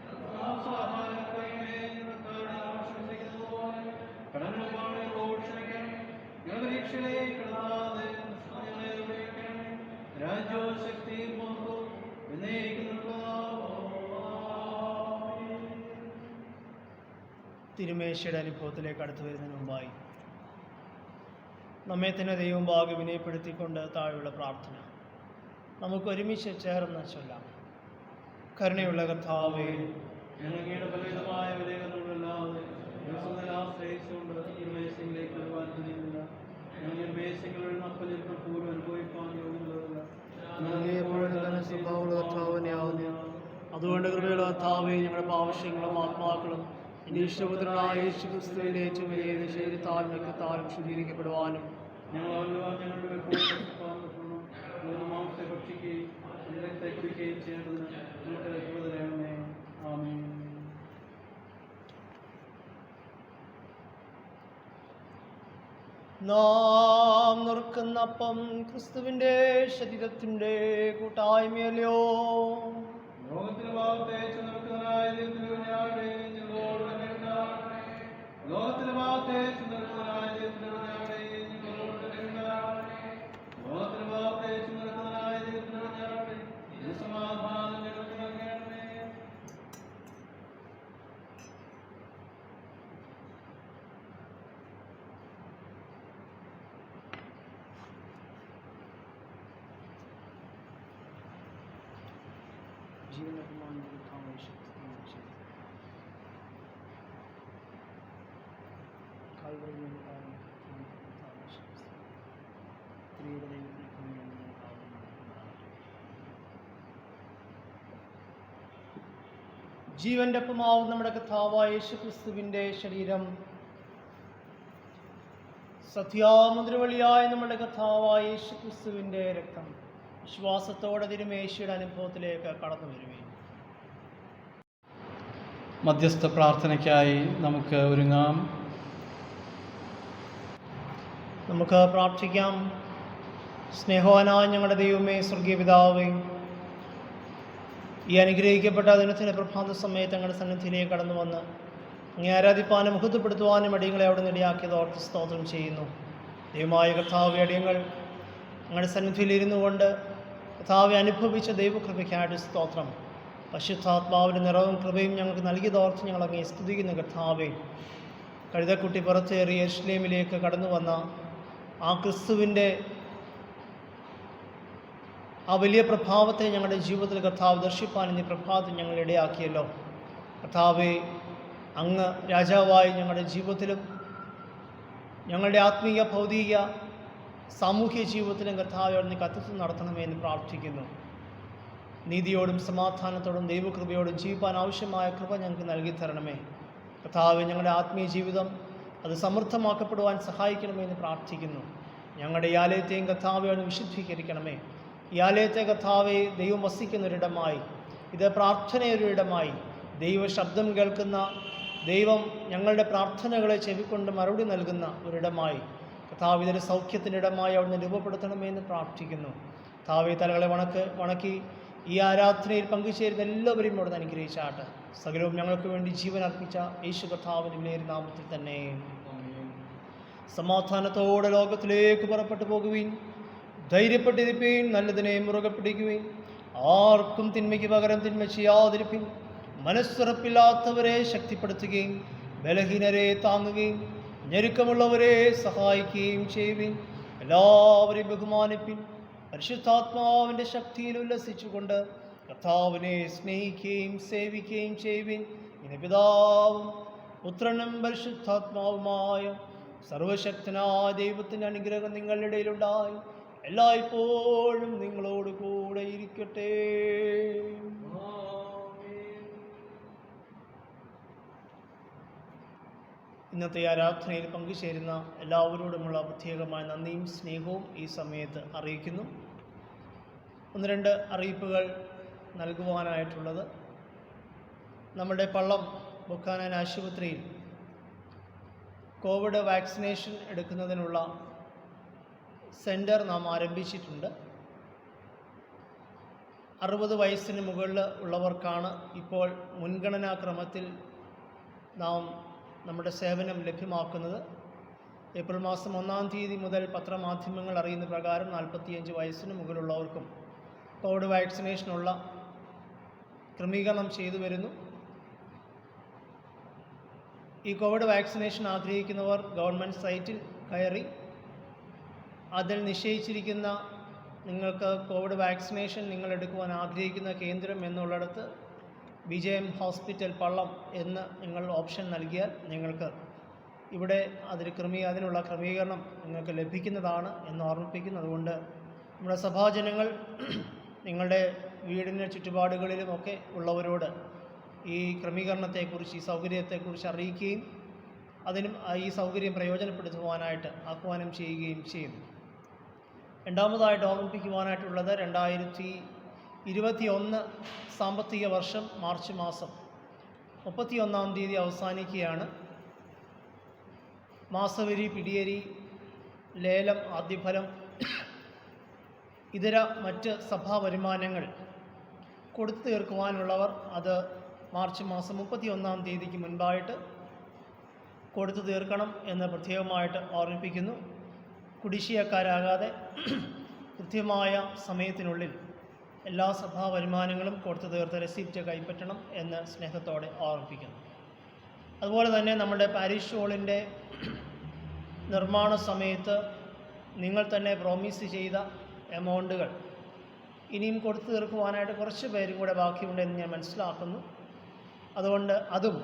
ഞങ്ങൾക്ക് ആഹാരം തരണമേ. ഞങ്ങൾക്ക് ആവശ്യമിരിക്കുന്നതുപോലെ കടങ്ങളോട് ക്ഷമിക്കണമേ. ഞങ്ങളുടെ പരീക്ഷയിലേക്ക് ഇടതാതെ ഞങ്ങളെ രക്ഷിക്കണമേ. രാജ്യവും ശക്തിയും മഹത്വവും എന്നേക്കുമുള്ളതാകുന്നു. തിരുമേശയുടെ അനുഭവത്തിലേക്ക് അടുത്തു വരുന്നതിന് മുമ്പായി നമ്മെ തന്നെ ദൈവം ഭാഗ്യം വിനയപ്പെടുത്തിക്കൊണ്ട് താഴെയുള്ള പ്രാർത്ഥന നമുക്ക് ഒരുമിച്ച് ചേർന്ന് ചൊല്ലാം. കരുണയുള്ള കർത്താവേ, ഞങ്ങളുടെ പലവിധമായ വിലകളല്ലാതെ ആശ്രയിച്ചുകൊണ്ട് തിരുമേശയിലേക്ക് വരുവാൻ കഴിയുന്നില്ല. ഞങ്ങൾ മേശങ്ങളിൽ നപ്പലിപ്പോൾ പൂർവ്വം അനുഭവിക്കാൻ യോഗ്യതല്ല. അതുകൊണ്ട് കൃപയുള്ള കർത്താവേ, ഞങ്ങളുടെ പാവശ്യങ്ങളും ആത്മാക്കളും എൻ്റെ ഇഷ്ടപുത്രനായ യേശു ക്രിസ്തുവിൻ്റെ ഏറ്റവും വലിയ ശരീരത്താലും രക്തത്താലും ശുദ്ധീകരിക്കപ്പെടുവാനും ഞങ്ങളുടെ മാംസത്തെ ഭക്ഷിക്കുകയും രക്തത്തെ കുടിക്കുകയും ചെയ്യേണ്ടതിന് ഞങ്ങളുടെ കൃപ തരണമേ. ആമേൻ. നാം നുറുക്കുന്നപ്പം ക്രിസ്തുവിൻ്റെ ശരീരത്തിൻ്റെ കൂട്ടായ്മയല്ലോ. ലോകത്തിന് ഭാഗത്തെ ചുമക്കുന്നതിനായ ദൈവത്തിന്റെ കുഞ്ഞാടേ, ഞങ്ങളോട് തന്നെ ഉണ്ടാകണമേ. ലോകത്തിന് ഭാഗത്തെ ചുമക്കുന്നതിനായ ദൈവത്തിന്റെ കുഞ്ഞാടേ, ഞങ്ങളോട് തന്നെ ഉണ്ടാകണമേ. ലോകത്തിന് ഭാഗത്തെ ചുമക്കുന്നതിനായ ദൈവത്തിന്റെ കുഞ്ഞാടേ, നിന്റെ സമാധാനം ഞങ്ങൾക്ക് നൽകണമേ. ജീവന്റെ അപ്പമാവും നമ്മുടെ കർത്താവായ യേശു ക്രിസ്തുവിൻ്റെ ശരീരം, സത്യാമുദ്രവളിയായ നമ്മുടെ കർത്താവായ യേശു ക്രിസ്തുവിൻ്റെ രക്തം വിശ്വാസത്തോടെ തിരുമേശയുടെ അനുഭവത്തിലേക്ക് കടന്നു വരുകയും. മധ്യസ്ഥ പ്രാർത്ഥനയ്ക്കായി നമുക്ക് ഒരുങ്ങാം. നമുക്ക് പ്രാർത്ഥിക്കാം. സ്നേഹവാനായ ഞങ്ങളുടെ ദൈവമേ, സ്വർഗീയ പിതാവേ, ഈ അനുഗ്രഹിക്കപ്പെട്ട ദിനത്തിൻ്റെ പ്രഭാത സമയത്ത് ഞങ്ങളുടെ സന്നിധിയിലേക്ക് കടന്നു വന്ന് അങ്ങേ ആരാധിപ്പാനും മുഖത്തപ്പെടുത്തുവാനും അടിയങ്ങളെ അവിടെ നിടയാക്കിയത് ഓർത്ത് സ്തോത്രം ചെയ്യുന്നു. ദൈവമായ കർത്താവെ, അടിയങ്ങൾ ഞങ്ങളുടെ സന്നിധിയിൽ ഇരുന്നു കൊണ്ട് കർത്താവെ അനുഭവിച്ച ദൈവകൃപയ്ക്കായിട്ട് സ്തോത്രം. പരിശുദ്ധാത്മാവിൻ്റെ നിറവും കൃപയും ഞങ്ങൾക്ക് നൽകിയതോർത്ത് ഞങ്ങൾ അങ്ങേ സ്തുതിക്കുന്ന കർത്താവെ, കഴുതക്കുട്ടി പുറത്തേറി യെരുശലേമിലേക്ക് കടന്നു വന്ന ആ ക്രിസ്തുവിൻ്റെ ആ വലിയ പ്രഭാവത്തെ ഞങ്ങളുടെ ജീവിതത്തിൽ കർത്താവ് ദർശിപ്പാൻ ഇന്ന് പ്രഭാതം ഞങ്ങൾ ഇടയാക്കിയല്ലോ. കർത്താവെ, അങ്ങ് രാജാവായി ഞങ്ങളുടെ ജീവിതത്തിലും ഞങ്ങളുടെ ആത്മീയ ഭൗതിക സാമൂഹ്യ ജീവിതത്തിലും കർത്താവെ അവിടുന്ന് കർത്തൃത്വം നടത്തണമേ എന്ന് പ്രാർത്ഥിക്കുന്നു. നീതിയോടും സമാധാനത്തോടും ദൈവകൃപയോടും ജീവിക്കാൻ ആവശ്യമായ കൃപ ഞങ്ങൾക്ക് നൽകി തരണമേ. കർത്താവെ, ഞങ്ങളുടെ ആത്മീയ ജീവിതം അത് സമൃദ്ധമാക്കപ്പെടുവാൻ സഹായിക്കണമേ എന്ന് പ്രാർത്ഥിക്കുന്നു. ഞങ്ങളുടെ ഈ ആലയത്തെയും കർത്താവെ അവിടുന്ന് വിശുദ്ധീകരിക്കണമേ. ഈ ആലയത്തെ കർത്താവെ ദൈവം വസിക്കുന്നൊരിടമായി, ഇത് പ്രാർത്ഥനയൊരിടമായി, ദൈവ ശബ്ദം കേൾക്കുന്ന, ദൈവം ഞങ്ങളുടെ പ്രാർത്ഥനകളെ ചെവിക്കൊണ്ട് മറുപടി നൽകുന്ന ഒരിടമായി, കർത്താവ് ഇതൊരു സൗഖ്യത്തിൻ്റെ ഇടമായി അവിടുന്ന് രൂപപ്പെടുത്തണമേ എന്ന് പ്രാർത്ഥിക്കുന്നു. കർത്താവെ, തലകളെ വണക്കി ഈ ആരാധനയിൽ പങ്കുചേരുന്ന എല്ലാവരെയും അവിടുന്ന് അനുഗ്രഹിച്ചാട്ട്. സകലവും ഞങ്ങൾക്ക് വേണ്ടി ജീവൻ അർപ്പിച്ച യേശു കർത്താവിൻ്റെ വിലയേറിയ നാമത്തിൽ തന്നെ സമാധാനത്തോടെ ലോകത്തിലേക്ക് പുറപ്പെട്ടു പോകുവീൻ. ധൈര്യപ്പെട്ടിരിപ്പീൻ, നല്ലതിനെ മുറുകെ പിടിക്കുവീൻ. ആർക്കും തിന്മയ്ക്ക് പകരം തിന്മ ചെയ്യാതിരിപ്പിൻ. മനസ്സുറപ്പില്ലാത്തവരെ ശക്തിപ്പെടുത്തുകയും ബലഹീനരെ താങ്ങുകയും ഞെരുക്കമുള്ളവരെ സഹായിക്കുകയും ചെയ്യുവിൻ. എല്ലാവരെയും ബഹുമാനിപ്പിൻ. പരിശുദ്ധാത്മാവിൻ്റെ ശക്തിയിൽ ഉല്ലസിച്ചുകൊണ്ട് കർത്താവിനെ സ്നേഹിക്കുകയും സേവിക്കുകയും ചെയ്യുവിൻ. ഇനി പിതാവും പുത്രനും പരിശുദ്ധാത്മാവുമായ സർവശക്തനായ ദൈവത്തിൻ്റെ അനുഗ്രഹം നിങ്ങളുടെ ഇടയിലുണ്ടായി എല്ലായ്പ്പോഴും നിങ്ങളോട് കൂടെ ഇരിക്കട്ടെ. ഇന്നത്തെ ആരാധനയിൽ പങ്കുചേരുന്ന എല്ലാവരോടുമുള്ള പ്രത്യേകമായ നന്ദിയും സ്നേഹവും ഈ സമയത്ത് അറിയിക്കുന്നു. 1-2 അറിയിപ്പുകൾ നൽകുവാനായിട്ടുള്ളത്. നമ്മുടെ പള്ളം ബുക്കാനൻ ആശുപത്രിയിൽ കോവിഡ് വാക്സിനേഷൻ എടുക്കുന്നതിനുള്ള സെൻറ്റർ നാം ആരംഭിച്ചിട്ടുണ്ട്. 60 വയസ്സിന് മുകളിൽ ഉള്ളവർക്കാണ് ഇപ്പോൾ മുൻഗണനാക്രമത്തിൽ നാം നമ്മുടെ സേവനം ലഭ്യമാക്കുന്നത്. ഏപ്രിൽ മാസം 1-ാം തീയതി മുതൽ പത്രമാധ്യമങ്ങൾ അറിയുന്ന പ്രകാരം 45 വയസ്സിന് മുകളിലുള്ളവർക്കും കോവിഡ് വാക്സിനേഷനുള്ള ക്രമീകരണം ചെയ്തു വരുന്നു. ഈ കോവിഡ് വാക്സിനേഷൻ ആഗ്രഹിക്കുന്നവർ ഗവൺമെൻറ് സൈറ്റിൽ കയറി അതിൽ നിശ്ചയിച്ചിരിക്കുന്ന നിങ്ങൾക്ക് കോവിഡ് വാക്സിനേഷൻ നിങ്ങൾ എടുക്കുവാൻ ആഗ്രഹിക്കുന്ന കേന്ദ്രം എന്നുള്ളിടത്ത് BJM ഹോസ്പിറ്റൽ പള്ളം എന്ന് നിങ്ങൾ ഓപ്ഷൻ നൽകിയാൽ നിങ്ങൾക്ക് ഇവിടെ അതിനുള്ള ക്രമീകരണം നിങ്ങൾക്ക് ലഭിക്കുന്നതാണ് എന്ന് ഓർമ്മിപ്പിക്കുന്നു. അതുകൊണ്ട് നമ്മുടെ സഭാജനങ്ങൾ നിങ്ങളുടെ വീടിന് ചുറ്റുപാടുകളിലുമൊക്കെ ഉള്ളവരോട് ഈ ക്രമീകരണത്തെക്കുറിച്ച്, ഈ സൗകര്യത്തെക്കുറിച്ച് അറിയിക്കുകയും അതിനും ഈ സൗകര്യം പ്രയോജനപ്പെടുത്തുവാനായിട്ട് ആഹ്വാനം ചെയ്യുകയും ചെയ്യും. രണ്ടാമതായിട്ട് ഓർമ്മിപ്പിക്കുവാനായിട്ടുള്ളത് 2021 സാമ്പത്തിക വർഷം മാർച്ച് മാസം 31-ാം തീയതി അവസാനിക്കുകയാണ്. മാസവരി, പിടിയരി, ലേലം, ആദ്യഫലം, ഇതര മറ്റ് സഭാ വരുമാനങ്ങൾ കൊടുത്തു തീർക്കുവാനുള്ളവർ അത് മാർച്ച് മാസം 31-ാം തീയതിക്ക് മുൻപായിട്ട് കൊടുത്തു തീർക്കണം എന്ന് പ്രത്യേകമായിട്ട് ഓർമ്മിപ്പിക്കുന്നു. കുടിശ്ശികക്കാരാകാതെ കൃത്യമായ സമയത്തിനുള്ളിൽ എല്ലാ സഭാ വരുമാനങ്ങളും കൊടുത്തു തീർത്ത് റെസിപ്റ്റ് കൈപ്പറ്റണം എന്ന് സ്നേഹത്തോടെ ഓർമ്മിപ്പിക്കുന്നു. അതുപോലെ തന്നെ നമ്മുടെ പാരിഷ് ഹോളിൻ്റെ നിർമ്മാണ സമയത്ത് നിങ്ങൾ തന്നെ പ്രോമിസ് ചെയ്ത എമൗണ്ടുകൾ ഇനിയും കൊടുത്തു തീർക്കുവാനായിട്ട് കുറച്ച് പേരും കൂടെ ബാക്കിയുണ്ടെന്ന് ഞാൻ മനസ്സിലാക്കുന്നു. അതുകൊണ്ട് അതും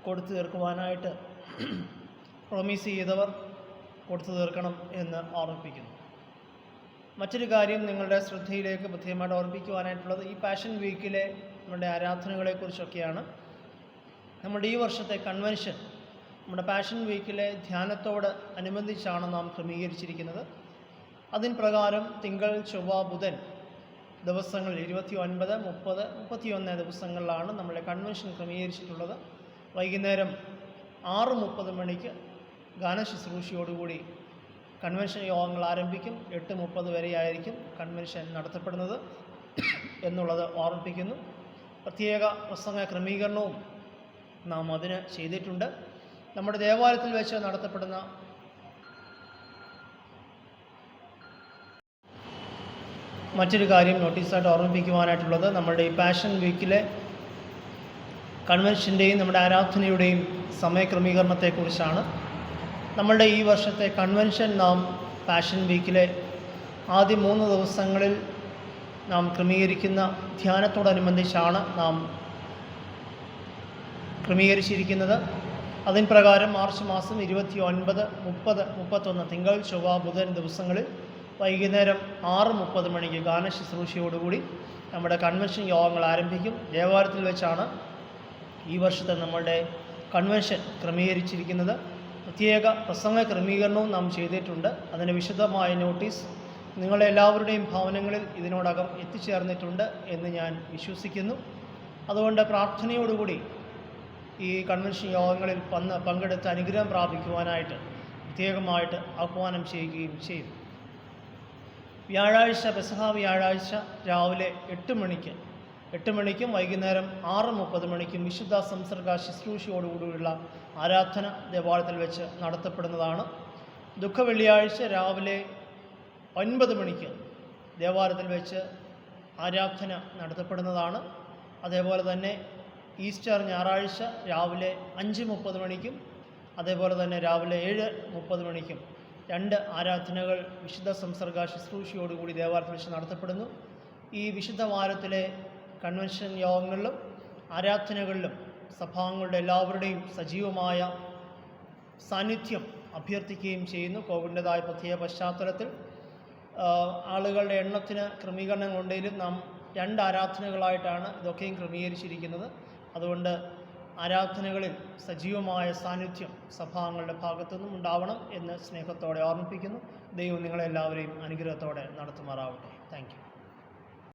കൊടുത്തു തീർക്കുവാനായിട്ട് പ്രോമിസ് ചെയ്തവർ കൊടുത്തു തീർക്കണം എന്ന് ഓർമ്മിപ്പിക്കുന്നു. മറ്റൊരു കാര്യം നിങ്ങളുടെ ശ്രദ്ധയിലേക്ക് പ്രത്യേകമായിട്ട് ഓർമ്മിപ്പിക്കുവാനായിട്ടുള്ളത് ഈ പാഷൻ വീക്കിലെ നമ്മുടെ ആരാധനകളെക്കുറിച്ചൊക്കെയാണ്. നമ്മുടെ ഈ വർഷത്തെ കൺവെൻഷൻ നമ്മുടെ പാഷൻ വീക്കിലെ ധ്യാനത്തോട് അനുബന്ധിച്ചാണ് നാം ക്രമീകരിച്ചിരിക്കുന്നത്. അതിന് പ്രകാരം തിങ്കൾ, ചൊവ്വ, ബുധൻ ദിവസങ്ങളിൽ 29, 30, 31 ദിവസങ്ങളിലാണ് നമ്മുടെ കൺവെൻഷൻ ക്രമീകരിച്ചിട്ടുള്ളത്. വൈകുന്നേരം 6:30 മണിക്ക് ഗാനശുശ്രൂഷയോടുകൂടി കൺവെൻഷൻ യോഗങ്ങൾ ആരംഭിക്കും. 8:30 വരെയായിരിക്കും കൺവെൻഷൻ നടത്തപ്പെടുന്നത് എന്നുള്ളത് ഓർമ്മിപ്പിക്കുന്നു. പ്രത്യേക പ്രസംഗ ക്രമീകരണവും നാം അതിന് ചെയ്തിട്ടുണ്ട്. നമ്മുടെ ദേവാലയത്തിൽ വെച്ച് നടത്തപ്പെടുന്ന മറ്റൊരു കാര്യം നോട്ടീസായിട്ട് ഓർമ്മിപ്പിക്കുവാനായിട്ടുള്ളത് നമ്മുടെ ഈ പാഷൻ വീക്കിലെ കൺവെൻഷൻ്റെയും നമ്മുടെ ആരാധനയുടെയും സമയക്രമീകരണത്തെക്കുറിച്ചാണ്. നമ്മളുടെ ഈ വർഷത്തെ കൺവെൻഷൻ നാം പാഷൻ വീക്കിലെ ആദ്യ 3 ദിവസങ്ങളിൽ നാം ക്രമീകരിക്കുന്ന ധ്യാനത്തോടനുബന്ധിച്ചാണ് നാം ക്രമീകരിച്ചിരിക്കുന്നത്. അതിന് പ്രകാരം മാർച്ച് മാസം 29, 30, 31 തിങ്കൾ, ചൊവ്വ, ബുധൻ ദിവസങ്ങളിൽ വൈകുന്നേരം 6:30 മണിക്ക് ഗാന ശുശ്രൂഷയോടുകൂടി നമ്മുടെ കൺവെൻഷൻ യോഗങ്ങൾ ആരംഭിക്കും. ദേവാലയത്തിൽ വെച്ചാണ് ഈ വർഷത്തെ നമ്മളുടെ കൺവെൻഷൻ ക്രമീകരിച്ചിരിക്കുന്നത്. പ്രത്യേക പ്രസംഗ ക്രമീകരണവും നാം ചെയ്തിട്ടുണ്ട്. അതിന് വിശദമായ നോട്ടീസ് നിങ്ങളുടെ എല്ലാവരുടെയും ഭവനങ്ങളിൽ ഇതിനോടകം എത്തിച്ചേർന്നിട്ടുണ്ട് എന്ന് ഞാൻ വിശ്വസിക്കുന്നു. അതുകൊണ്ട് പ്രാർത്ഥനയോടുകൂടി ഈ കൺവെൻഷൻ യോഗങ്ങളിൽ പങ്കെടുത്ത് അനുഗ്രഹം പ്രാപിക്കുവാനായിട്ട് പ്രത്യേകമായിട്ട് ആഹ്വാനം ചെയ്യുകയും ചെയ്യും. വ്യാഴാഴ്ച, പെസഹ വ്യാഴാഴ്ച രാവിലെ 8 മണിക്കും വൈകുന്നേരം 6:30 മണിക്കും വിശുദ്ധ സംസർഗ ശുശ്രൂഷയോടുകൂടിയുള്ള ആരാധന ദേവാലയത്തിൽ വെച്ച് നടത്തപ്പെടുന്നതാണ്. ദുഃഖ വെള്ളിയാഴ്ച രാവിലെ 9 മണിക്ക് ദേവാലയത്തിൽ വെച്ച് ആരാധന നടത്തപ്പെടുന്നതാണ്. അതേപോലെ തന്നെ ഈസ്റ്റർ ഞായറാഴ്ച രാവിലെ 5:30 മണിക്കും അതേപോലെ തന്നെ രാവിലെ 7:30 മണിക്കും 2 ആരാധനകൾ വിശുദ്ധ സംസർഗ ശുശ്രൂഷയോടുകൂടി ദേവാലയത്തിൽ വെച്ച് നടത്തപ്പെടുന്നു. ഈ വിശുദ്ധ വാരത്തിലെ കൺവെൻഷൻ യോഗങ്ങളിലും ആരാധനകളിലും സഭാംഗങ്ങളുടെ എല്ലാവരുടെയും സജീവമായ സാന്നിധ്യം അഭ്യർത്ഥിക്കുകയും ചെയ്യുന്നു. കോവിഡിൻ്റെതായ പ്രത്യേക പശ്ചാത്തലത്തിൽ ആളുകളുടെ എണ്ണത്തിന് ക്രമീകരണങ്ങളുണ്ടെങ്കിലും നാം 2 ആരാധനകളായിട്ടാണ് ഇതൊക്കെയും ക്രമീകരിച്ചിരിക്കുന്നത്. അതുകൊണ്ട് ആരാധനകളിൽ സജീവമായ സാന്നിധ്യം സഭാംഗങ്ങളുടെ ഭാഗത്തുനിന്നും ഉണ്ടാവണം എന്ന് സ്നേഹത്തോടെ ഓർമ്മിപ്പിക്കുന്നു. ദൈവം നിങ്ങളെല്ലാവരെയും അനുഗ്രഹത്തോടെ നടത്തുമാറാവട്ടെ.